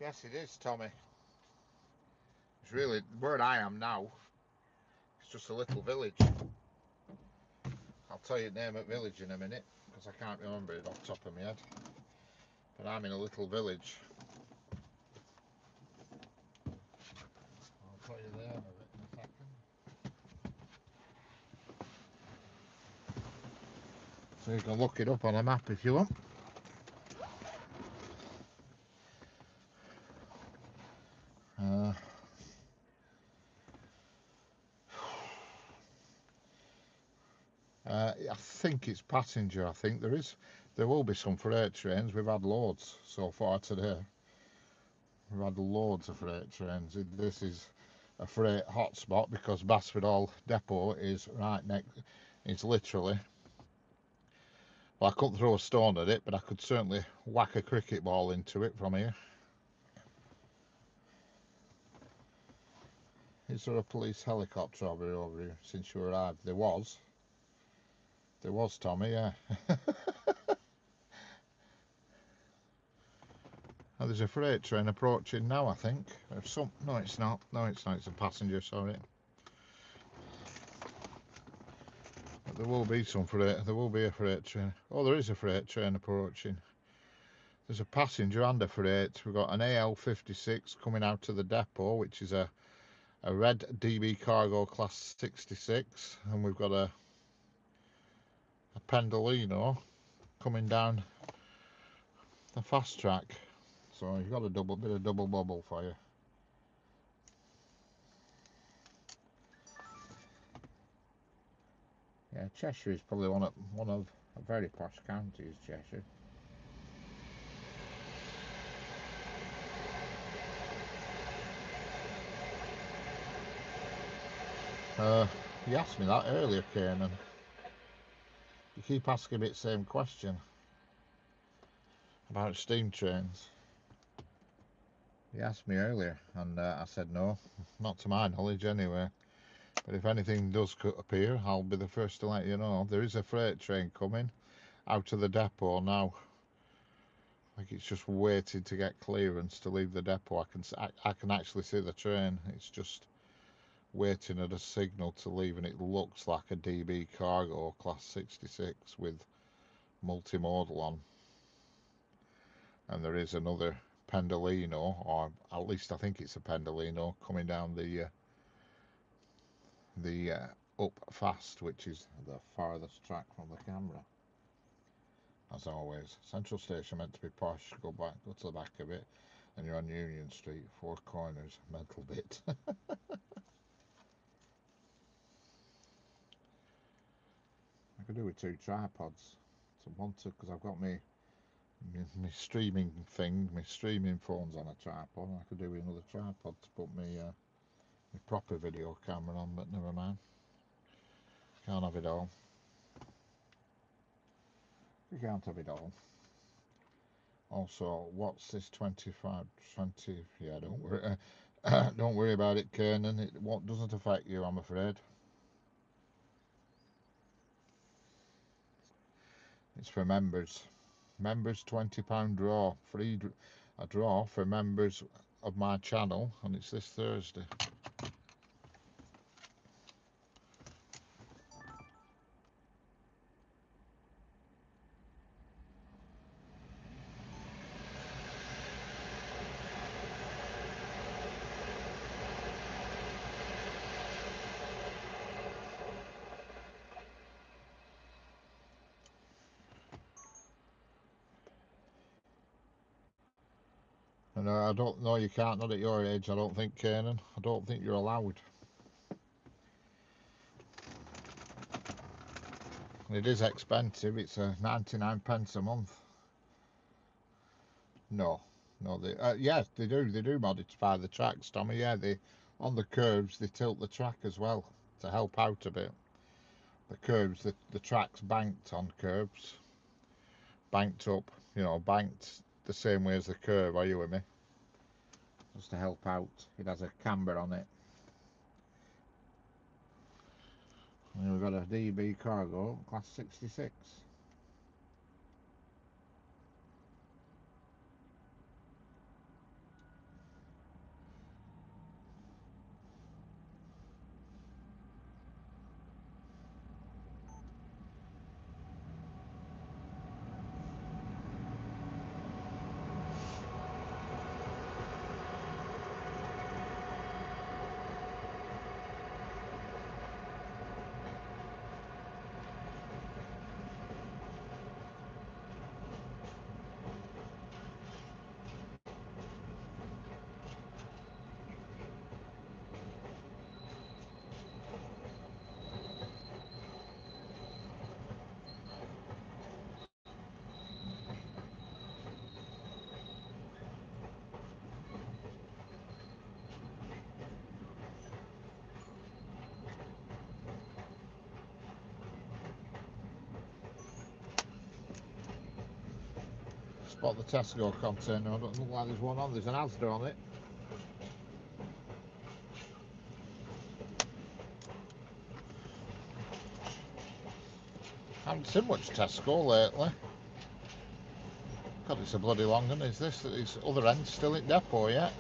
Yes, it is, Tommy. It's really where I am now. It's just a little village. I'll tell you the name of the village in a minute because I can't remember it off the top of my head. But I'm in a little village. I'll tell you the name of it in a second. So you can look it up on a map if you want. I think it's passenger. I think there will be some freight trains. We've had loads so far today. We've had loads of freight trains. This is a freight hotspot because Basford Depot is right next. It's literally. Well, I couldn't throw a stone at it, but I could certainly whack a cricket ball into it from here. Is there a police helicopter over here since you arrived? There was. There was, Tommy, yeah. Oh, there's a freight train approaching now, I think. No, it's not. No, it's not. It's a passenger, sorry. But there will be some freight. There will be a freight train. Oh, there is a freight train approaching. There's a passenger and a freight. We've got an AL56 coming out of the depot, which is a red DB cargo class 66, and we've got a Pendolino coming down the fast track. So you've got a bit of double bubble for you. Yeah, Cheshire is probably one of a very posh counties, Cheshire. You asked me that earlier, Kiernan. You keep asking me the same question about steam trains. You asked me earlier, and I said no, not to my knowledge anyway. But if anything does appear, I'll be the first to let you know. There is a freight train coming out of the depot now. I think it's just waiting to get clearance to leave the depot. I can actually see the train. It's just waiting at a signal to leave, and it looks like a DB cargo class 66 with multimodal on. And there is another Pendolino, or at least I think it's a Pendolino, coming down the up fast, which is the farthest track from the camera. As always, Central Station meant to be posh. Go to the back of it, and you're on Union Street, Four Corners, mental bit. I could do with 2 tripods. So because I've got my streaming thing, my streaming phone's on a tripod. I could do with another tripod to put my proper video camera on, but never mind. Can't have it all. You can't have it all. Also, what's this 25, 20? Yeah, don't worry. Don't worry about it, Kiernan. It doesn't affect you, I'm afraid. It's for members. Members £20 draw. A draw for members of my channel, and it's this Thursday. And I don't know, you can't, not at your age, I don't think, Kiernan. I don't think you're allowed. And it is expensive. It's 99 pence a month. No, yes, they do modify the tracks, Tommy. Yeah, on the curves they tilt the track as well to help out a bit. The curves, the track's banked on curves, banked up, banked the same way as the curve. Are you with me? Just to help out. It has a camber on it. And we've got a DB cargo class 66. Spot the Tesco container. I don't look like there's one on. There's an Asda on it. I haven't seen much Tesco lately. God, it's a bloody long one. Is this? It's other end still at depot yet?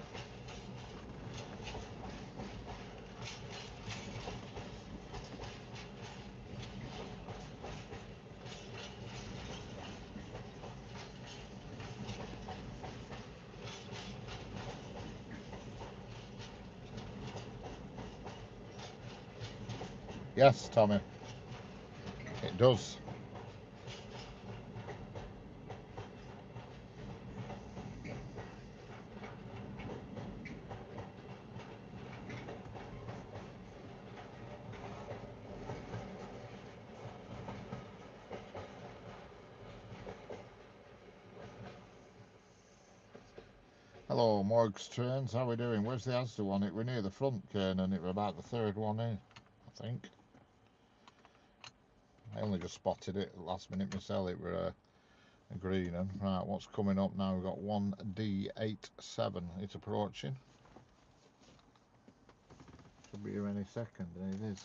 Yes, Tommy. It does. Hello, Morgs Trains. How we doing? Where's the Asda one? It were near the front, Kane, and it were about the third one in, I think. I only just spotted it last minute myself. It were a green one. Right, what's coming up now? We've got 1D87. It's approaching. Should be here any second, and it is.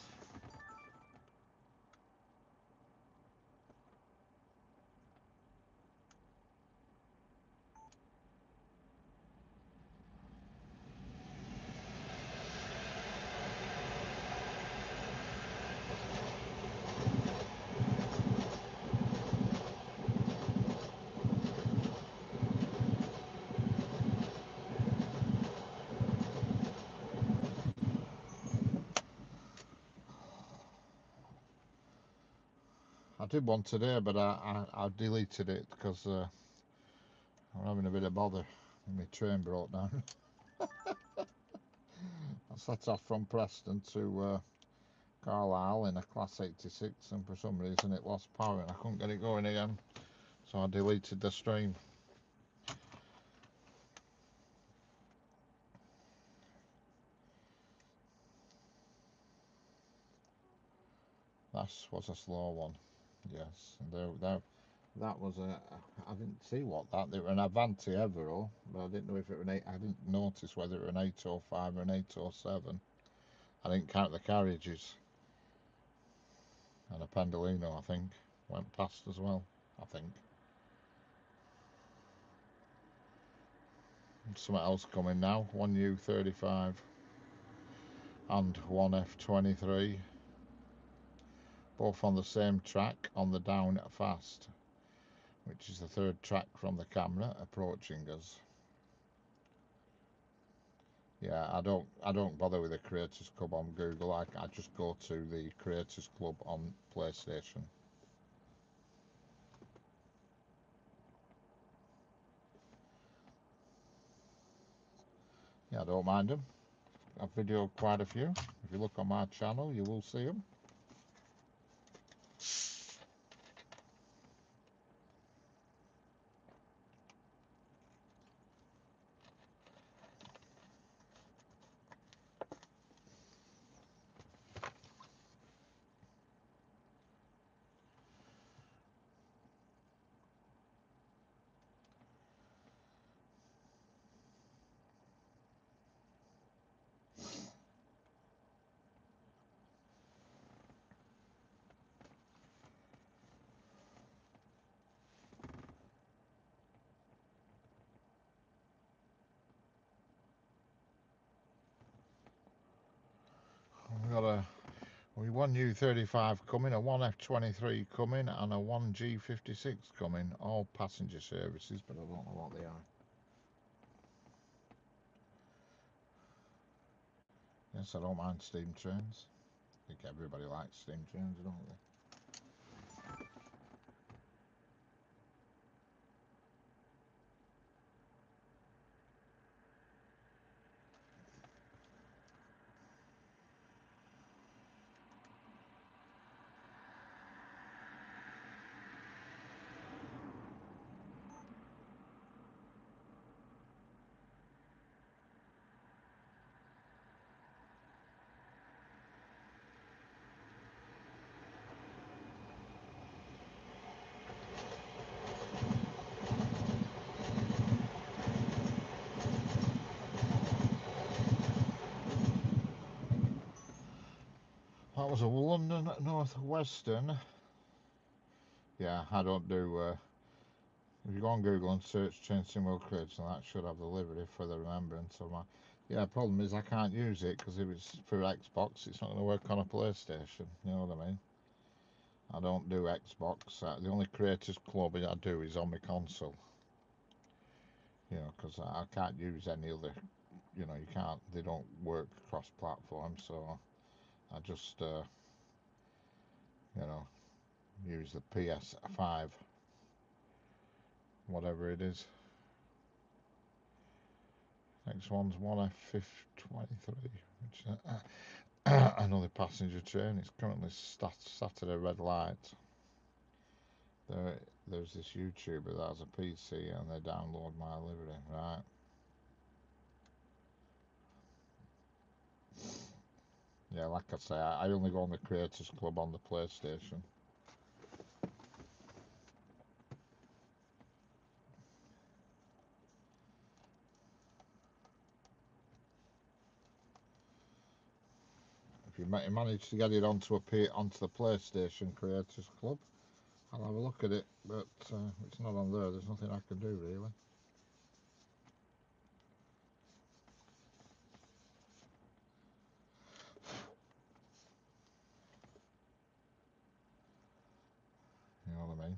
I did one today, but I deleted it because I'm having a bit of bother. My train broke down. I set off from Preston to Carlisle in a Class 86, and for some reason it lost power and I couldn't get it going again. So I deleted the stream. That was a slow one. Yes, that was a. I didn't see what that. They were an Avanti Evero, but I didn't know if it was an 8. I didn't notice whether it was an 805 or an 807. I didn't count the carriages. And a Pendolino, I think, went past as well. I think. Something else coming now. 1U35 and 1F23. Both on the same track on the down fast, which is the third track from the camera approaching us. Yeah, I don't bother with the Creators Club on Google. I just go to the Creators Club on PlayStation. Yeah, I don't mind them. I've videoed quite a few. If you look on my channel, you will see them. We've got a 1U35 coming, a 1F23 coming, and a 1G56 coming. All passenger services, but I don't know what they are. Yes, I don't mind steam trains. I think everybody likes steam trains, don't they? That was a London North Western. Yeah, I don't do. If you go on Google and search Chasing Wheel Crates, and that should have the livery for the remembrance of my. Yeah, problem is I can't use it because if it's for Xbox, it's not going to work on a PlayStation. You know what I mean? I don't do Xbox. The only Creators Club I do is on my console. You know, because I can't use any other. You know, you can't. They don't work cross-platform, so I just, you know, use the PS5, whatever it is. Next one's 1F23, which is another passenger train. It's currently sat at a red light. There's this YouTuber that has a PC and they download my livery, right? Yeah, like I say, I only go on the Creators Club on the PlayStation. If you manage to get it onto the PlayStation Creators Club, I'll have a look at it, but it's not on there. There's nothing I can do really. You know what I mean?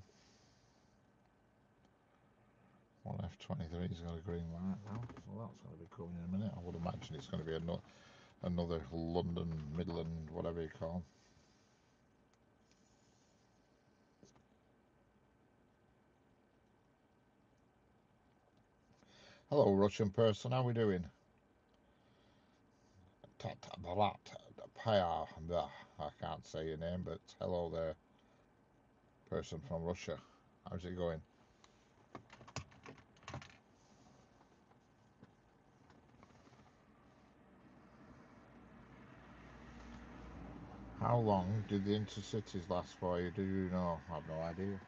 1F23's got a green light now, so that's going to be coming in a minute. I would imagine it's going to be another London, Midland, whatever you call them. Hello, Russian person. How we doing? I can't say your name, but hello there, person from Russia. How's it going? How long did the intercities last for you? Do you know? I've no idea.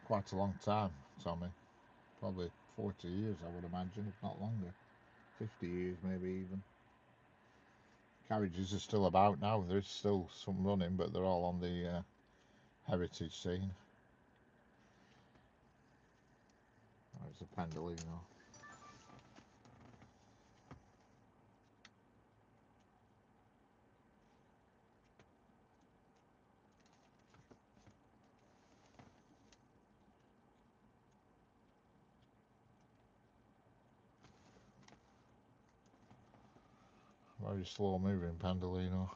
Quite a long time, Tommy. Probably 40 years, I would imagine, if not longer. 50 years, maybe even. Carriages are still about now. There's still some running, but they're all on the heritage scene. Oh, it's a Pendolino. Very slow moving Pendolino.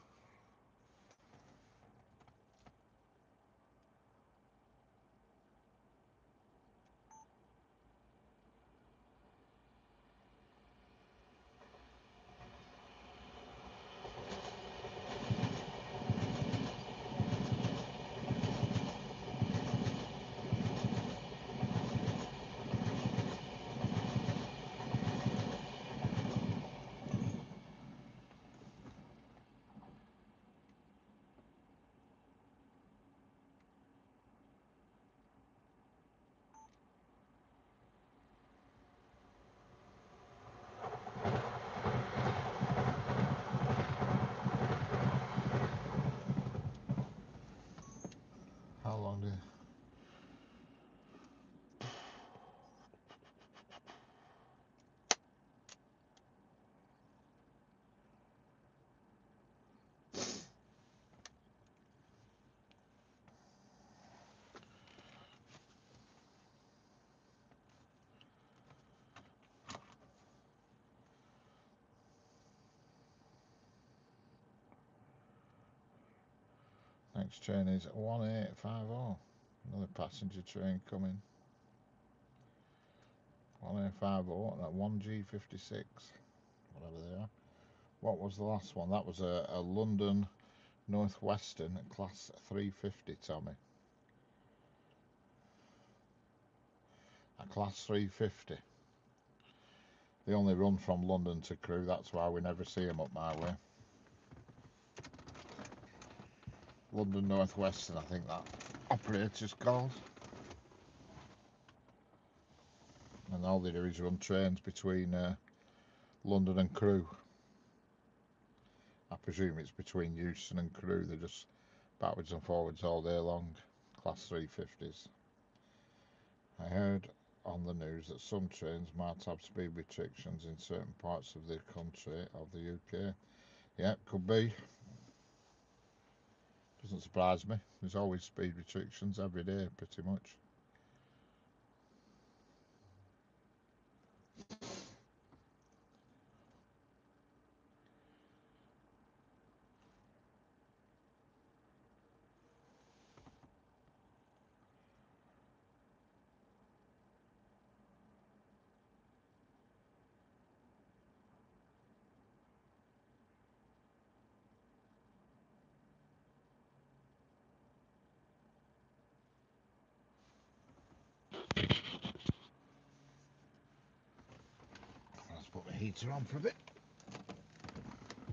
How long do you... Next train is 1850. Another passenger train coming. 1850 and at 1G56. Whatever they are. What was the last one? That was a London Northwestern Class 350, Tommy. A Class 350. They only run from London to Crewe, that's why we never see them up my way. London Northwestern, I think that operator's called. And all they do is run trains between London and Crewe. I presume it's between Euston and Crewe. They're just backwards and forwards all day long. Class 350s. I heard on the news that some trains might have speed restrictions in certain parts of the country, of the UK. Yeah, could be. Doesn't surprise me. There's always speed restrictions every day, pretty much. Let's put the heater on for a bit.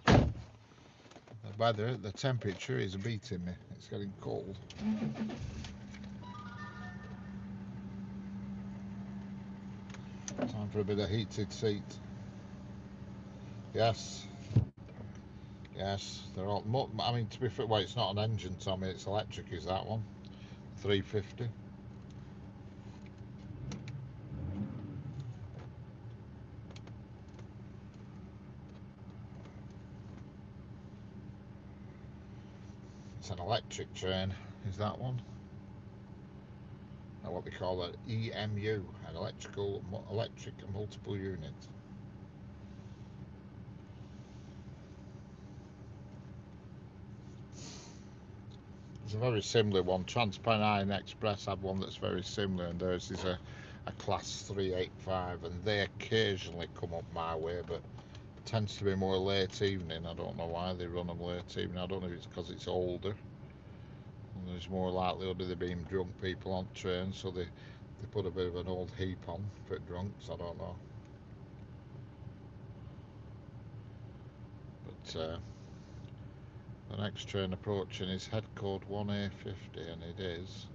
The weather, the temperature is beating me. It's getting cold. Time for a bit of heated seat. Yes. Yes, they're all. I mean, to be fair, well, it's not an engine, Tommy. It's electric. Is that one? 350. It's an electric train. Is that one? Or what they call an EMU, an electric multiple unit. It's a very similar one. Transpennine Express had one that's very similar, and theirs is a class 385, and they occasionally come up my way, but it tends to be more late evening. I don't know why they run them late evening. I don't know if it's because it's older and there's more likelihood of there being drunk people on trains, so they put a bit of an old heap on for drunks. I don't know, but the next train approaching is head code 1A50, and it is.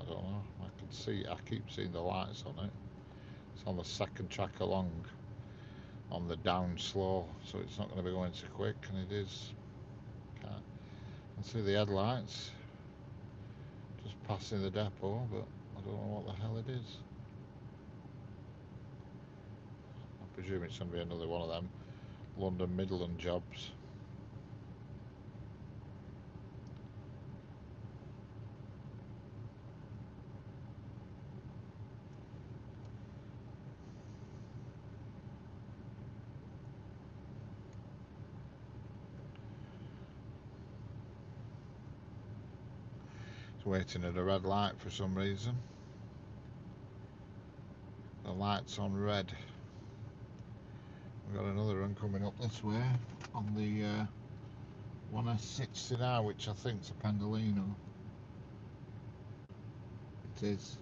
I don't know. I can see. I keep seeing the lights on it. It's on the second track along, on the down slow, so it's not going to be going too quick. And it is. I can see the headlights just passing the depot, but I don't know what the hell it is. I presume it's going to be another one of them London Midland jobs. It's waiting at a red light for some reason. The light's on red. We've got another one coming up this way on the 1S60 now, which I think's a Pendolino. It is.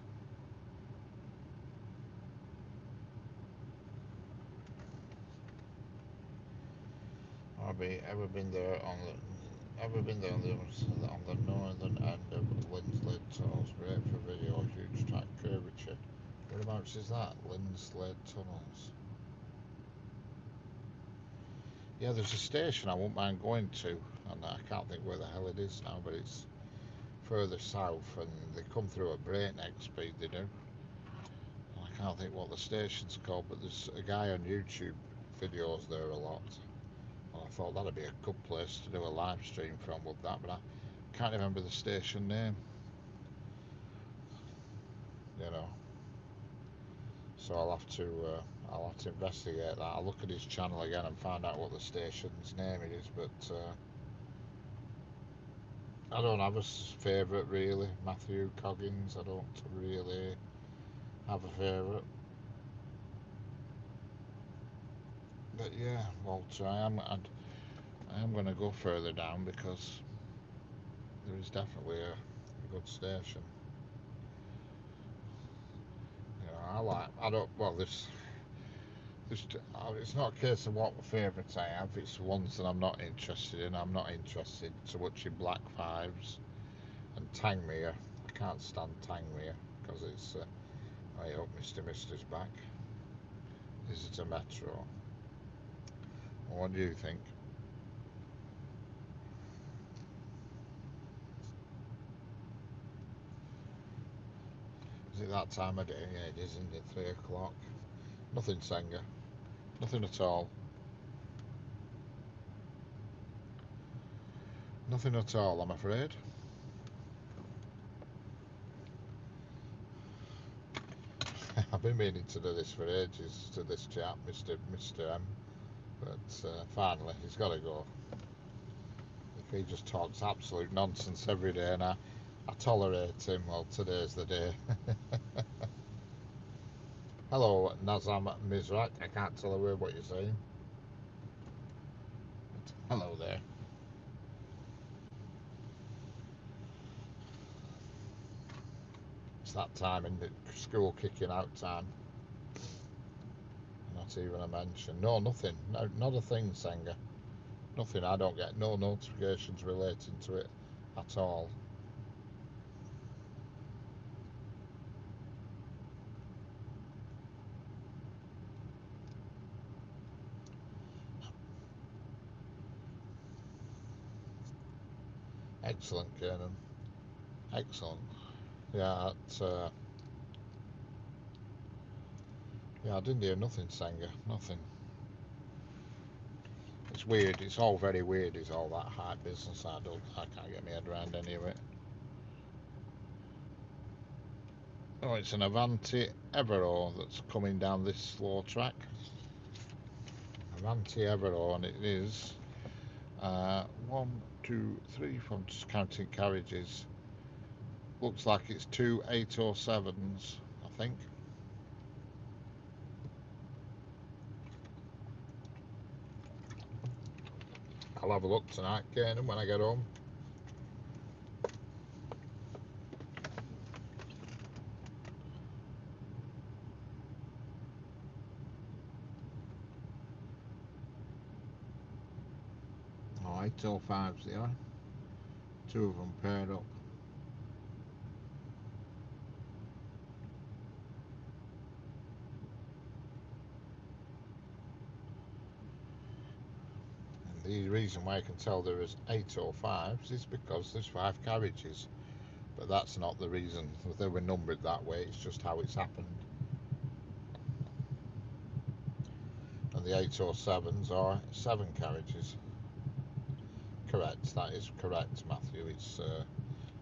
Ever been there on the northern end of Lindslade Tunnels? Great for video, huge track curvature. Whereabouts is that? Lindslade Tunnels. Yeah, there's a station I won't mind going to, and I can't think where the hell it is now, but it's further south, and they come through at breakneck speed, they do. And I can't think what the station's called, but there's a guy on YouTube videos there a lot. And I thought that'd be a good place to do a live stream from with that, but I can't remember the station name. You know. So I'll have to investigate that. I'll look at his channel again and find out what the station's name it is, but I don't have a favourite really. Matthew Coggins, I don't really have a favourite. But yeah, Walter, I am going to go further down because there is definitely a good station. You know, it's not a case of what favourites I have, it's ones that I'm not interested in. I'm not interested so much in Black Fives and Tangmere. I can't stand Tangmere because it's, I hope Mr. Mister's back. Is it a metro? What do you think? Is it that time of day? Yeah, it is, isn't it? 3 o'clock. Nothing, Senga. Nothing at all. Nothing at all, I'm afraid. I've been meaning to do this for ages, to this chap, Mr. M. But finally, he's got to go. If he just talks absolute nonsense every day and I tolerate him, well, today's the day. Hello, Nazam Mizrak. I can't tell a word what you're saying. But hello there. It's that time in the school kicking out time. Not even a mention. No, nothing. No, not a thing, Senga. Nothing. I don't get no notifications relating to it at all. Excellent, Kiernan. Excellent. Yeah, yeah, I didn't hear nothing, Senga. Nothing. It's weird. It's all very weird. Is all that hype business? I can't get my head around any of it. Oh, it's an Avanti Evero that's coming down this slow track. Avanti Evero, and it is 1, 2, 3. From just counting carriages. Looks like it's 2 807s, I think. I'll have a look tonight, Kiernan, when I get home. Oh, 805s they are. 2 of them paired up. And the reason why I can tell there is 805s is because there's 5 carriages. But that's not the reason they were numbered that way, it's just how it's happened. And the 807s are 7 carriages. Correct, that is correct, Matthew. It's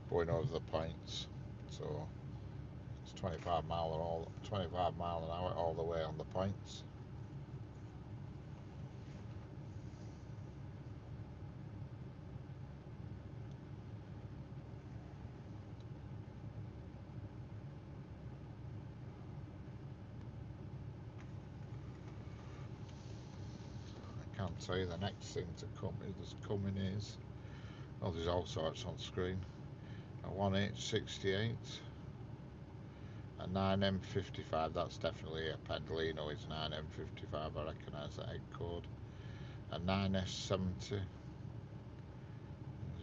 going over the points. So it's 25 mile an hour all the way on the points. I can't tell you the next thing to come is coming is. Oh, there's all sorts on screen. A 1868, a 9M55. That's definitely a Pendolino. It's 9M55. I recognise that egg code. A 9S70. There's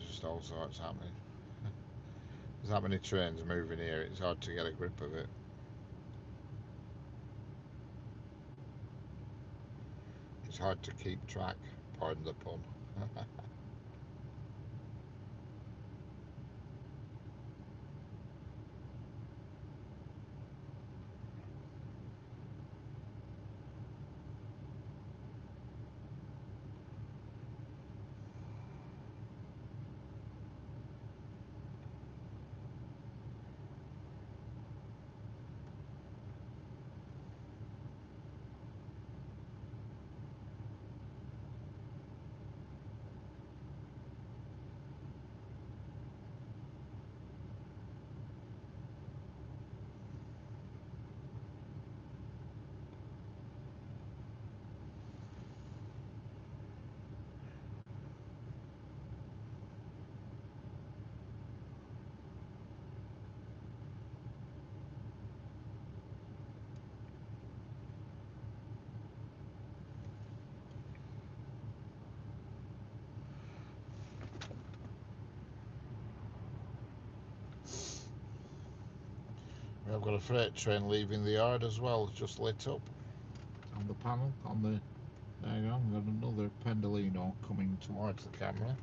just all sorts happening. There's that many trains moving here. It's hard to get a grip of it. It's hard to keep track. Pardon the pun. I've got a freight train leaving the yard as well. It's just lit up on the panel. There you go. We've got another now coming towards the camera.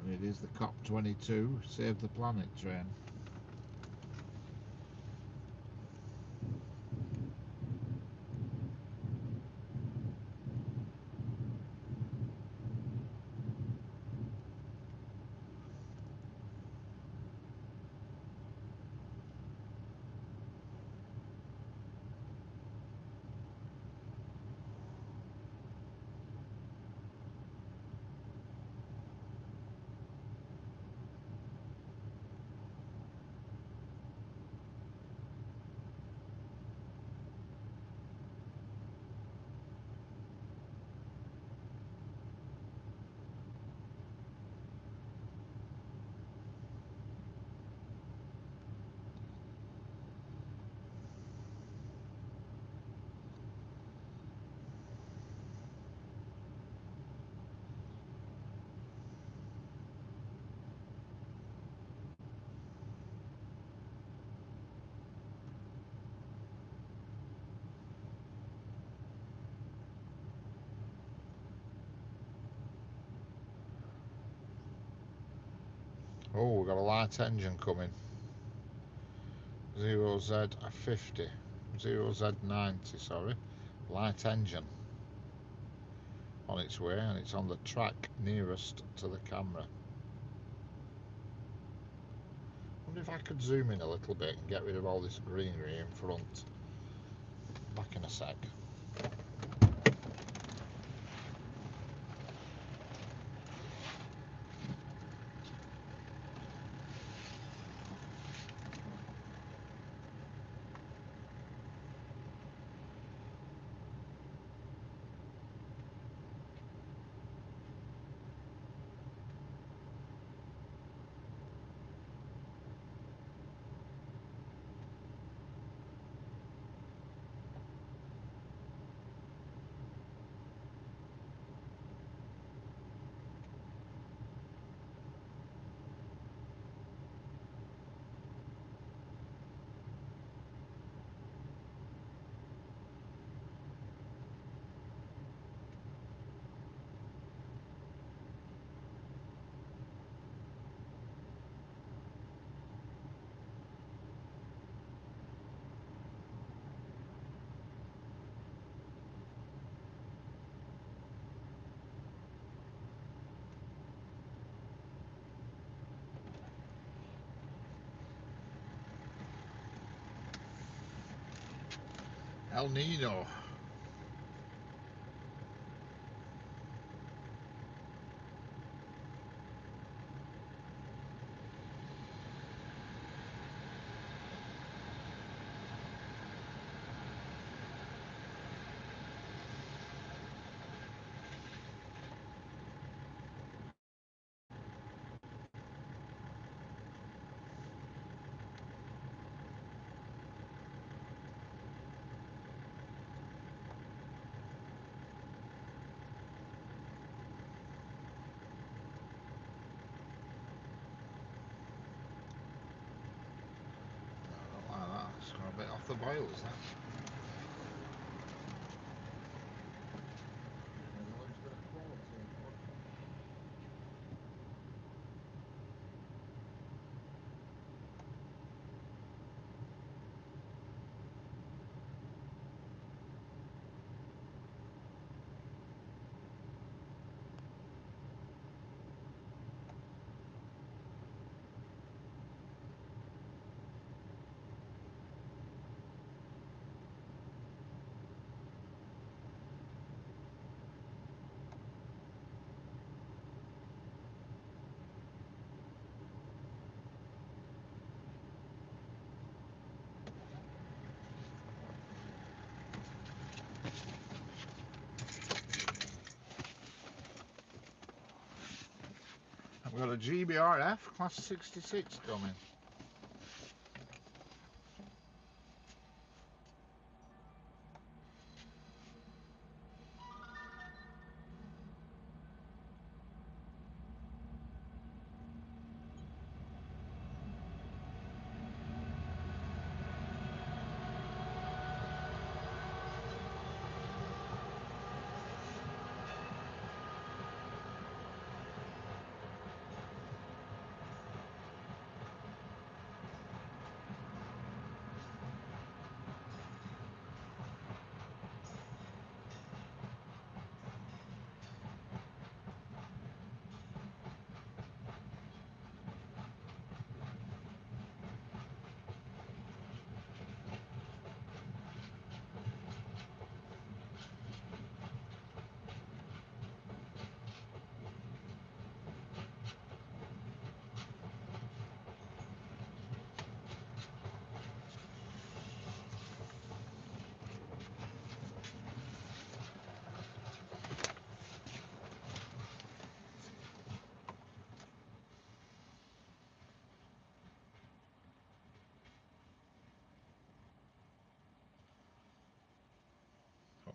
And it is the COP22 Save the Planet train. Oh, we've got a light engine coming. 0Z50. 0Z90, sorry. Light engine on its way, and it's on the track nearest to the camera. I wonder if I could zoom in a little bit and get rid of all this greenery in front. Back in a sec. El Nino. It's gone a bit off the boils, that. I've got a GBRF class 66 coming.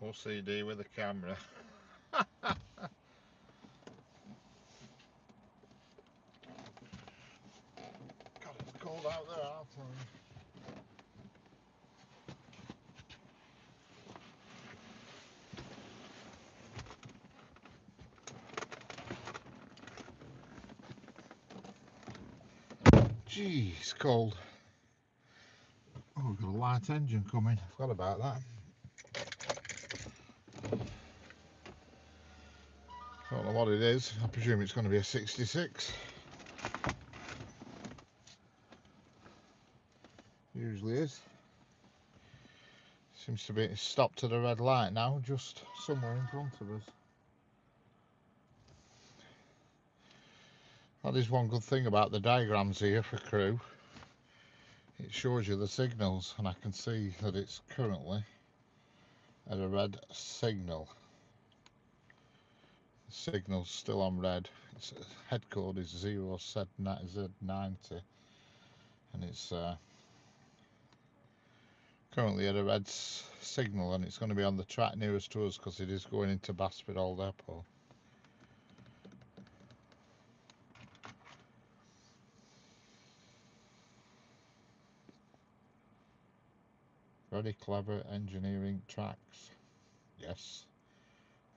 OCD with the camera. God, it's cold out there, I'll tell you. Jeez, cold. Oh, we've got a light engine coming. I forgot about that. Don't know what it is. I presume it's going to be a 66. Usually is. Seems to be stopped at a red light now, just somewhere in front of us. That is one good thing about the diagrams here for crew. It shows you the signals, and I can see that it's currently at a red signal. The signal's still on red. Its head code is 0Z90, and it's currently at a red signal, and it's going to be on the track nearest to us because it is going into Baspedal Depot. Very clever engineering tracks. Yes,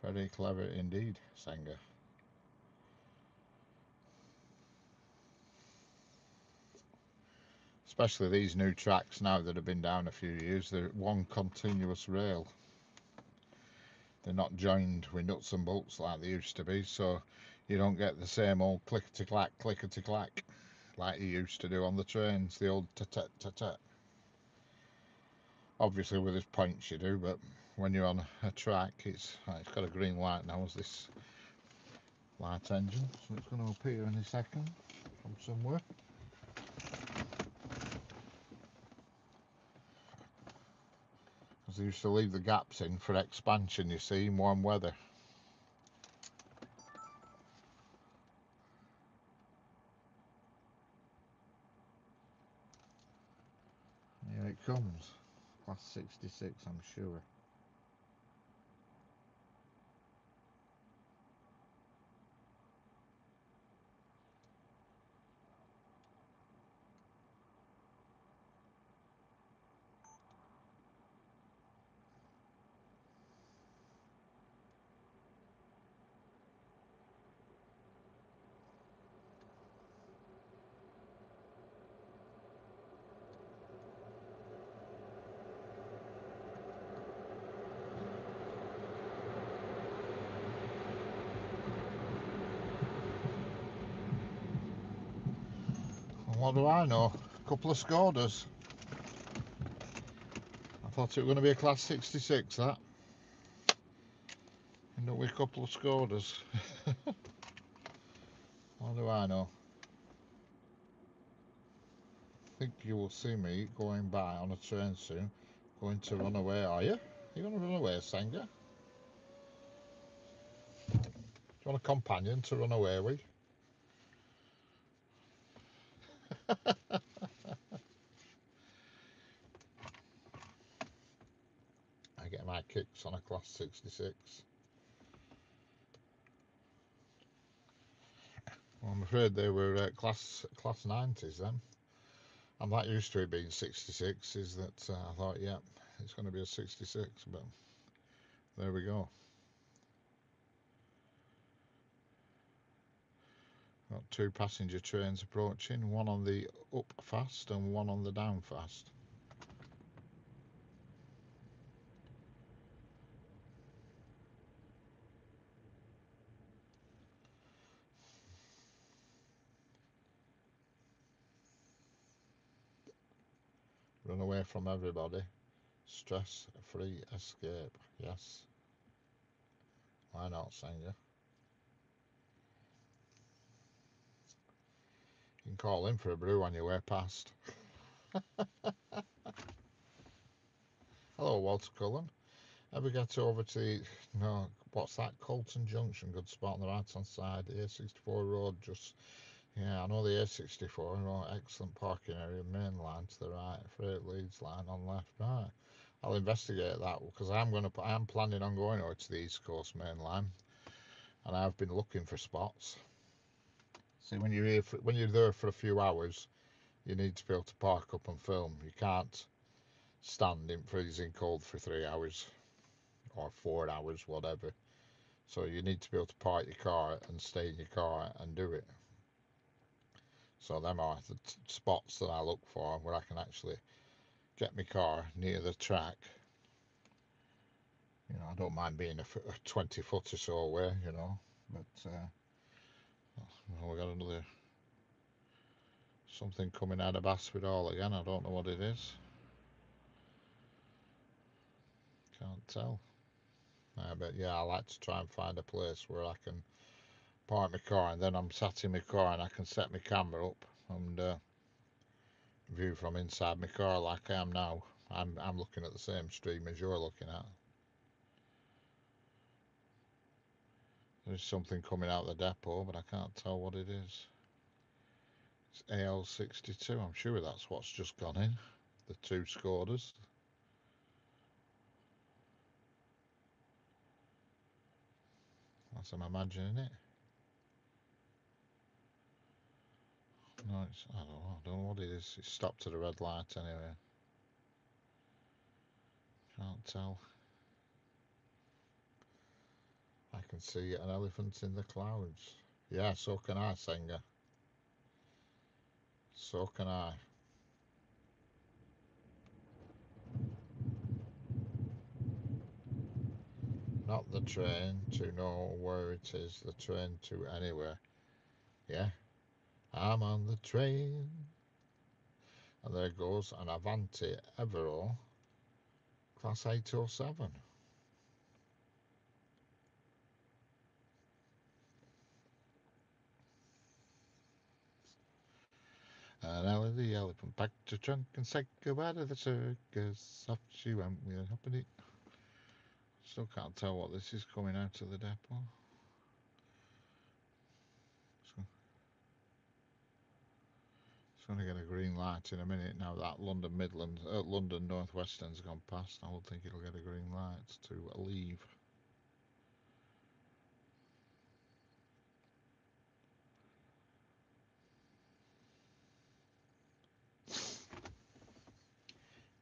very clever indeed, Sanger. Especially these new tracks now that have been down a few years, they're one continuous rail. They're not joined with nuts and bolts like they used to be, so you don't get the same old clickety-clack, clickety-clack like you used to do on the trains, the old ta-ta-ta-ta. Obviously with its points you do, but when you're on a track, it's got a green light now as this light engine, so it's going to appear in a second from somewhere. Because they used to leave the gaps in for expansion, you see, in warm weather. Here it comes. Class 66, I'm sure. And what do I know? A couple of Skodas. I thought it was going to be a class 66, that. End up with a couple of Skodas. What do I know? I think you will see me going by on a train soon. Going to run away, are you? Are you going to run away, Sanger? Do you want a companion to run away with? I get my kicks on a class 66. Well, I'm afraid they were class 90s then. I'm that used to it being 66 is that I thought, yeah, it's going to be a 66, but there we go. Got two passenger trains approaching, one on the up fast and one on the down fast. Run away from everybody. Stress-free escape. Yes. Why not, Sanger? You can call in for a brew on your way past. Hello, Walter Cullen. Ever get over to the, no, what's that, Colton Junction? Good spot on the right hand side, the A64 road, just, yeah, I know the A64, right, excellent parking area, main line to the right, freight Leeds line on left, right. I'll investigate that because I'm planning on going over to the East Coast Main Line, and I've been looking for spots. See, when you're there for a few hours, you need to be able to park up and film. You can't stand in freezing cold for 3 hours or 4 hours, whatever. So you need to be able to park your car and stay in your car and do it. So them are the spots that I look for where I can actually get my car near the track. You know, I don't mind being a 20 foot or so away, you know, but we got another something coming out of Asphodel again. I don't know what it is. Can't tell. But yeah, I like to try and find a place where I can park my car, and then I'm sat in my car and I can set my camera up and view from inside my car like I am now. I'm looking at the same stream as you're looking at. There's something coming out of the depot, but I can't tell what it is. It's AL62. I'm sure that's what's just gone in. The two Skodas. That's I'm imagining it. No, I don't know what it is. It's stopped at a red light anyway. Can't tell. I can see an elephant in the clouds. Yeah, so can I, Senga. So can I. Not the train to know where it is, the train to anywhere. Yeah, I'm on the train. And there goes an Avanti Evero Class 807. And Ellie the elephant packed her trunk and said goodbye to the circus. Off she went with a hoppity. Still can't tell what this is coming out of the depot. It's going to get a green light in a minute now that London North Western's gone past. I would think it'll get a green light to leave.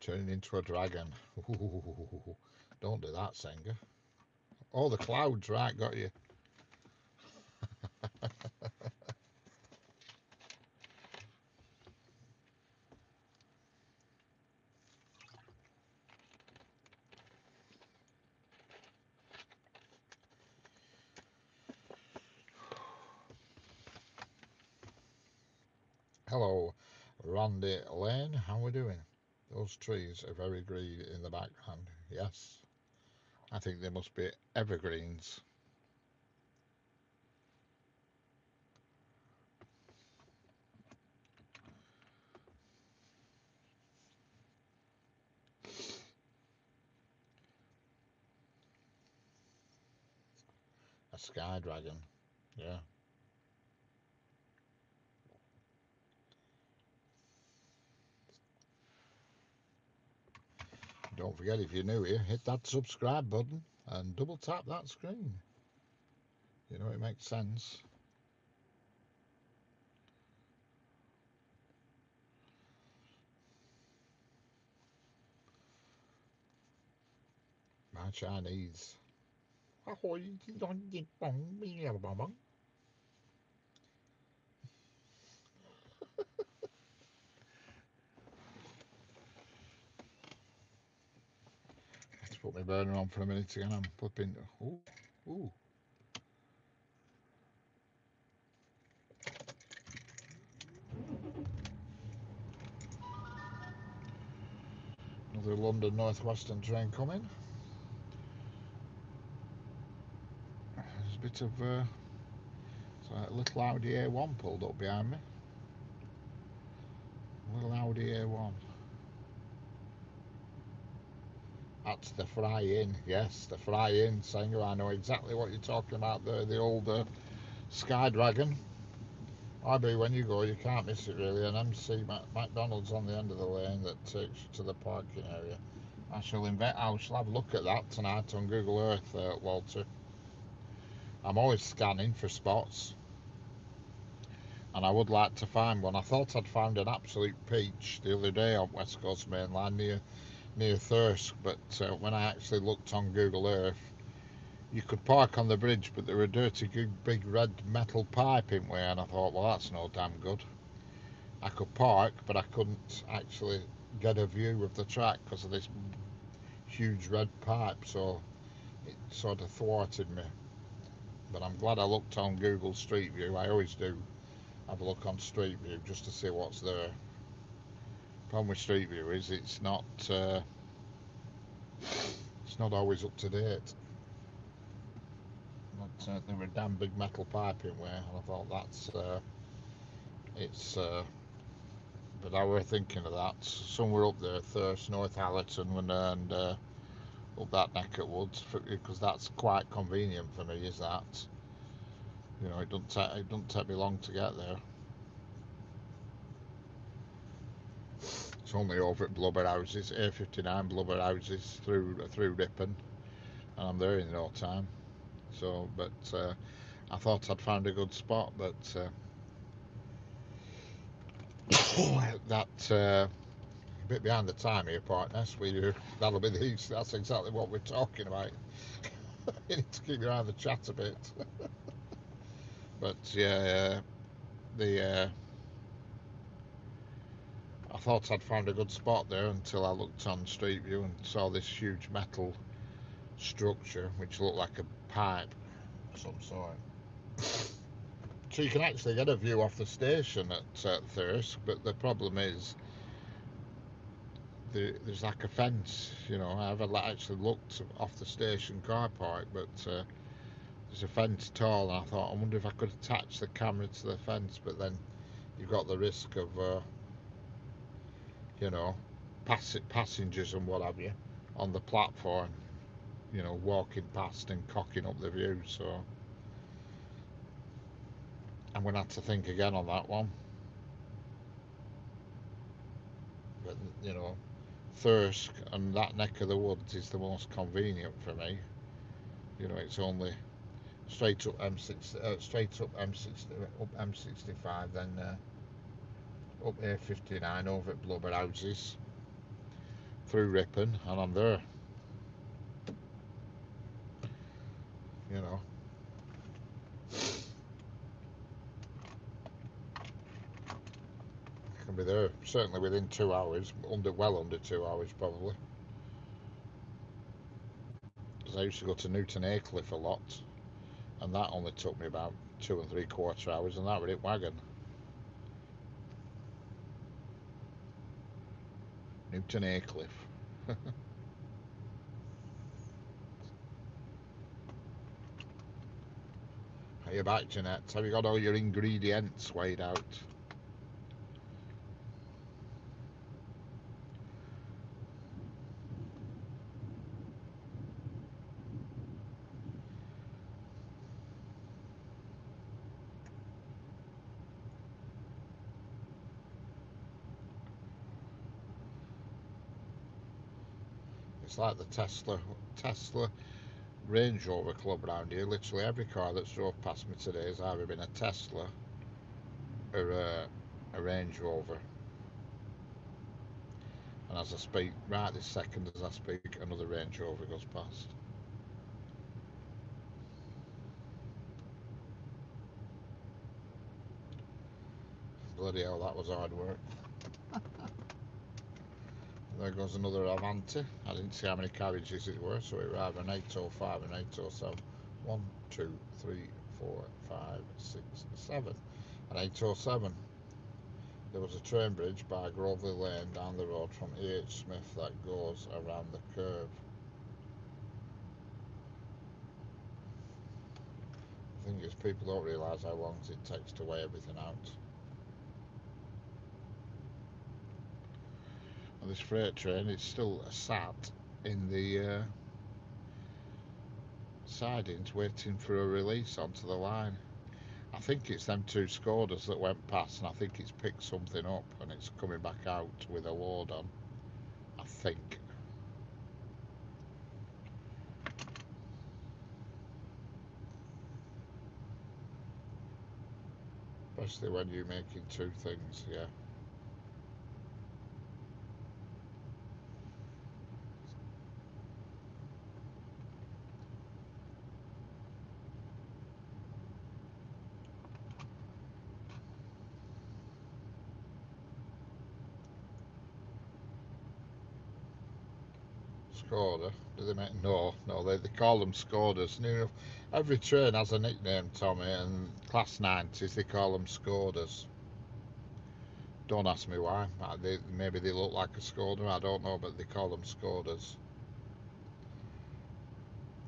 Turning into a dragon. Ooh, don't do that, Senga. Oh, the clouds, right, got you. Hello, Randy Lane, how are we doing? Those trees are very green in the background. Yes, I think they must be evergreens. A sky dragon, yeah. Don't forget, if you're new here, hit that subscribe button and double tap that screen. You know, it makes sense. My Chinese. Let's put my burner on for a minute again. I'm flipping. Ooh, ooh. Another London North Western train coming. There's a bit of it's like a little Audi A1 pulled up behind me. Little Audi A1. That's the fry-in, yes, the fry-in. Saying, I know exactly what you're talking about there, the old Sky Dragon. I do, when you go, you can't miss it really. An MC McDonald's on the end of the lane that takes you to the parking area. I shall have a look at that tonight on Google Earth, Walter. I'm always scanning for spots, and I would like to find one. I thought I'd found an absolute peach the other day on West Coast Main Line near Thirsk, but when I actually looked on Google Earth, you could park on the bridge, but there were a dirty big red metal pipe in way, and I thought, well, that's no damn good. I could park, but I couldn't actually get a view of the track because of this huge red pipe, so it sort of thwarted me. But I'm glad I looked on Google Street View. I always do have a look on Street View just to see what's there. Problem with Street View is it's not always up to date. But there were a damn big metal pipe in there, and I thought it's. But I were thinking of that somewhere up there, Thirst, North Allerton, and up that neck of woods, because that's quite convenient for me. Is that, it doesn't take me long to get there. It's only over at Blubber Houses, A59 Blubber Houses through Ripon, and I'm there in no time. So, but I thought I'd found a good spot, but that bit behind the time here, partners. That'll be that's exactly what we're talking about. You need to keep your eye on the chat a bit. But yeah, I thought I'd found a good spot there until I looked on Street View and saw this huge metal structure which looked like a pipe of some sort. So you can actually get a view off the station at Thirsk, but the problem is there's like a fence. I've actually looked off the station car park, but there's a fence tall, and I thought, I wonder if I could attach the camera to the fence, but then you've got the risk of passengers and what have you on the platform, walking past and cocking up the view. So I'm going to have to think again on that one. But Thirsk and that neck of the woods is the most convenient for me. It's only straight up straight up M65, then up A59 over at Blubber Houses through Ripon, and I'm there. I can be there certainly within 2 hours, well under 2 hours probably. Because I used to go to Newton Aycliffe a lot, and that only took me about 2 3/4 hours, and that was it wagon. Newton Aycliffe. How you back, Jeanette? Have you got all your ingredients weighed out? It's like the Tesla Range Rover club around here. Literally every car that's drove past me today has either been a Tesla or a Range Rover. And as I speak, right this second as I speak, another Range Rover goes past. Bloody hell, that was hard work. There goes another Avanti. I didn't see how many carriages it were, so it was either an 805 and 807. 1, 2, 3, 4, 5, 6, 7. An 807. There was a train bridge by Groveley Lane down the road from E.H. Smith that goes around the curve. The thing is, people don't realise how long it takes to weigh everything out. And this freight train is still sat in the sidings waiting for a release onto the line. I think it's them two Skodas that went past, and I think it's picked something up and it's coming back out with a load on. I think. especially when you're making two things. Yeah. Skoda. Do they make no? They call them Skodas. Every train has a nickname, Tommy, and class 90s they call them Skodas. Don't ask me why. Maybe they look like a Skoda. I don't know, but they call them Skodas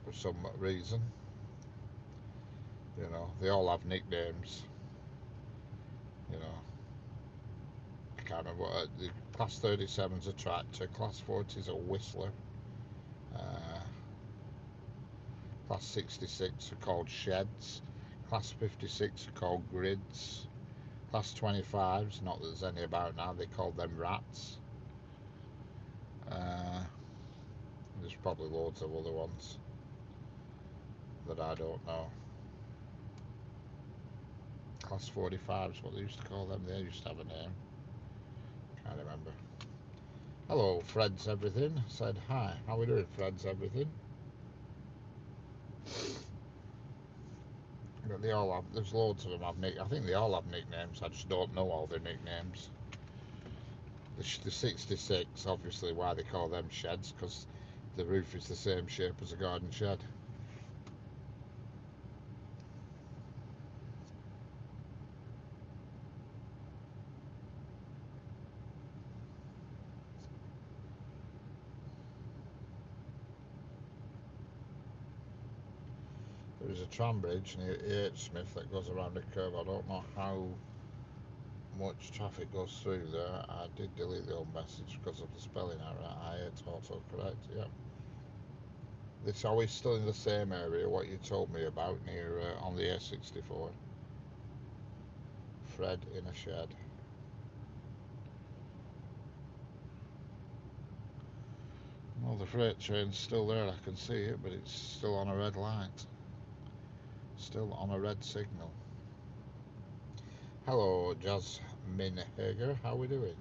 for some reason. They all have nicknames. You know, I can't remember what the class 37's a tractor, class 40's a whistler. Uh, Class 66 are called sheds. Class 56 are called grids. Class 25s, not that there's any about now, they call them rats. Uh, there's probably loads of other ones that I don't know. Class 45s, what they used to call them, they used to have a name. Can't remember. Hello, Fred's Everything. Said hi. How we doing, Fred's Everything? But they all have. There's loads of them have I think they all have nicknames. I just don't know all their nicknames. The 66, obviously, why they call them sheds, because the roof is the same shape as a garden shed. There is a tram bridge near Smith that goes around a curve. I don't know how much traffic goes through there. I did delete the old message because of the spelling error. I hate autocorrect. Yeah. This always still in the same area. What you told me about near on the A64. Fred in a shed. Well, the freight train's still there. I can see it, but it's still on a red light. Still on a red signal. Hello, Jasmine Hager. How we doing?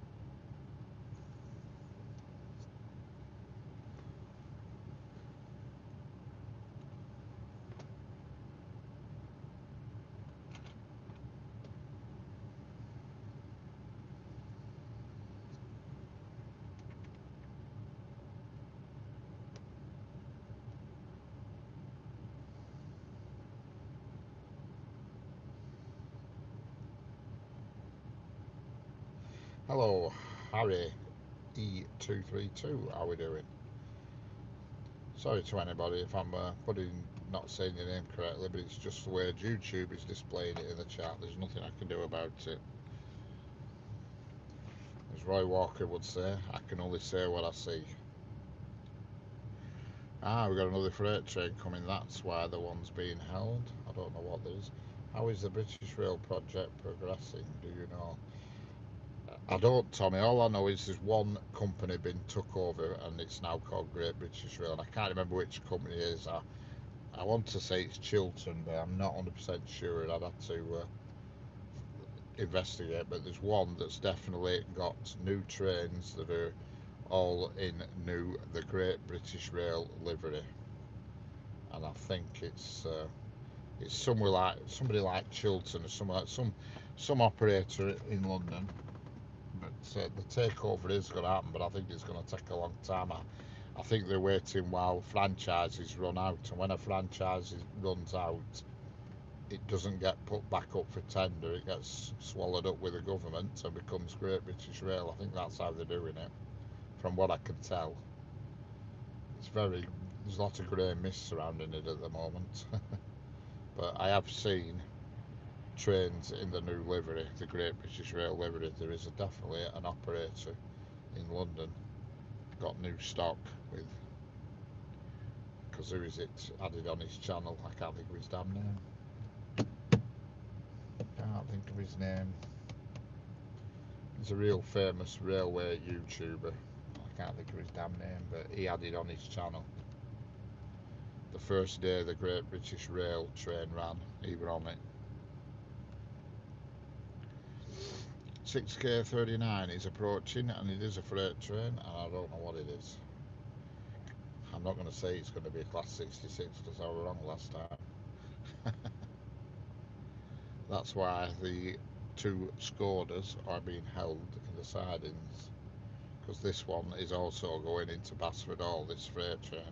Hello, Harry E232. How we doing? Sorry to anybody if I'm not saying your name correctly, but it's just the way YouTube is displaying it in the chat. There's nothing I can do about it. As Roy Walker would say, I can only say what I see. We've got another freight train coming. That's why the one's being held. I don't know what there is. How is the British Rail project progressing? Do you know? I don't, Tommy. All I know is there's one company been took over, and it's now called Great British Rail. And I can't remember which company it is. I want to say it's Chiltern, but I'm not 100% sure. I'd have to investigate. But there's one that's definitely got new trains that are all in the Great British Rail livery, and I think it's somewhere like somebody like Chiltern or some operator in London. But the takeover is going to happen, but I think it's going to take a long time. I think they're waiting while franchises run out, and when a franchise runs out, it doesn't get put back up for tender. It gets swallowed up with the government and becomes Great British Rail. I think that's how they're doing it, from what I can tell. There's a lot of grey mist surrounding it at the moment. But I have seen trains in the new livery, the Great British Rail livery. There is definitely an operator in London got new stock with, because who is it added on his channel? I can't think of his damn name. Can't think of his name. He's a real famous railway YouTuber. I can't think of his damn name, but he added on his channel. The first day the Great British Rail train ran, he were on it. 6K39 is approaching, and it is a freight train, and I don't know what it is. I'm not going to say it's going to be a Class 66 because I was wrong last time. That's why the two Skodas are being held in the sidings, because this one is also going into Basford Hall, this freight train.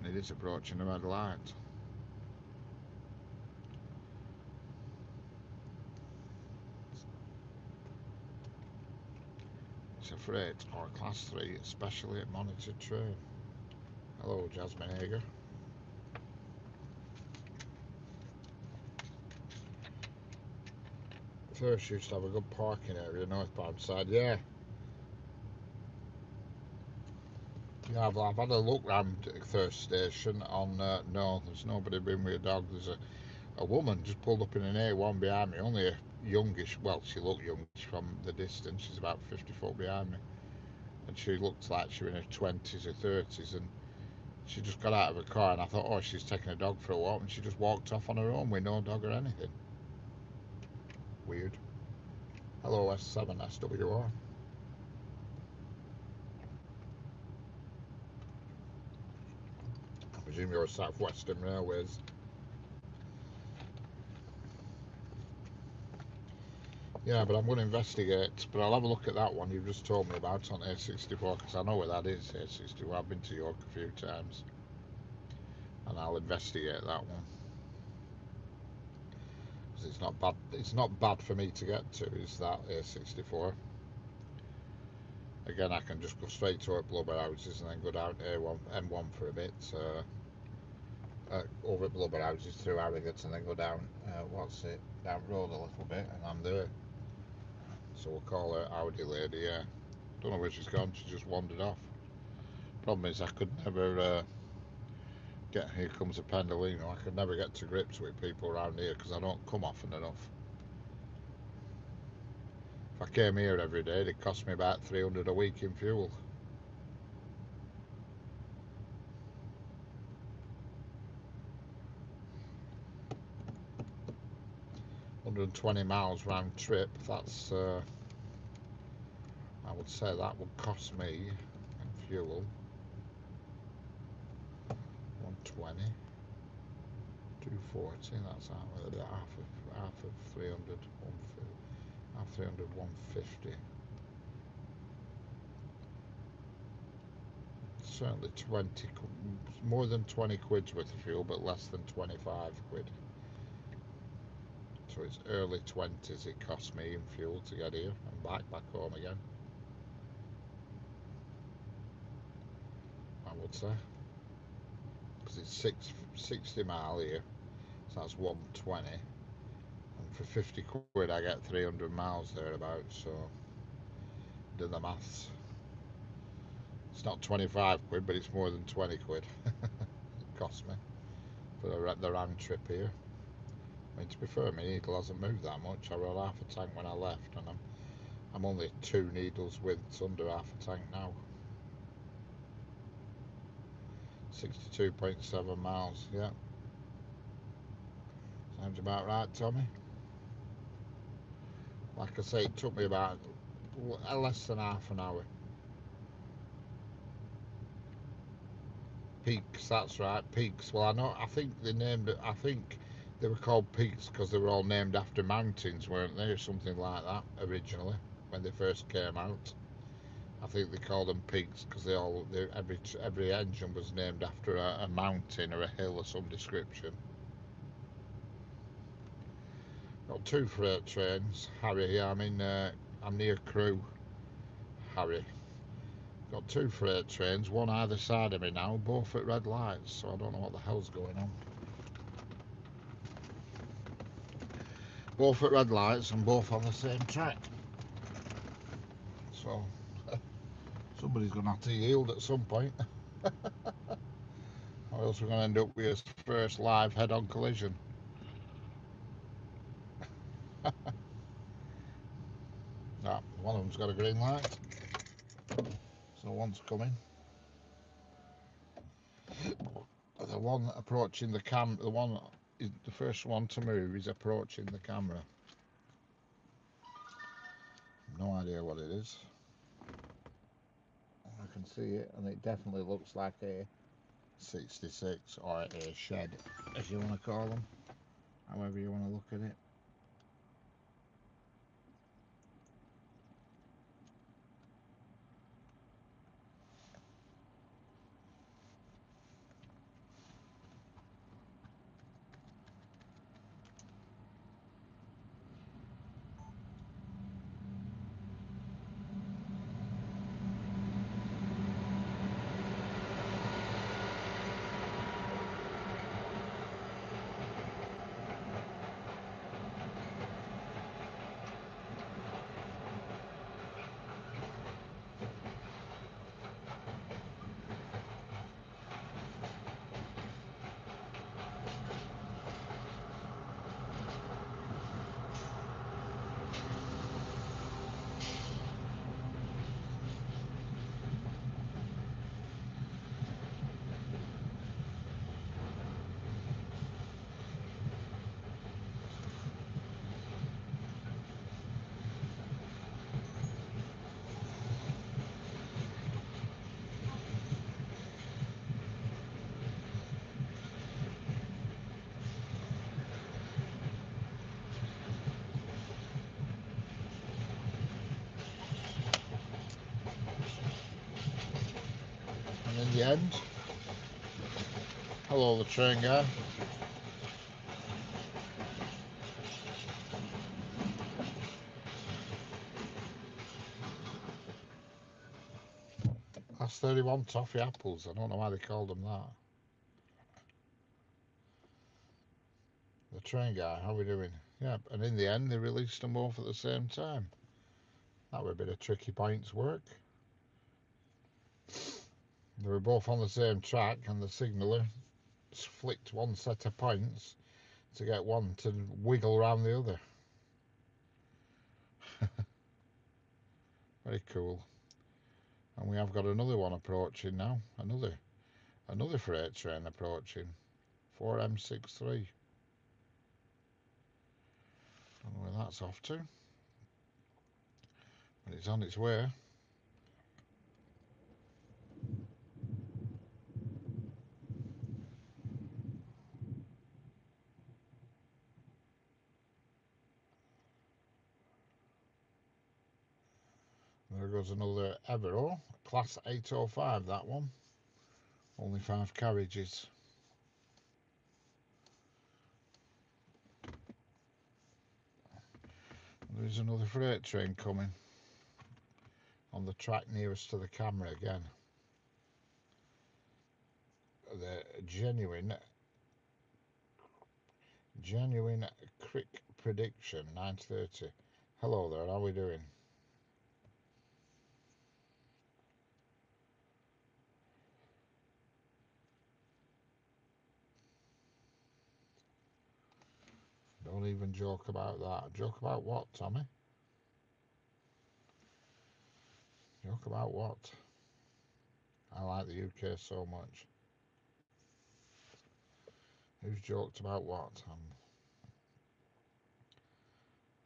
And it is approaching the red light. It's a freight or a Class 3 specially monitored train. Hello, Jasmine Hager. First used to have a good parking area northbound side, yeah. Yeah, I've had a look round Thirst Station on, no, there's nobody been with a dog. There's a woman just pulled up in an A1 behind me, only a youngish, well, she looked youngish from the distance, she's about 50 foot behind me. And she looked like she was in her 20s or 30s, and she just got out of her car, and I thought, oh, she's taking a dog for a walk, and she just walked off on her own with no dog or anything. Weird. Hello, S7SWR. I presume you're South Western Railways. Yeah, but I'm going to investigate. But I'll have a look at that one you've just told me about on A64, because I know where that is, A64. I've been to York a few times. And I'll investigate that one. Because it's not bad for me to get to, is that A64. Again, I can just go straight to Blubber Houses and then go down A1, M1 for a bit. Over at Blubber Houses through Harrogate, and then go down, down road a little bit, and I'm there. So we'll call her Audi Lady, yeah. Don't know where she's gone, she just wandered off. Problem is, I could never here comes a Pendolino, I could never get to grips with people around here because I don't come often enough. If I came here every day, it'd cost me about 300 a week in fuel. £120 round trip, that's, I would say that would cost me in fuel 120, 240, that's half of 300, half 300, 150. Certainly 20, more than 20 quid's worth of fuel, but less than 25 quid. So it's early 20s it cost me in fuel to get here and back home again, I would say. Because it's 60 mile here, so that's 120. And for 50 quid I get 300 miles thereabouts, so do the maths. It's not 25 quid, but it's more than 20 quid it cost me for the round trip here. I mean, to be fair, my needle hasn't moved that much. I rode half a tank when I left, and I'm only 2 needles widths under half a tank now. 62.7 miles, yeah. Sounds about right, Tommy. Like I say, it took me about less than half an hour. Peaks, that's right, Peaks. Well, I think they named it, I think they were called Peaks because they were all named after mountains, weren't they, or something like that originally when they first came out. I think they called them Peaks because every engine was named after a mountain or a hill of some description. Got 2 freight trains, Harry. I'm near Crewe, Harry. Got 2 freight trains, one either side of me now, both at red lights, so I don't know what the hell's going on. Both at red lights and both on the same track. So somebody's going to have to yield at some point. Or else we're going to end up with his first live head-on collision. That One of them's got a green light, so one's coming. The one approaching the the first one to move is approaching the camera. No idea what it is. I can see it, and it definitely looks like a 66 or a shed, as you want to call them, however you want to look at it. And in the end, hello, the train guy. That's 31 toffee apples. I don't know why they called them that. The train guy, how are we doing? Yeah, and in the end, they released them both at the same time. That would be a bit of tricky points work. They were both on the same track, and the signaller flicked one set of points to get one to wiggle around the other. Very cool. And we have got another one approaching now. Another freight train approaching. 4M63. Don't know where that's off to, but it's on its way. There goes another Evero, class 805, that one. Only 5 carriages. There's another freight train coming on the track nearest to the camera again. The genuine Crick prediction 9:30. Hello there, how are we doing? Don't even joke about that. Joke about what, Tommy? Joke about what? I like the UK so much. Who's joked about what?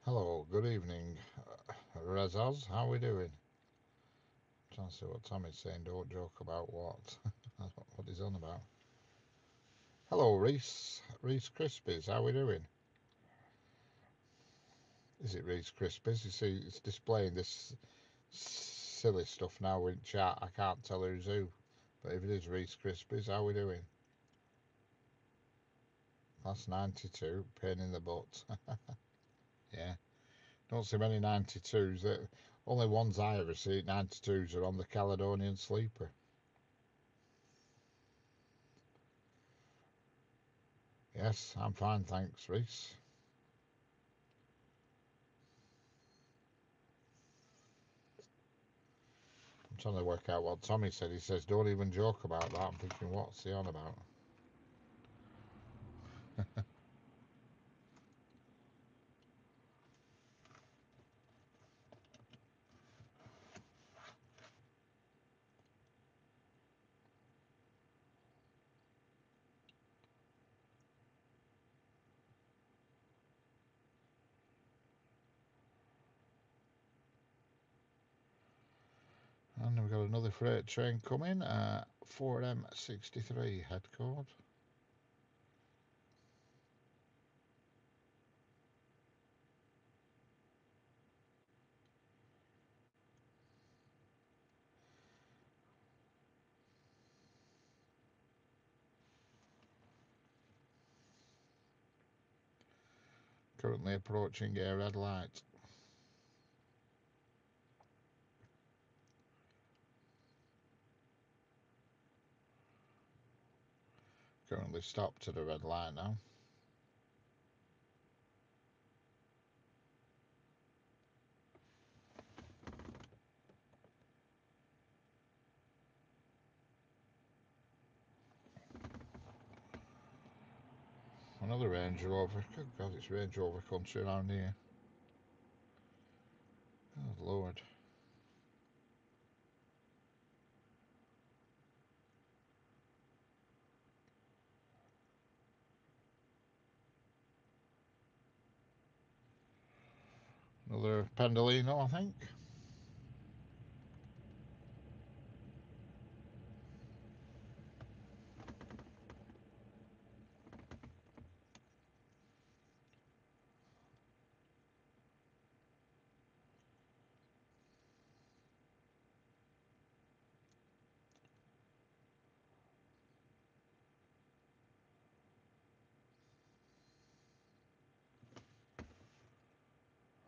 Hello, good evening, Rezaz. How are we doing? I'm trying to see what Tommy's saying. Don't joke about what? That's what he's on about. Hello, Reese Krispies. How are we doing? Is it Reese Krispies? You see, it's displaying this silly stuff now in chat. I can't tell who's who. But if it is Reese Krispies, how are we doing? That's 92. Pain in the butt. Yeah. Don't see many 92s. Only ones I ever see 92s are on the Caledonian Sleeper. Yes, I'm fine, thanks, Reese. I'm trying to work out what Tommy said. He says, don't even joke about that. I'm thinking, what's he on about? again. We've got another freight train coming. 4M63 head code. Currently approaching a red light. Currently stopped at a red light now. Another Range Rover. Good God, it's Range Rover country around here. Oh Lord. Another Pendolino, I think.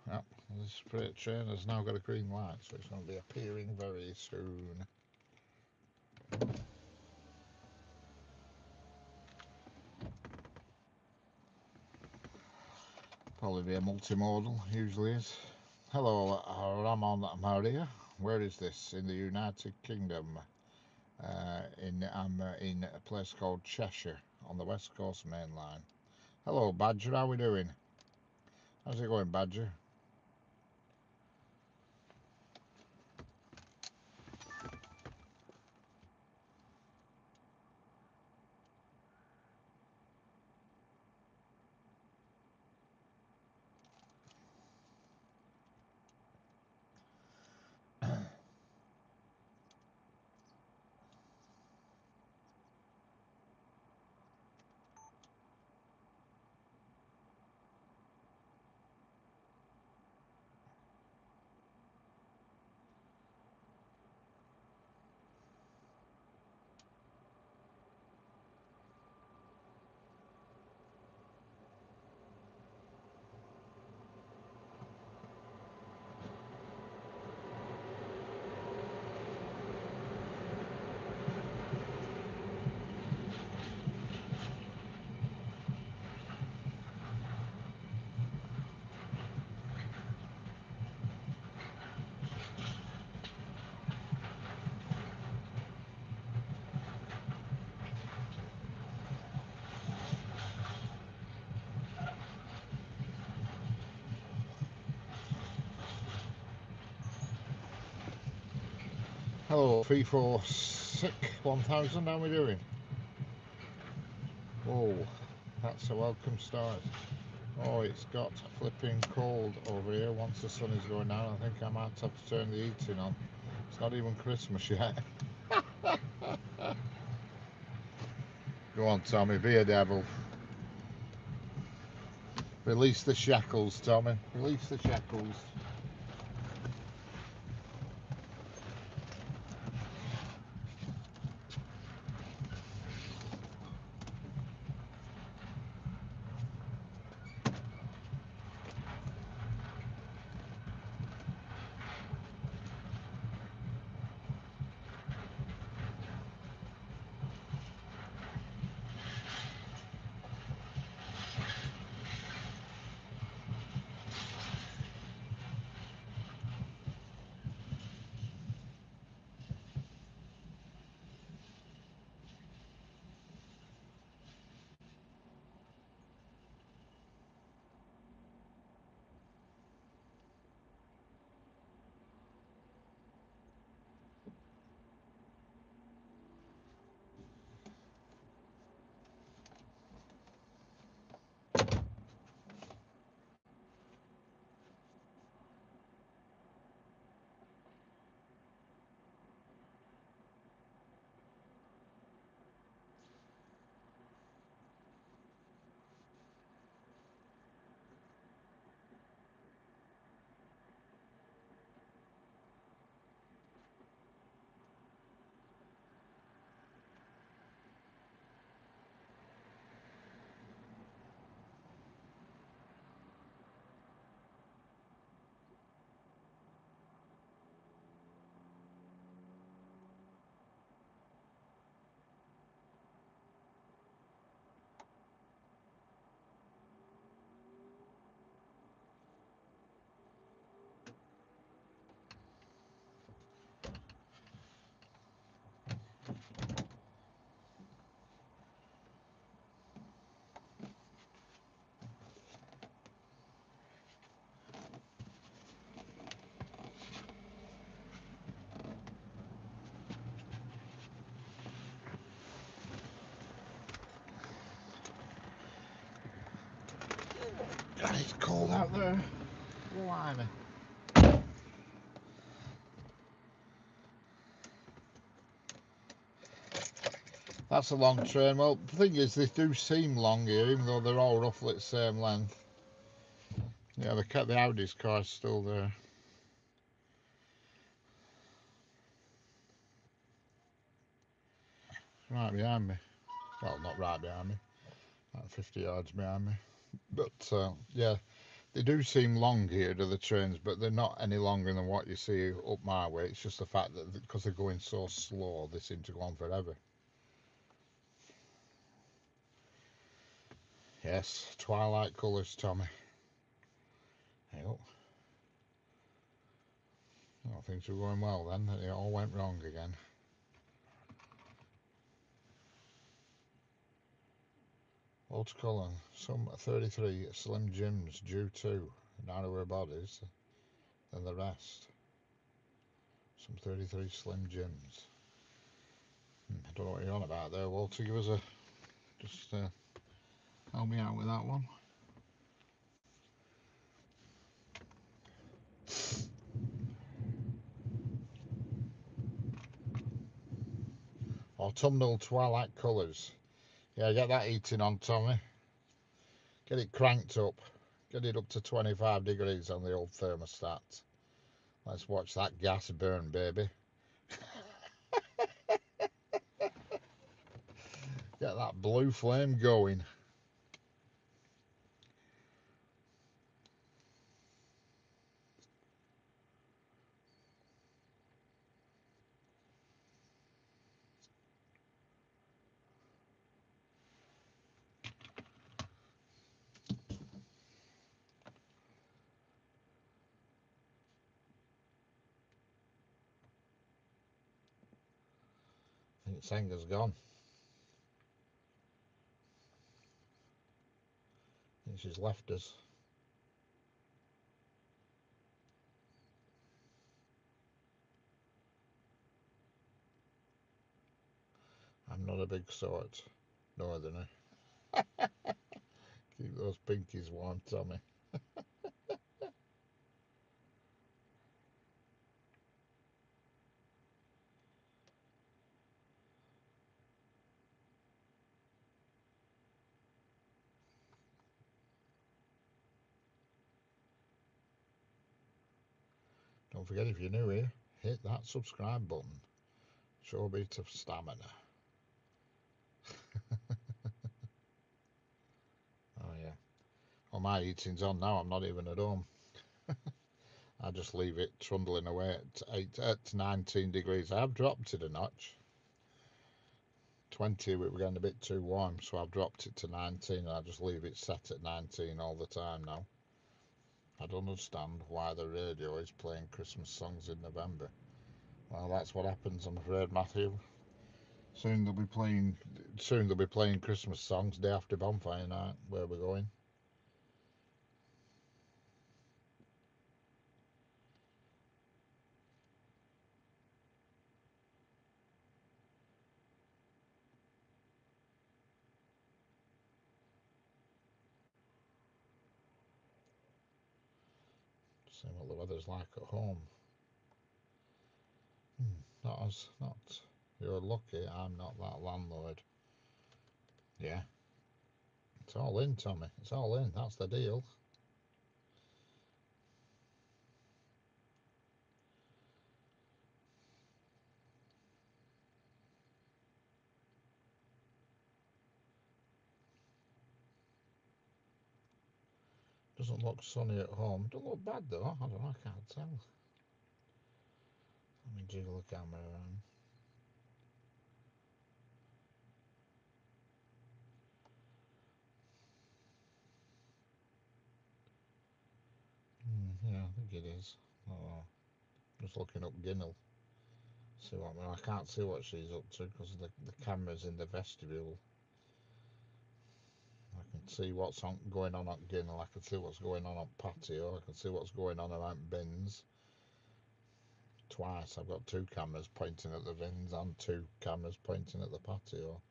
Yep, this freight train has now got a green light, so it's going to be appearing very soon. Probably be a multimodal, usually is. Hello, Ramon Maria. Where is this? In the United Kingdom. I'm in a place called Cheshire on the West Coast Main Line. Hello, Badger. How we doing? How's it going, Badger? Hello, 346 1000. How we doing? Oh, that's a welcome start. Oh, it's got flipping cold over here. Once the sun is going down, I think I might have to turn the heating on. It's not even Christmas yet. Go on, Tommy, be a devil. Release the shackles, Tommy. Release the shackles. God, it's cold out there. Blimey. That's a long train. Well, the thing is, they do seem long here, even though they're all roughly the same length. Yeah, the Audi's car's still there. Right behind me. Well, not right behind me. About 50 yards behind me. But, yeah, they do seem long here to the trains, but they're not any longer than what you see up my way. It's just the fact that because they're going so slow, they seem to go on forever. Yes, twilight colours, Tommy. Yep. Well, things were going well then, and it all went wrong again. Autocolor, some 33 Slim Jims due to narrower bodies than the rest. Some 33 Slim Jims. I don't know what you're on about there, Walter. Give us a... Just help me out with that one. Autumnal twilight colours. Yeah, get that heating on, Tommy. Get it cranked up. Get it up to 25 degrees on the old thermostat. Let's watch that gas burn, baby. Get that blue flame going. I think Senga's gone. I think she's left us. I'm not a big sort, northerner. Keep those pinkies warm, Tommy. Don't forget, if you're new here, hit that subscribe button. Show a bit of stamina. Oh yeah. Well, my eating's on now. I'm not even at home. I just leave it trundling away at 19 degrees. I have dropped it a notch. 20, we were getting a bit too warm, so I've dropped it to 19, and I just leave it set at 19 all the time now. I don't understand why the radio is playing Christmas songs in November. Well, that's what happens, I'm afraid, Matthew. Soon they'll be playing Christmas songs day after bonfire night, where we're going. Seeing what the weather's like at home. Not. You're lucky I'm not that landlord. Yeah. It's all in, Tommy. It's all in. That's the deal. Doesn't look sunny at home. Don't look bad though. I don't know. I can't tell. Let me jiggle the camera around. Yeah, I think it is. Oh, just looking up Ginnell. See what I can't see what she's up to because the camera's in the vestibule. I can see what's going on at Ginnell. I can see what's going on at patio. I can see what's going on around bins. Twice. I've got two cameras pointing at the bins and two cameras pointing at the patio.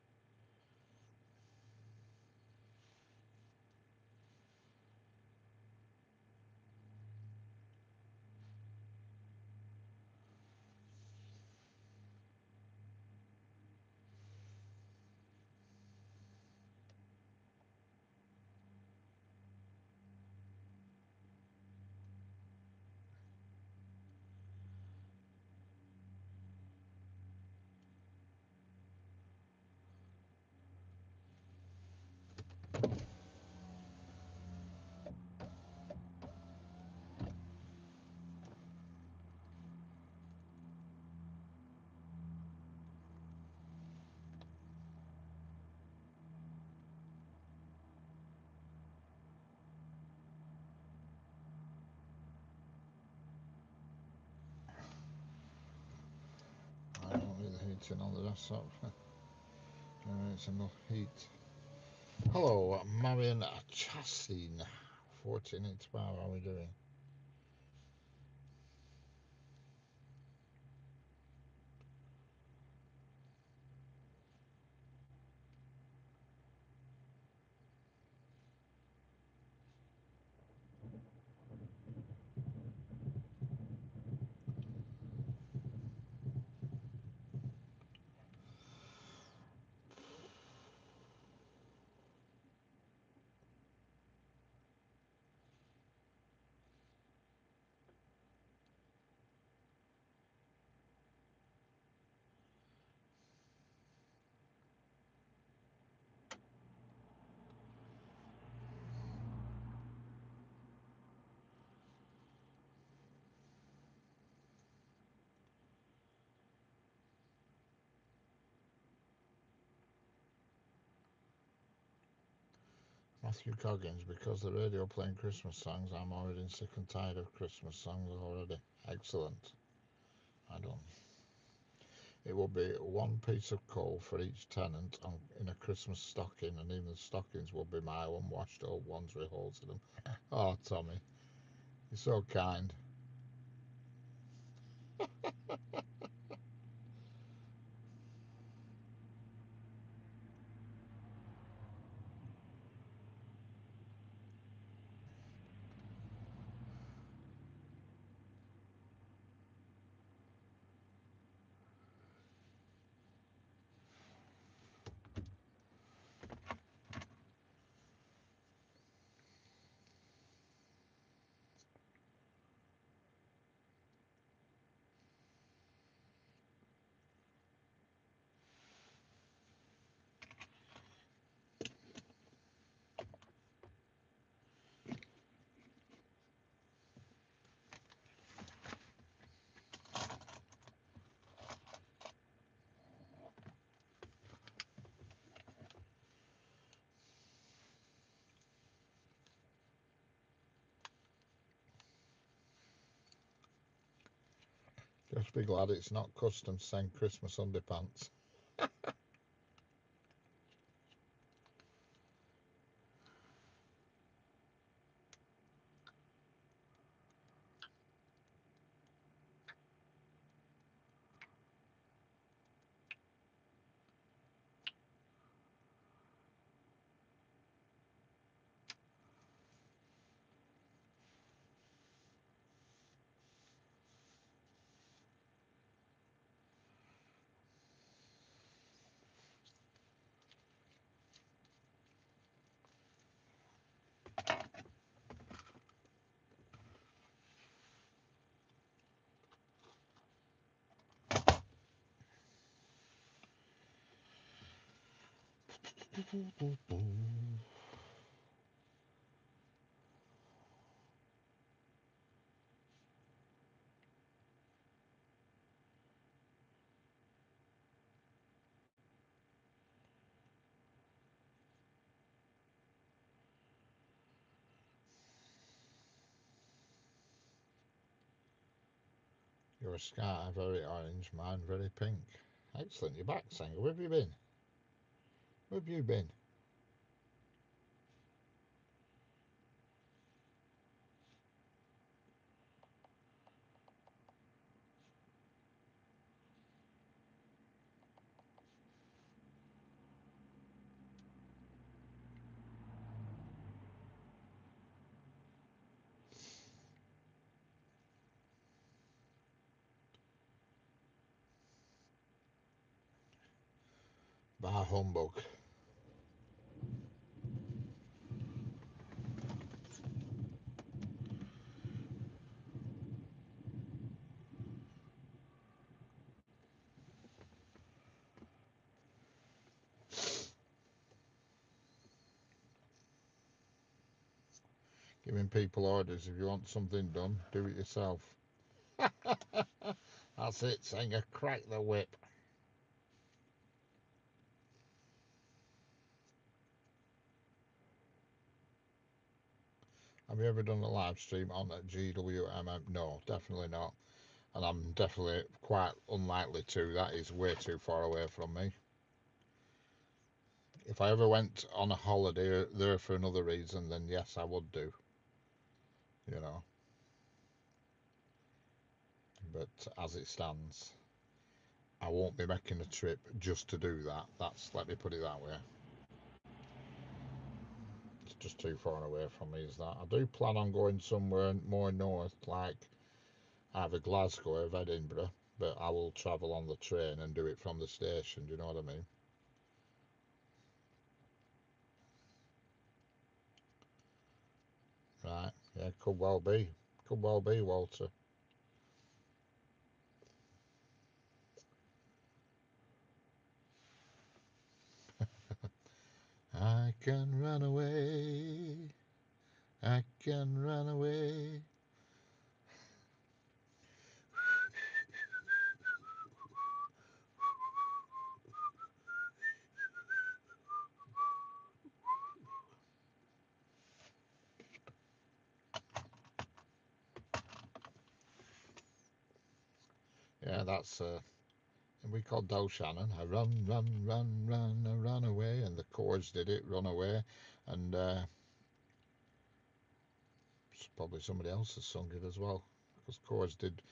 heating on the desktop. Generates enough heat. Hello, Marion Chastain. 14 per hour, how are we doing? Matthew Coggins, because the radio playing Christmas songs, I'm already sick and tired of Christmas songs already. Excellent. I don't. It will be one piece of coal for each tenant in a Christmas stocking, and even the stockings will be my unwashed old ones with holes in them. Oh, Tommy, you're so kind. Just be glad it's not custom sent Christmas underpants. Your sky very orange, mine very pink. Excellent, you're back, Sanger. Where have you been? Where have you been? Bah humbug. Giving people orders. If you want something done, do it yourself. That's it, Sanger. Crack the whip. Have you ever done a live stream on a GWMM? No, definitely not. and I'm definitely quite unlikely to. That is way too far away from me. If I ever went on a holiday there for another reason, then yes, I would do, you know. But as it stands, I won't be making a trip just to do that. Let me put it that way. It's just too far away from me, is that. I do plan on going somewhere more north, like either Glasgow or Edinburgh, but I will travel on the train and do it from the station, do you know what I mean? Right, yeah, could well be. Could well be, Walter. I can run away, I can run away. Yeah, that's we called Del Shannon. I run, run, run, run, I run away, and the chords did it, run away, and probably somebody else has sung it as well, because chords did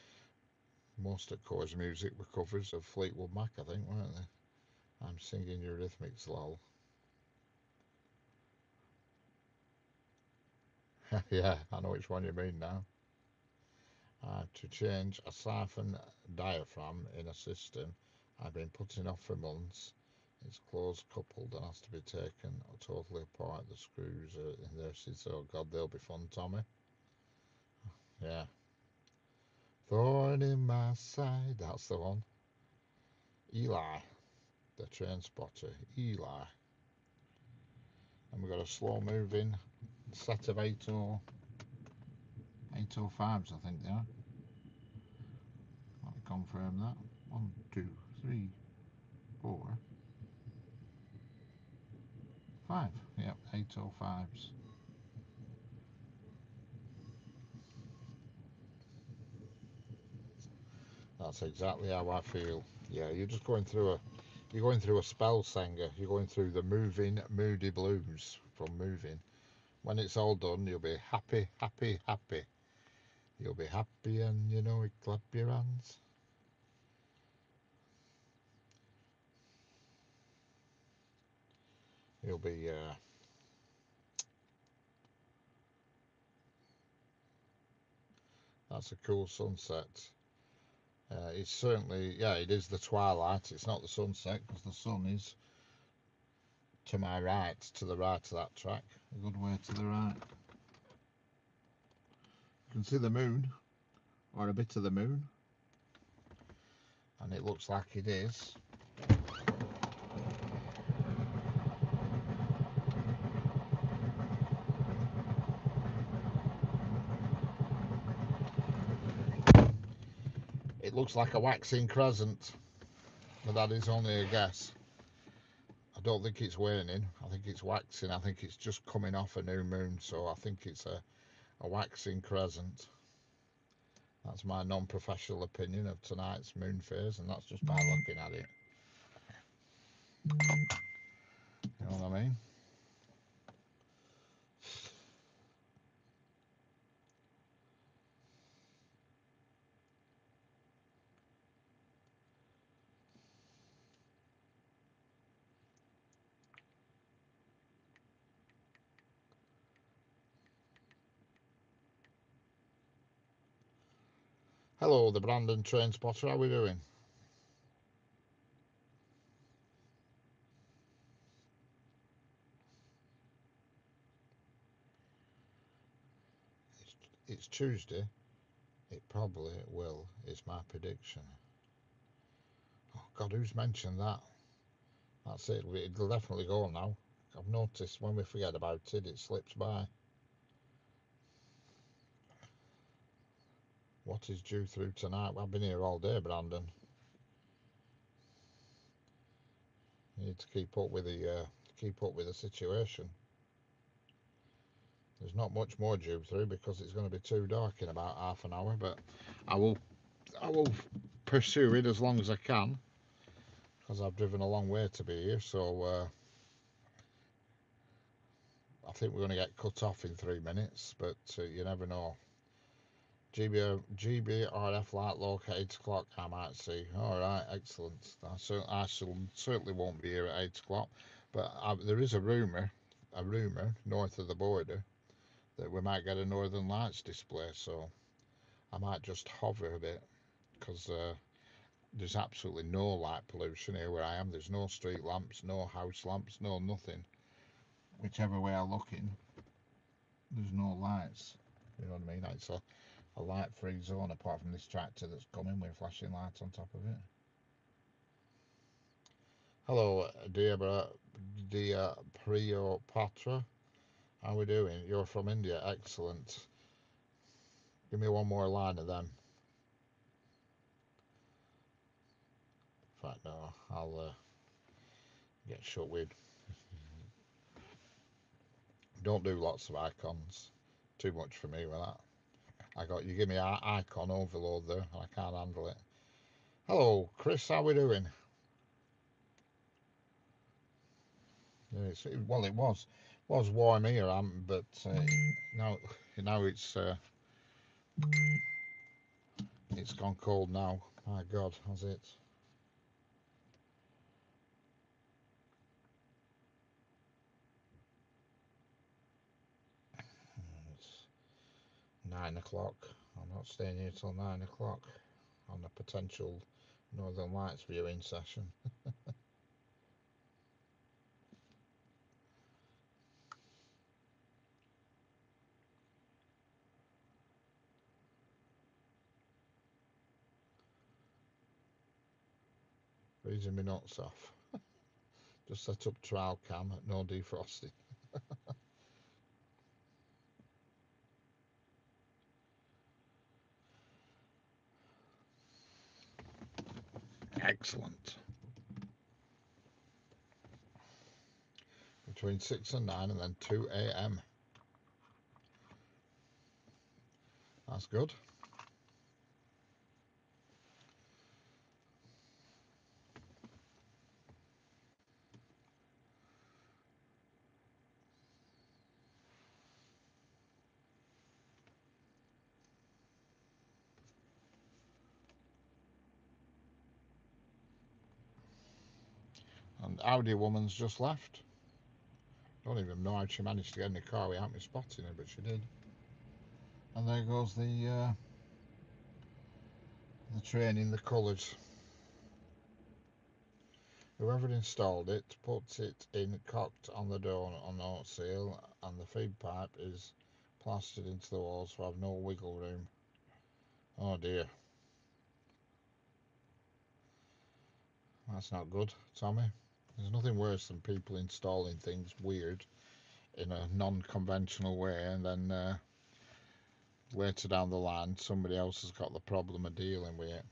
most of chords music were covers of Fleetwood Mac, I think, weren't they? I'm singing Eurythmics, lol. Yeah, I know which one you mean now. To change a siphon diaphragm in a system I've been putting off for months. It's close coupled and has to be taken totally apart. The screws are in there. Oh God, they'll be fun, Tommy. Yeah. Thorn in my side. That's the one. Eli, the train spotter. Eli. And we've got a slow moving set of 805s, I think they are. Let me confirm that. 1, 2, 3, 4, 5. Yep, 805s. That's exactly how I feel. Yeah, you're going through a spell, Sanger. You're going through the moving moody blues from moving. When it's all done, you'll be happy, happy, happy. You'll be happy and you know it, clap your hands. You'll be that's a cool sunset. It's certainly, yeah, it is the twilight. It's not the sunset because the sun is to my right, to the right of that track. A good way to the right. You can see the moon, or a bit of the moon, and it looks like it is. It looks like a waxing crescent, but that is only a guess. I don't think it's waning. I think it's waxing. I think it's just coming off a new moon, so I think it's a waxing crescent. That's my non-professional opinion of tonight's moon phase, and that's just by looking at it. You know what I mean? Hello, the Brandon train spotter. How are we doing? It's Tuesday. It probably will, is my prediction. Oh, God, who's mentioned that? That's it. It'll definitely go now. I've noticed when we forget about it, it slips by. What is due through tonight? Well, I've been here all day, Brandon. You need to keep up with the situation. There's not much more due through because it's going to be too dark in about half an hour. But I will I will pursue it as long as I can, because I've driven a long way to be here. So I think we're going to get cut off in 3 minutes, but you never know. GBRF light local at 8 o'clock, I might see. Alright, excellent. I certainly won't be here at 8 o'clock, but there is a rumour north of the border that we might get a Northern Lights display, so I might just hover a bit, because there's absolutely no light pollution here where I am. There's no street lamps, no house lamps, no nothing. Whichever way I'm looking, there's no lights. You know what I mean? It's a light-free zone apart from this tractor that's coming with flashing lights on top of it. Hello, dear Priopatra. How are we doing? You're from India. Excellent. Give me one more line of them. In fact, no, I'll get shut with. Don't do lots of icons. Too much for me with that. You give me icon overload there, and I can't handle it. Hello, Chris. How we doing? Well, it was warm here, but now it's gone cold now. My God, has it? It's 9 o'clock. I'm not staying here till 9 o'clock on a potential Northern Lights viewing session. Freezing me nuts off. Just set up trial cam at no defrosting. Excellent. Between 6 and 9 and then 2 a.m. That's good. And Audi woman's just left. Don't even know how she managed to get in the car without me spotting her, but she did. And there goes the train in the colours. Whoever installed it puts it in cocked on the door on no seal, and the feed pipe is plastered into the wall, so I have no wiggle room. Oh dear. That's not good, Tommy. There's nothing worse than people installing things weird in a non-conventional way, and then later down the line somebody else has got the problem of dealing with it.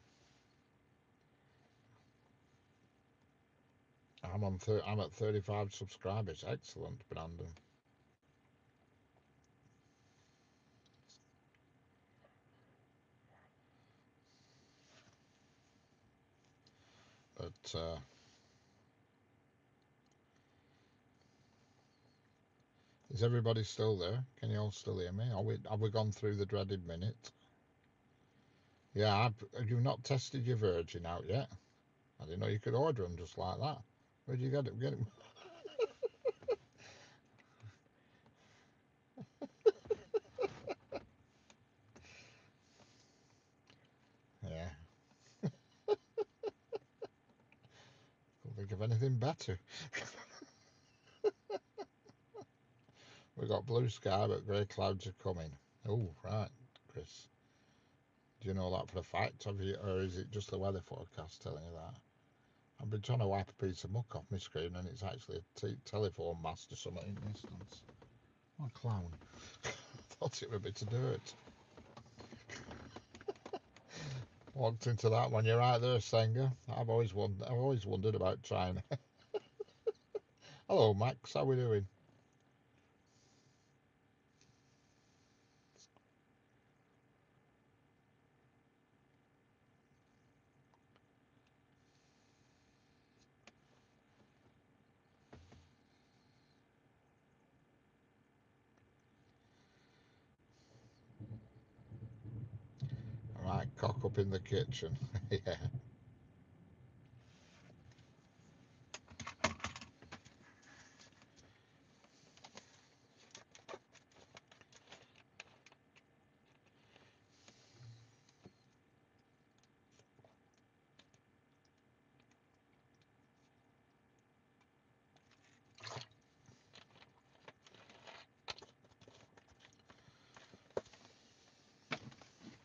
I'm at 35 subscribers. Excellent, Brandon. But is everybody still there? Can you all still hear me? Have we gone through the dreaded minute? Yeah, have you not tested your Virgin out yet? I didn't know you could order them just like that. Where'd you get it? Yeah. Can't think of anything better. We've got blue sky, but grey clouds are coming. Oh, right, Chris. Do you know that for a fact? Have you, or is it just the weather forecast telling you that? I've been trying to wipe a piece of muck off my screen, and it's actually a telephone mast or something in the distance. What a clown. Thought it would be to dirt. Walked into that one. You're right there, Senga. I've always wondered about China. Hello, Max. How we doing? up in the kitchen. Yeah.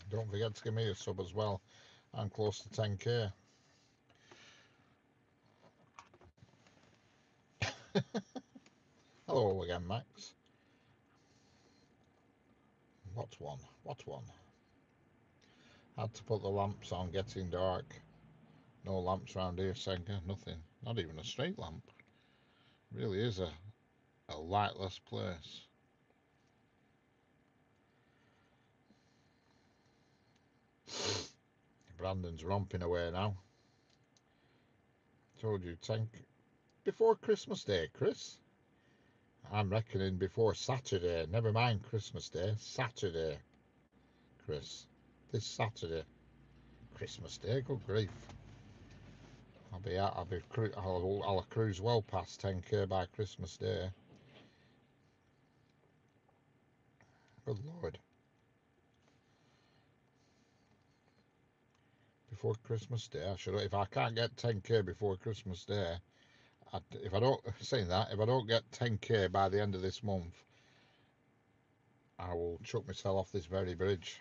Don't forget to give me a sub as well. I'm close to 10k. Hello again, Max. What's one? What one? Had to put the lamps on, getting dark. No lamps round here, Senga. Nothing. Not even a street lamp. Really is a lightless place. Brandon's romping away now. Told you, 10 before Christmas Day, Chris. I'm reckoning before Saturday. Never mind Christmas Day. Saturday, Chris. This Saturday. Christmas Day. Good grief. I'll cruise well past 10k by Christmas Day. Good Lord. Before Christmas Day, I should. If I can't get 10k before Christmas Day, if I don't get 10k by the end of this month, I will chuck myself off this very bridge.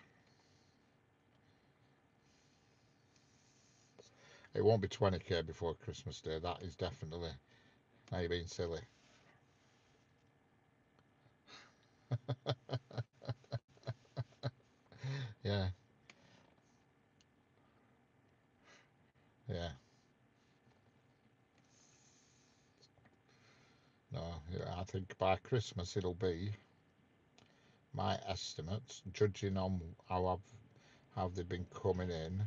It won't be 20k before Christmas Day. That is definitely. Now you're being silly. Yeah, yeah. No, yeah, I think by Christmas it'll be my estimates, judging on how they've been coming in,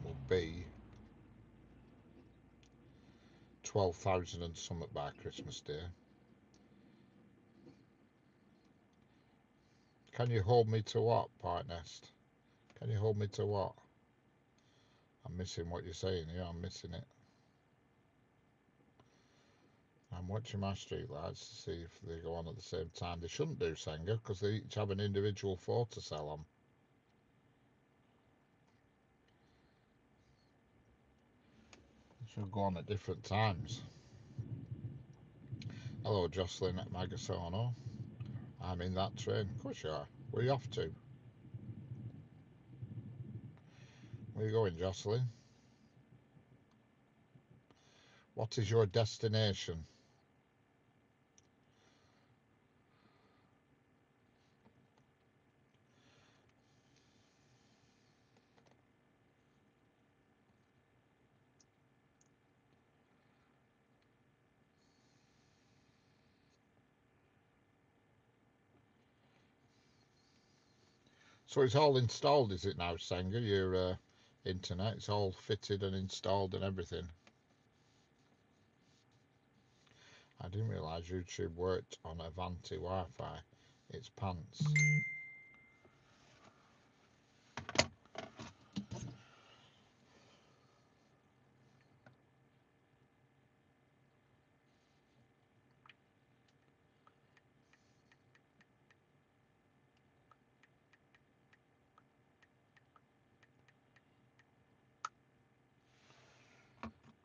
will be 12,000 and something by Christmas Day. Can you hold me to what, Part Nest? Can you hold me to what? I'm missing what you're saying here. I'm missing it. I'm watching my street lights to see if they go on at the same time. They shouldn't do, Senga, because they each have an individual photocell on. They should go on at different times. Hello, Jocelyn at Magasono. I'm in that train. Of course you are. Where are you off to? Where are you going, Jocelyn? What is your destination? So it's all installed, is it now, Senga? Your internet, it's all fitted and installed and everything. I didn't realise YouTube worked on Avanti Wi-Fi. It's pants.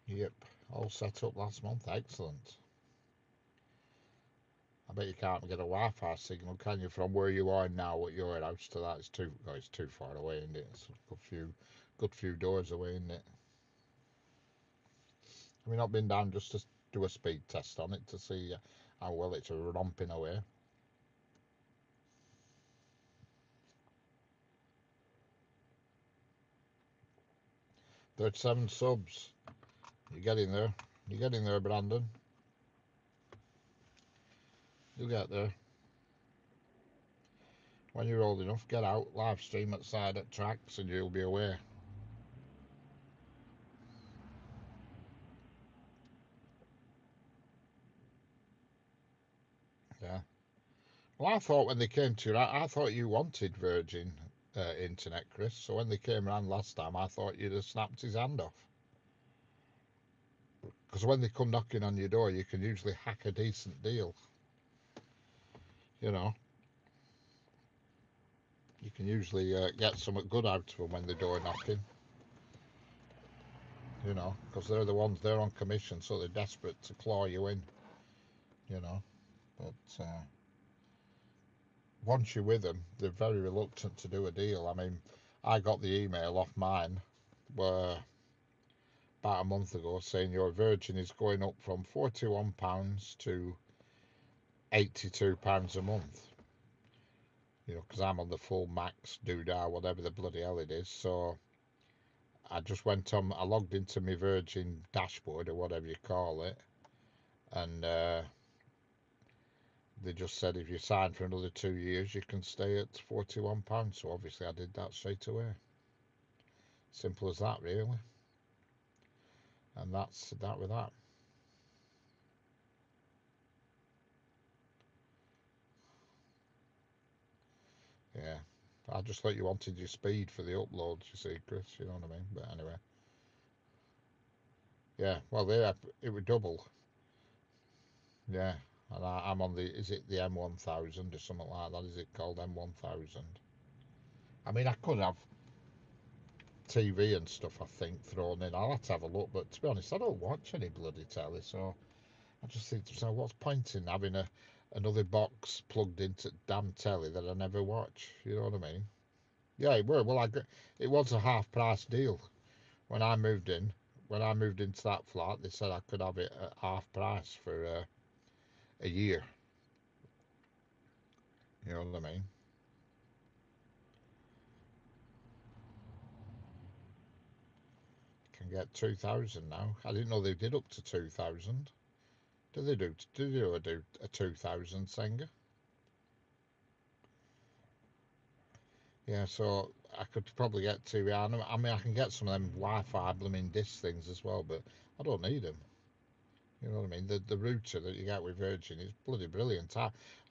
Yep, all set up last month. Excellent. I bet you can't get a Wi-Fi signal, can you, from where you are now at your house to that? It's too far away, isn't it? It's a good few doors away, isn't it? Have you not been down just to do a speed test on it to see how well it's romping away? There's 7 subs. You're getting there. You're getting there, Brandon. You'll get there. When you're old enough, get out, live stream at side at tracks, and you'll be away. Yeah. Well, I thought when they came to you, I thought you wanted Virgin. internet, Chris. So when they came round last time, I thought you'd have snapped his hand off. Because when they come knocking on your door, you can usually hack a decent deal. You know, you can usually get something good out of them when they're door knocking. You know, because they're the ones, they're on commission, so they're desperate to claw you in. You know, but once you're with them, they're very reluctant to do a deal. I mean, I got the email off mine where about a month ago saying your Virgin is going up from £41 to £82 a month. You know, because I'm on the full max doodah, whatever the bloody hell it is. So I just went on, I logged into my Virgin dashboard or whatever you call it, and they just said if you sign for another 2 years, you can stay at £41. So obviously I did that straight away. Simple as that, really. And that's that with that. Yeah. I just thought you wanted your speed for the uploads, you see, Chris, you know what I mean? But anyway. Yeah, well, it would double. Yeah. And I'm on the, is it the M1000 or something like that? Is it called M1000? I mean, I could have TV and stuff, I think, thrown in. I'll have to have a look, but to be honest, I don't watch any bloody telly, so I just think to myself, what's point in having another box plugged into damn telly that I never watch? You know what I mean? Yeah, it were. Well, it was a half price deal when I moved in. When I moved into that flat, they said I could have it at half price for a year. You know what I mean? Can get 2,000 now. I didn't know they did up to 2,000. Do they do? Do they do a 2,000 Senga? Yeah, so I could probably get two. Yeah, I mean, I can get some of them Wi-Fi blooming dish things as well, but I don't need them. You know what I mean? The router that you get with Virgin is bloody brilliant.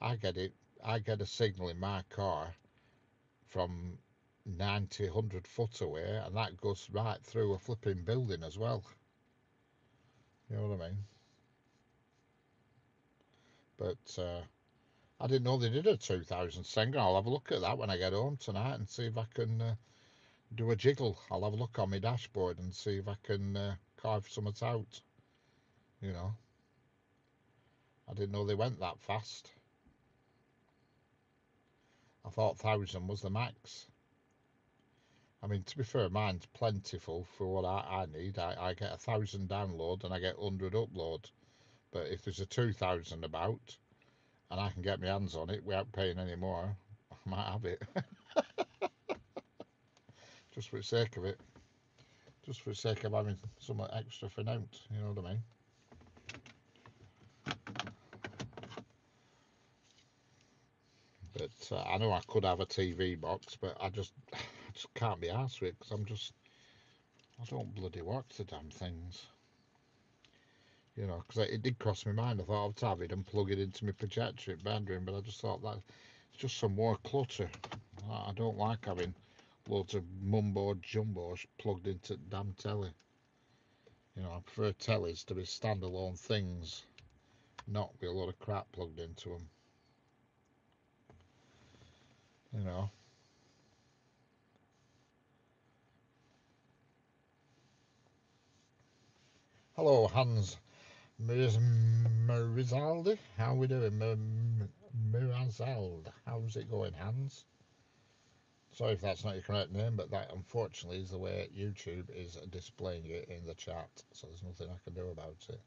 I get it. I get a signal in my car from 90, 100 foot away, and that goes right through a flipping building as well. You know what I mean? But I didn't know they did a 2,000 Senga. I'll have a look at that when I get home tonight and see if I can do a jiggle. I'll have a look on my dashboard and see if I can carve something out. You know, I didn't know they went that fast. I thought 1,000 was the max. I mean, to be fair, mine's plentiful for what I need. I get 1,000 download and I get 100 upload. But if there's a 2,000 about and I can get my hands on it without paying any more, I might have it. Just for the sake of it. Just for the sake of having something extra for note. You know what I mean? But I know I could have a TV box, but I just can't be arsed with it because I don't bloody watch the damn things. You know, because it did cross my mind. I thought I'd have it and plug it into my projector in bedroom, but I just thought that it's just some more clutter. I don't like having loads of mumbo jumbo plugged into damn telly. You know, I prefer tellies to be standalone things, not with a lot of crap plugged into them. You know. Hello, Hans Mirizaldi. How are we doing, Mirazald? How's it going, Hans? Sorry if that's not your correct name, but that unfortunately is the way YouTube is displaying it in the chat, so there's nothing I can do about it.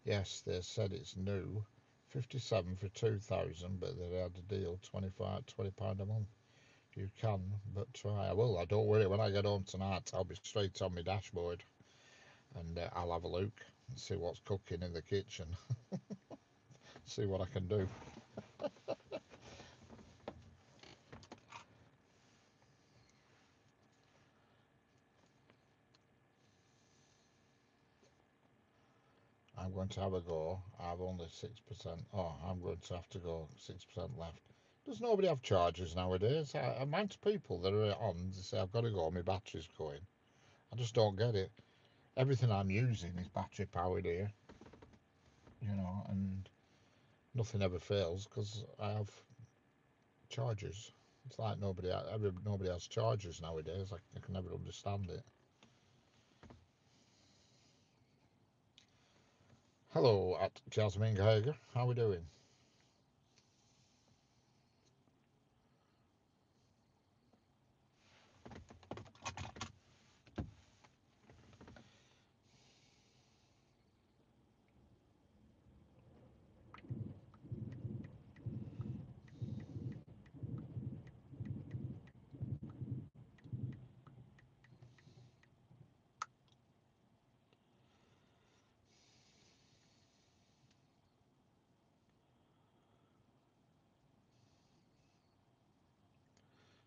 Yes, they said it's new, 57 for 2,000, but they had a deal, £20 a month. You can, but try. I will. I don't worry. When I get home tonight, I'll be straight on my dashboard, and I'll have a look and see what's cooking in the kitchen. See what I can do. I'm going to have a go. I've only 6%. Oh, I'm going to have to go 6% left. Does nobody have chargers nowadays? Amount of people that are on, they say, I've got to go, my battery's going. I just don't get it. Everything I'm using is battery powered here, and nothing ever fails because I have chargers. It's like nobody has chargers nowadays. I can never understand it. Hello at Jasmine Geiger. How are we doing?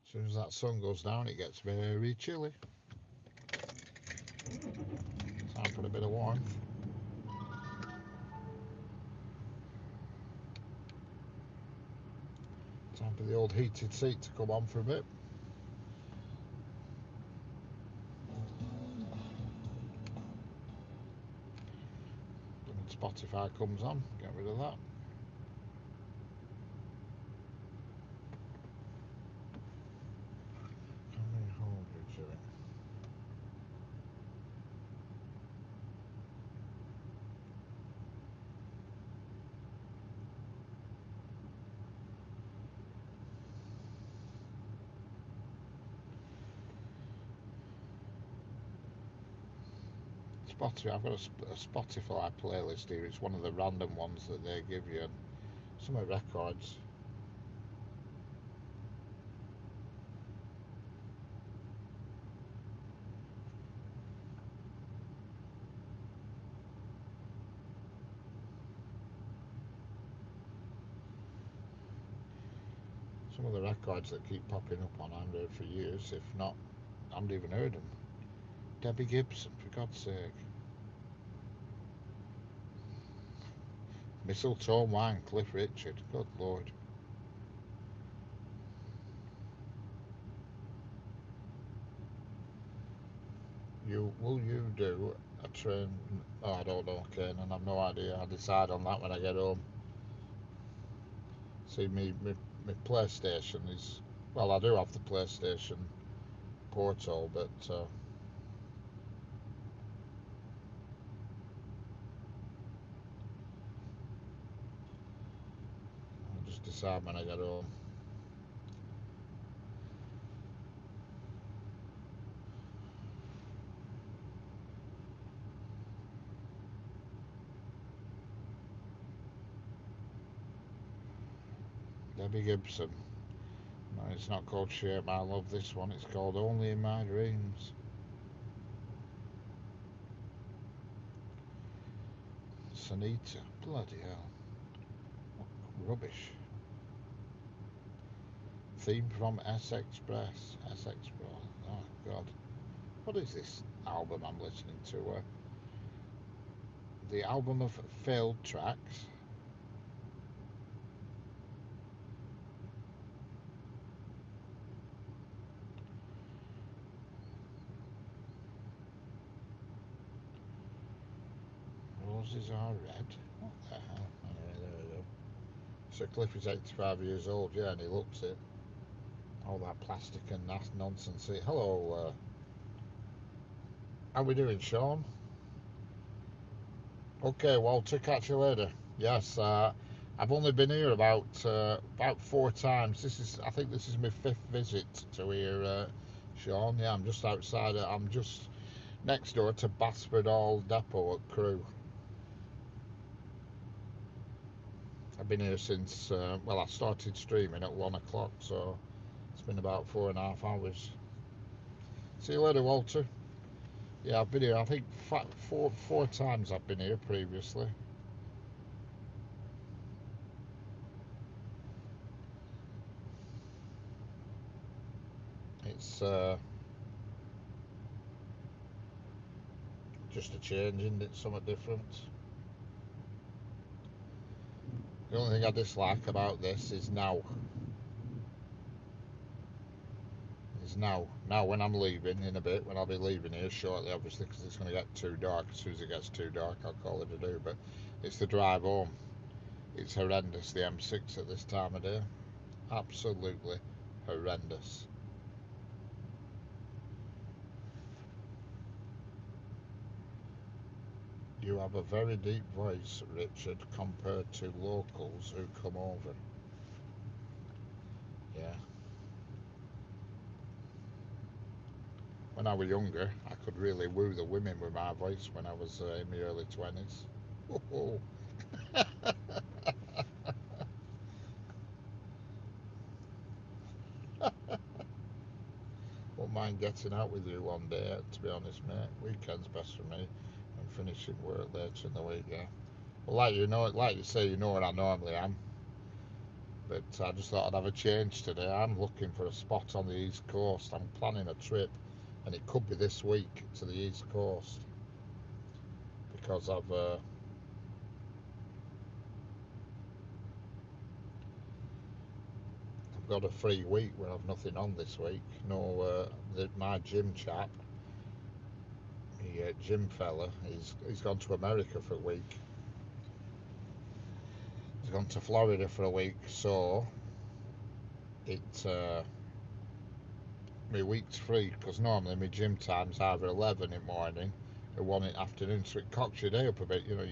As soon as that sun goes down, it gets very chilly. Time for a bit of warmth. Time for the old heated seat to come on for a bit. When Spotify comes on, get rid of that. How many hold you to it? Spotify. I've got a Spotify playlist here. It's one of the random ones that they give you. And some of the records. Some of the records that keep popping up on Android for years. If not, I haven't even heard them. Debbie Gibson, for God's sake. Mistletoe Wine, Cliff Richard. Good Lord. Will you do a train? Oh, I don't know, Kane, and I've no idea. I'll decide on that when I get home. See, my PlayStation is, well, I do have the PlayStation Portal, but I'll just decide when I get home. Debbie Gibson. No, it's not called Shape My Love, this one. It's called Only in My Dreams. Sunita. Bloody hell. What rubbish. Theme from S Express. S Express. Oh, God. What is this album I'm listening to? The album of failed tracks. Roses are red. What the hell? Anyway, there we go. Sir Cliff is 85 years old, yeah, and he looks it. All that plastic and nonsense. Hello, how we doing, Sean? Okay, Walter, catch you later. Yes, I've only been here about 4 times. I think this is my 5th visit to here, Sean. Yeah, I'm just outside. I'm just next door to Basford Hall Depot at Crewe. I've been here since, well, I started streaming at 1 o'clock, so it's been about 4.5 hours. See you later, Walter. Yeah, I've been here, I think, four times I've been here previously. It's just a change, isn't it? Something different. The only thing I dislike about this is now. is now. Now when I'm leaving in a bit, when I'll be leaving here shortly, obviously, because it's going to get too dark. As soon as it gets too dark, I'll call it a do. But it's the drive home. It's horrendous, the M6 at this time of day. Absolutely horrendous. You have a very deep voice, Richard, compared to locals who come over. Yeah. When I was younger, I could really woo the women with my voice when I was in my early 20s. Oh, wouldn't mind getting out with you one day, to be honest, mate. Weekend's best for me. I'm finishing work later in the week, yeah. Well, like you say, you know where I normally am. But I just thought I'd have a change today. I'm looking for a spot on the East Coast. I'm planning a trip, and it could be this week to the East Coast because I've got a free week where I've nothing on this week. No, my gym chap, the gym fella, he's gone to America for a week. He's gone to Florida for a week, so it my week's free because normally my gym time's either 11 in the morning or 1 in the afternoon, so it cocks your day up a bit. You know,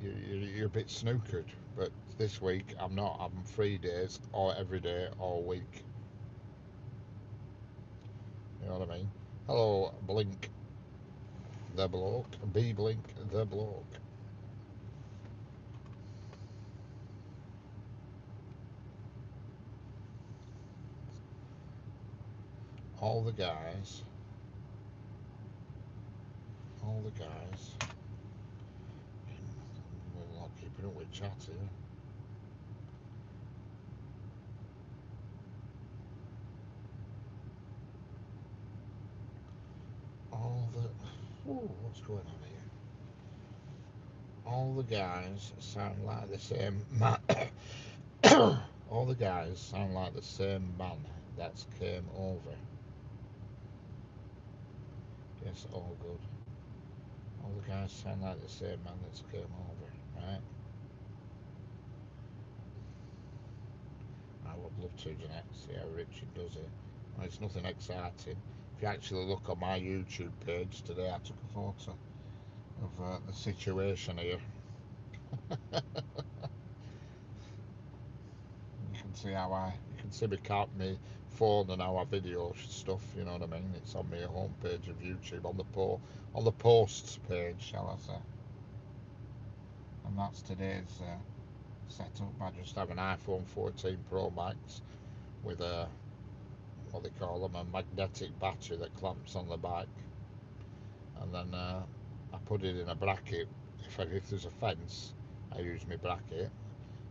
you're a bit snookered. But this week I'm not. I'm 3 days, or every day, all week. You know what I mean? Hello, Blink the bloke. B Blink the bloke. All the guys. All the guys. We're not keeping up with chat here. All the. Ooh, what's going on here? All the guys sound like the same man. All the guys sound like the same man that came over. Yes, all good. All the guys sound like the same man that came over, right? I would love to, Jeanette, see how Richard does it. Well, it's nothing exciting. If you actually look on my YouTube page today, I took a photo of the situation here. You can see me phone and how I video stuff. You know what I mean? It's on my homepage of YouTube on the posts page, shall I say? And that's today's setup. I just have an iPhone 14 Pro Max with a what they call them, a magnetic battery that clamps on the back, and then I put it in a bracket. If there's a fence, I use my bracket,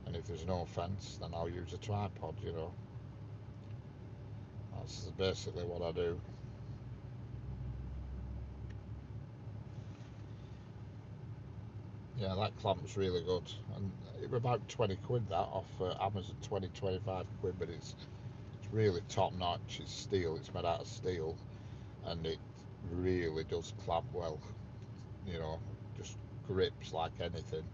and if there's no fence, then I'll use a tripod. You know, that's basically what I do. Yeah, that clamp's really good, and it was about 20 quid that off Amazon, 25 quid, but it's really top notch. It's steel, it's made out of steel, and it really does clamp well. You know, just grips like anything.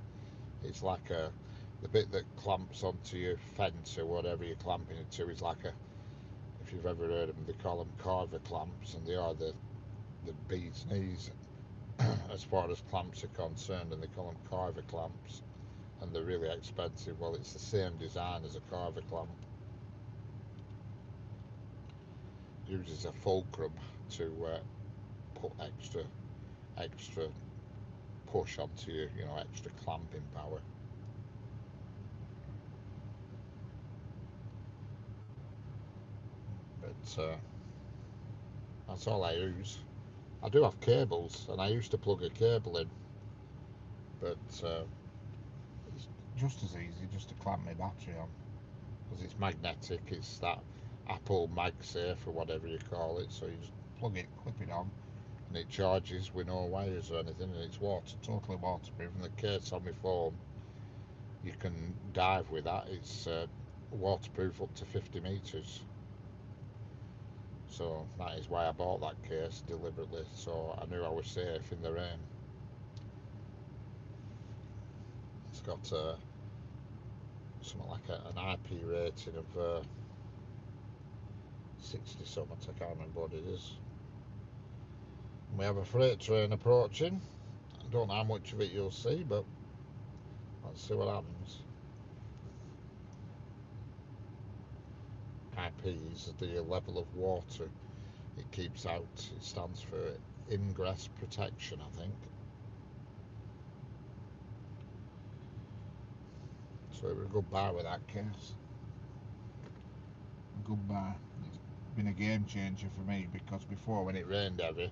It's like the bit that clamps onto your fence or whatever you're clamping it to is like if you've ever heard of them, they call them carver clamps, and they are the bee's knees as far as clamps are concerned, and they call them carver clamps, and they're really expensive. Well, it's the same design as a carver clamp. It uses a fulcrum to put extra push onto you know, extra clamping power. But that's all I use. I do have cables, and I used to plug a cable in, but it's just as easy just to clamp my battery on because it's magnetic. It's that Apple MagSafe or whatever you call it. So you just plug it, clip it on, and it charges with no wires or anything, and it's totally waterproof. And the case on my phone, you can dive with that. It's waterproof up to 50 meters. So that is why I bought that case deliberately, so I knew I was safe in the rain. It's got something like an IP rating of 60 something, I can't remember what it is. We have a freight train approaching. I don't know how much of it you'll see, but let's see what happens. IP is the level of water it keeps out. It stands for ingress protection, I think. So it was goodbye with that case. Goodbye. It's been a game changer for me, because before, when it rained heavy,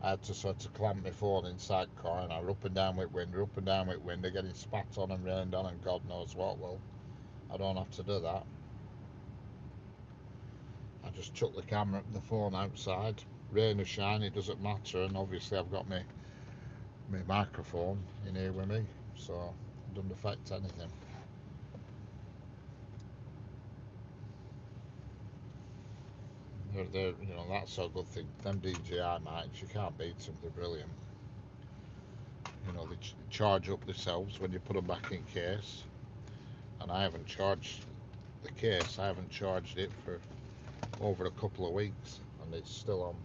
I had to sort of clamp my phone inside car, and I were up and down with wind, up and down with wind, they're getting spat on and rained on and God knows what. Well, I don't have to do that. I just chuck the camera, the phone outside, rain or shine, it doesn't matter, and obviously I've got my microphone in here with me, so it doesn't affect anything. They're, you know, that's a good thing. Them DJI mics, you can't beat them. They're brilliant. You know, they charge up themselves when you put them back in case. And I haven't charged the case. I haven't charged it for over a couple of weeks, and it's still on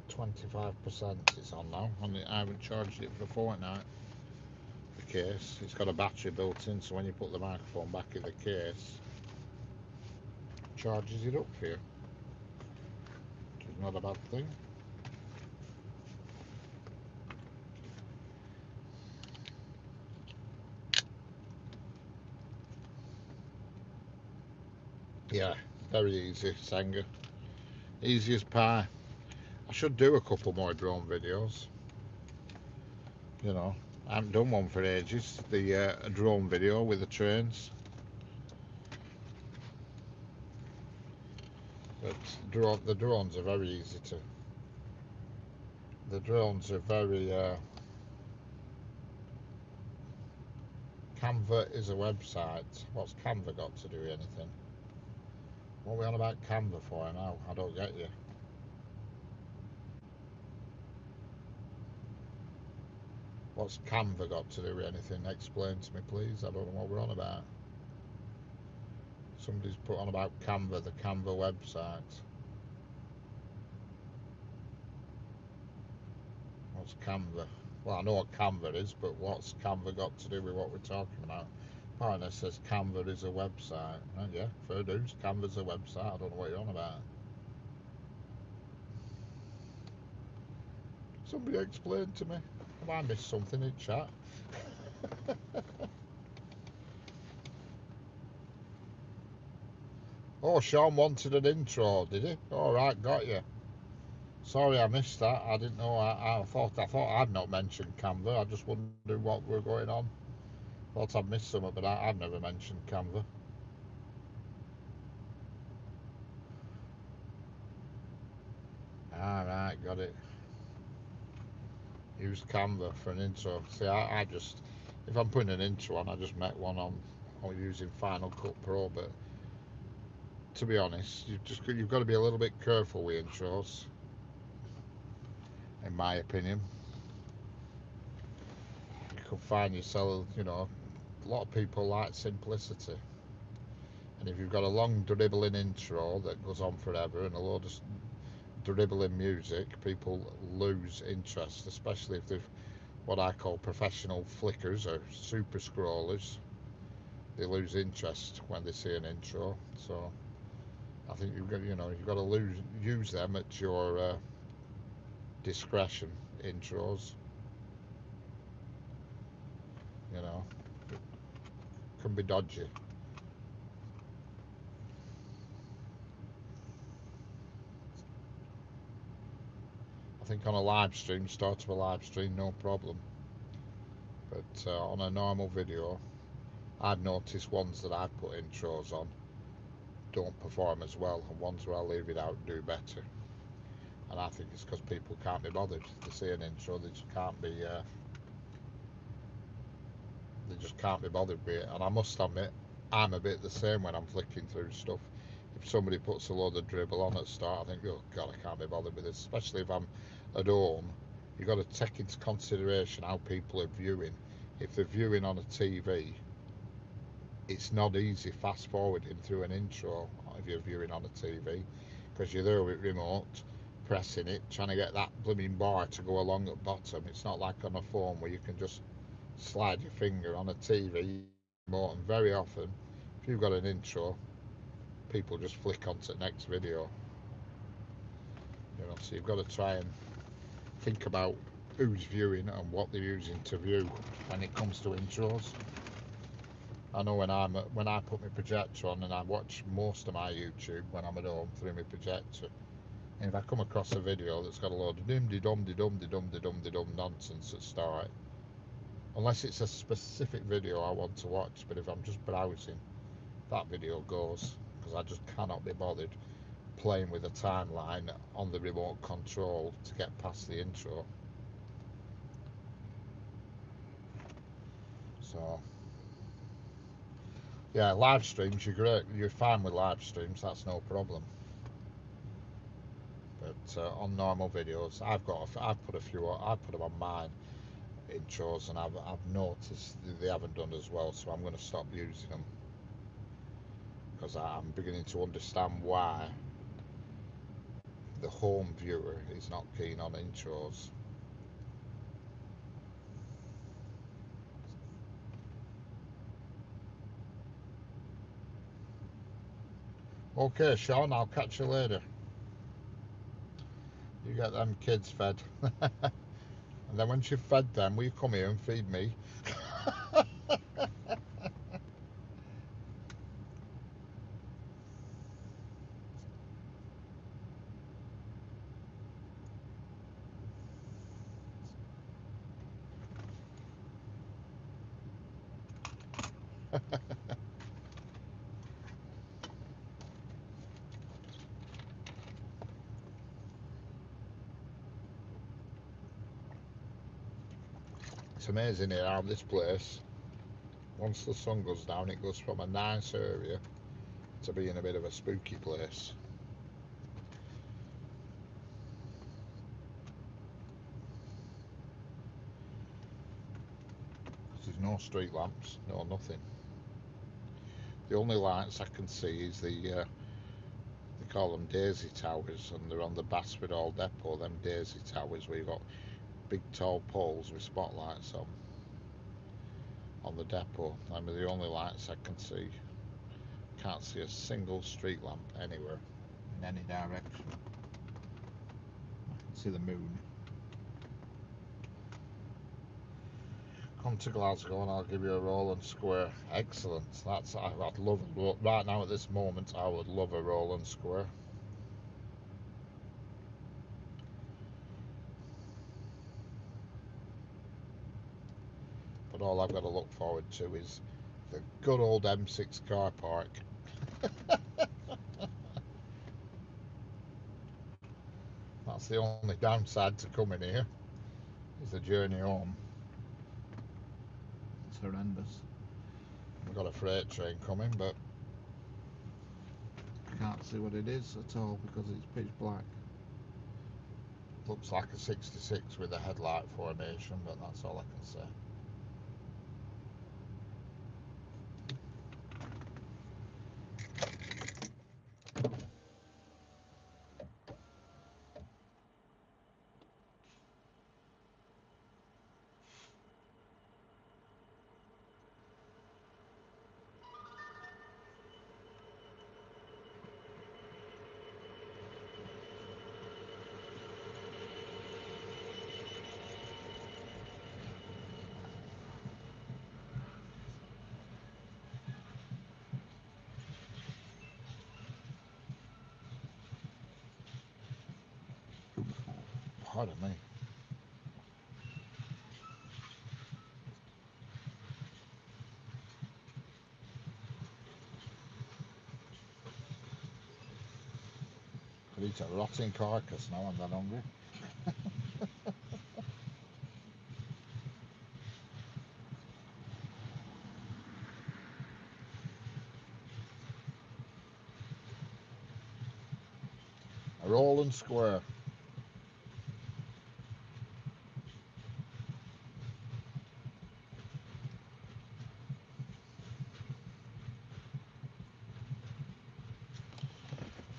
25%. It's on now, and I haven't charged it for a fortnight. The case, it's got a battery built in, so when you put the microphone back in the case, it charges it up for you, which is not a bad thing. Yeah, very easy, Senga. Easy as pie. I should do a couple more drone videos. You know, I haven't done one for ages. The drone video with the trains. But the drones are very easy to. The drones are very. Canva is a website. What's Canva got to do with anything? What are we on about Canva for now? I don't get you. What's Canva got to do with anything? Explain to me, please. I don't know what we're on about. Somebody's put on about Canva, the Canva website. What's Canva? Well, I know what Canva is, but what's Canva got to do with what we're talking about? Partner says Canva is a website. Oh, yeah, fair dues. Canva's a website. I don't know what you're on about. Somebody explain to me. Have I missed something in chat? Oh, Sean wanted an intro, did he? All right, got you. Sorry, I missed that. I didn't know. I thought I'd not mentioned Canva. I just wondered what were going on. Thought I'd missed something, but I've never mentioned Canva. All right, got it. Use Canva for an intro. See, I just, if I'm putting an intro on, I just make one on using Final Cut Pro. But to be honest, you've got to be a little bit careful with intros, in my opinion. You could find yourself, you know, a lot of people like simplicity, and if you've got a long dribbling intro that goes on forever and a load of dribbling music, people lose interest, especially if they've what I call professional flickers or super scrollers. They lose interest when they see an intro. So I think you've got to use them at your discretion. Intros, you know, can be dodgy. I think on a live stream, start of a live stream, no problem. But on a normal video, I've noticed ones that I've put intros on don't perform as well, and ones where I leave it out do better. And I think it's because people can't be bothered. They see an intro, they just can't be bothered with it. And I must admit, I'm a bit the same when I'm flicking through stuff. If somebody puts a load of dribble on at start, I think, oh God, I can't be bothered with this. Especially if I'm at home, you've got to take into consideration how people are viewing. If they're viewing on a TV, it's not easy fast forwarding through an intro if you're viewing on a TV, because you're there with remote, pressing it, trying to get that blooming bar to go along at bottom. It's not like on a phone where you can just slide your finger. On a TV. You've got the remote, and very often, if you've got an intro, people just flick onto the next video. So you've got to try and think about who's viewing and what they're using to view when it comes to intros. I know when I put my projector on and I watch most of my YouTube when I'm at home through my projector, and if I come across a video that's got a load of dum de dum de dum de dum de dum de dum nonsense at start, unless it's a specific video I want to watch, but if I'm just browsing, that video goes, because I just cannot be bothered playing with a timeline on the remote control to get past the intro. So yeah, live streams, you're fine with live streams, that's no problem. But on normal videos, I've put them on mine intros, and I've noticed they haven't done as well, so I'm going to stop using them, because I'm beginning to understand why the home viewer is not keen on intros. Okay, Sean, I'll catch you later. You get them kids fed. And then once you've fed them, will you come here and feed me? It's amazing here how this place, once the sun goes down, it goes from a nice area to being a bit of a spooky place. There's no street lamps, no nothing. The only lights I can see is they call them daisy towers, and they're on the Basford depot, them daisy towers where you've got big tall poles with spotlights on the depot. Them are the only lights I can see. Can't see a single street lamp anywhere in any direction. I can see the moon. Come to Glasgow and I'll give you a roll and square. Excellent. I'd love right now at this moment. I would love a roll and square. But all I've got to look forward to is the good old M6 car park. That's the only downside to coming here, is the journey home. It's horrendous. We've got a freight train coming, but I can't see what it is at all because it's pitch black. Looks like a 66 with a headlight formation, but that's all I can say. Pardon me. Could eat a rotting carcass now, I'm that hungry. Roland Square.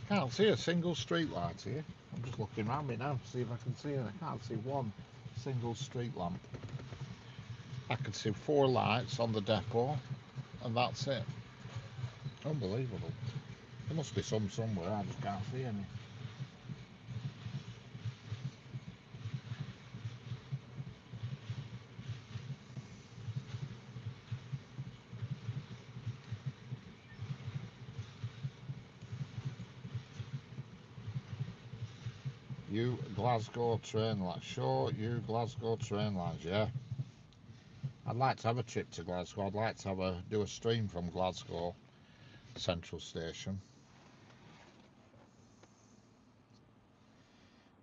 Can't see a single street light here. I'm just looking around me now to see if I can see it. I can't see one single street lamp. I can see 4 lights on the depot, and that's it. Unbelievable. There must be some somewhere, I just can't see any. You Glasgow train lines. Sure, you Glasgow train lines, yeah. I'd like to have a trip to Glasgow. I'd like to do a stream from Glasgow Central Station.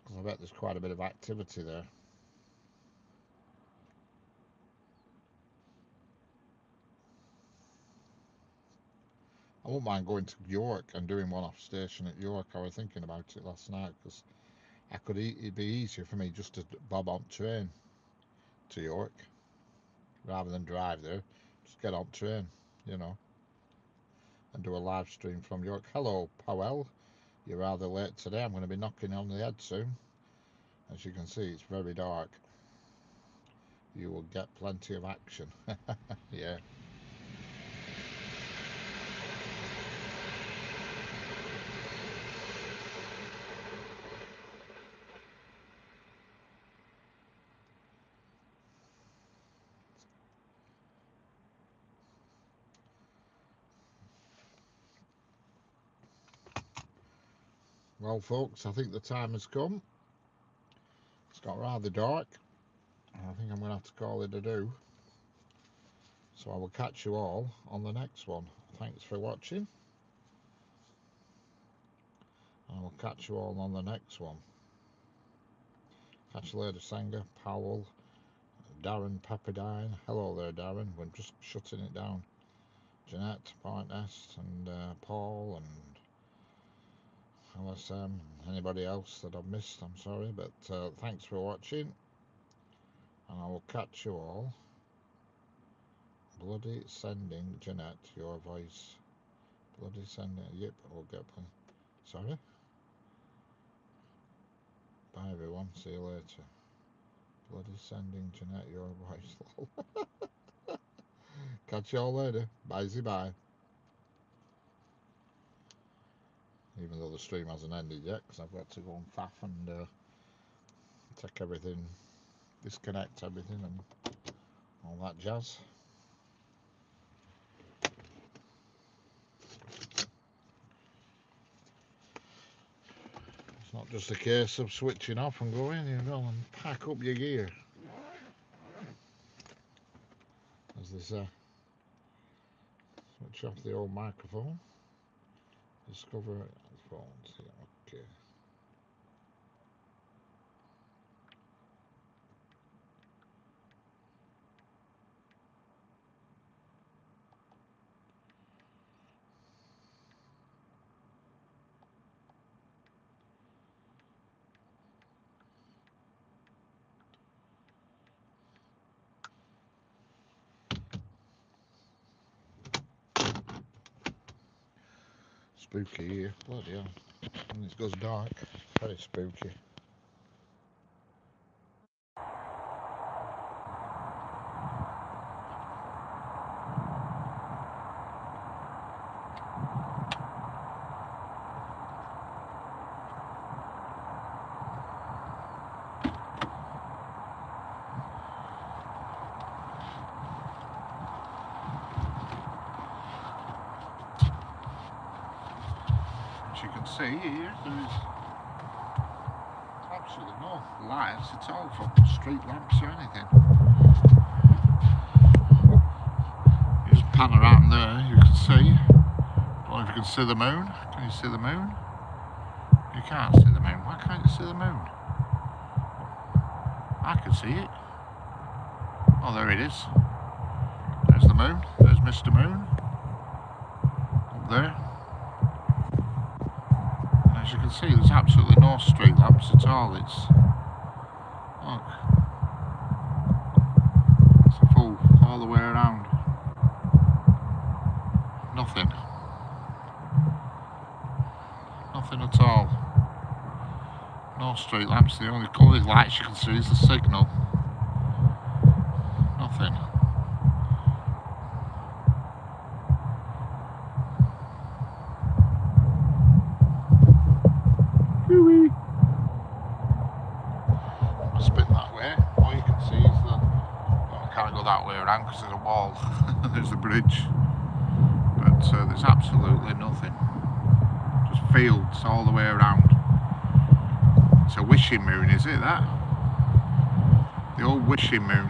Because I bet there's quite a bit of activity there. I wouldn't mind going to York and doing one off station at York. I was thinking about it last night because it'd be easier for me just to bob on train to York rather than drive there. Just get on train, you know, and do a live stream from York. Hello, Powell. You're rather late today. I'm going to be knocking on the head soon. As you can see, it's very dark. You will get plenty of action. Yeah. Well, folks, I think the time has come. It's got rather dark. I think I'm going to have to call it a do. So I will catch you all on the next one. Thanks for watching. I will catch you all on the next one. Catch you later, Sanger, Powell, Darren Pepperdine. Hello there, Darren. We're just shutting it down. Jeanette, Pointnest, and Paul, and LSM, anybody else that I've missed, I'm sorry, but thanks for watching, and I will catch you all. Bloody sending Jeanette your voice. Bloody sending, yep, we'll get one. Sorry? Bye everyone, see you later. Bloody sending Jeanette your voice. Catch you all later. Bye. Even though the stream hasn't ended yet, because I've got to go and faff and take everything, disconnect everything and all that jazz. It's not just a case of switching off and going, you go and pack up your gear, as they say. Switch off the old microphone, discover phones, yeah, okay. Spooky here, bloody hell. When it goes dark, very spooky. As you can see here, there is absolutely no lights at all from street lamps or anything. You just pan around there, you can see. I don't know if you can see the moon. Can you see the moon? You can't see the moon. Why can't you see the moon? I can see it. Oh, there it is. There's the moon. There's Mr. Moon. Up there. And as you can can see there's absolutely no street lamps at all. It's, look, it's full all the way around. Nothing. Nothing at all. No street lamps. The only coloured lights you can see is the signal. Nothing. Spin that way. All you can see is the. Well, I can't go that way around because there's a wall. There's the bridge. But there's absolutely nothing. Just fields all the way around. It's a wishing moon, is it that? The old wishing moon.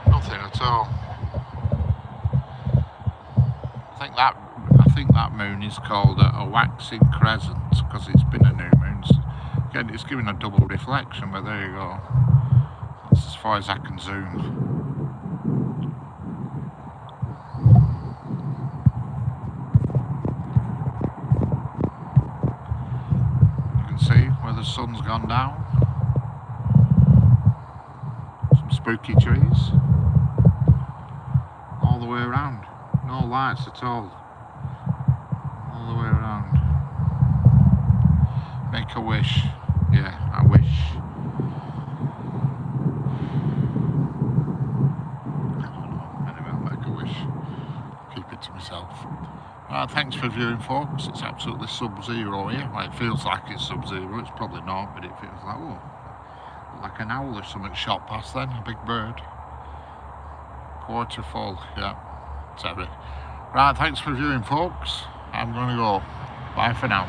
Nothing at all. I think that moon is called a waxing crescent because it's been a new moon. Again, it's giving a double reflection, but there you go. That's as far as I can zoom. You can see where the sun's gone down. Some spooky trees all the way around. No lights at all the way around. Make a wish. Yeah, I wish. I don't know. Anyway, I'll make a wish. Keep it to myself. Right, thanks for viewing, folks. It's absolutely sub-zero here. Well, it feels like it's sub-zero. It's probably not, but it feels like, oh, like an owl or something shot past then. A big bird. Quarter full. Yeah. It's heavy. Right, thanks for viewing, folks. I'm going to go. Bye for now.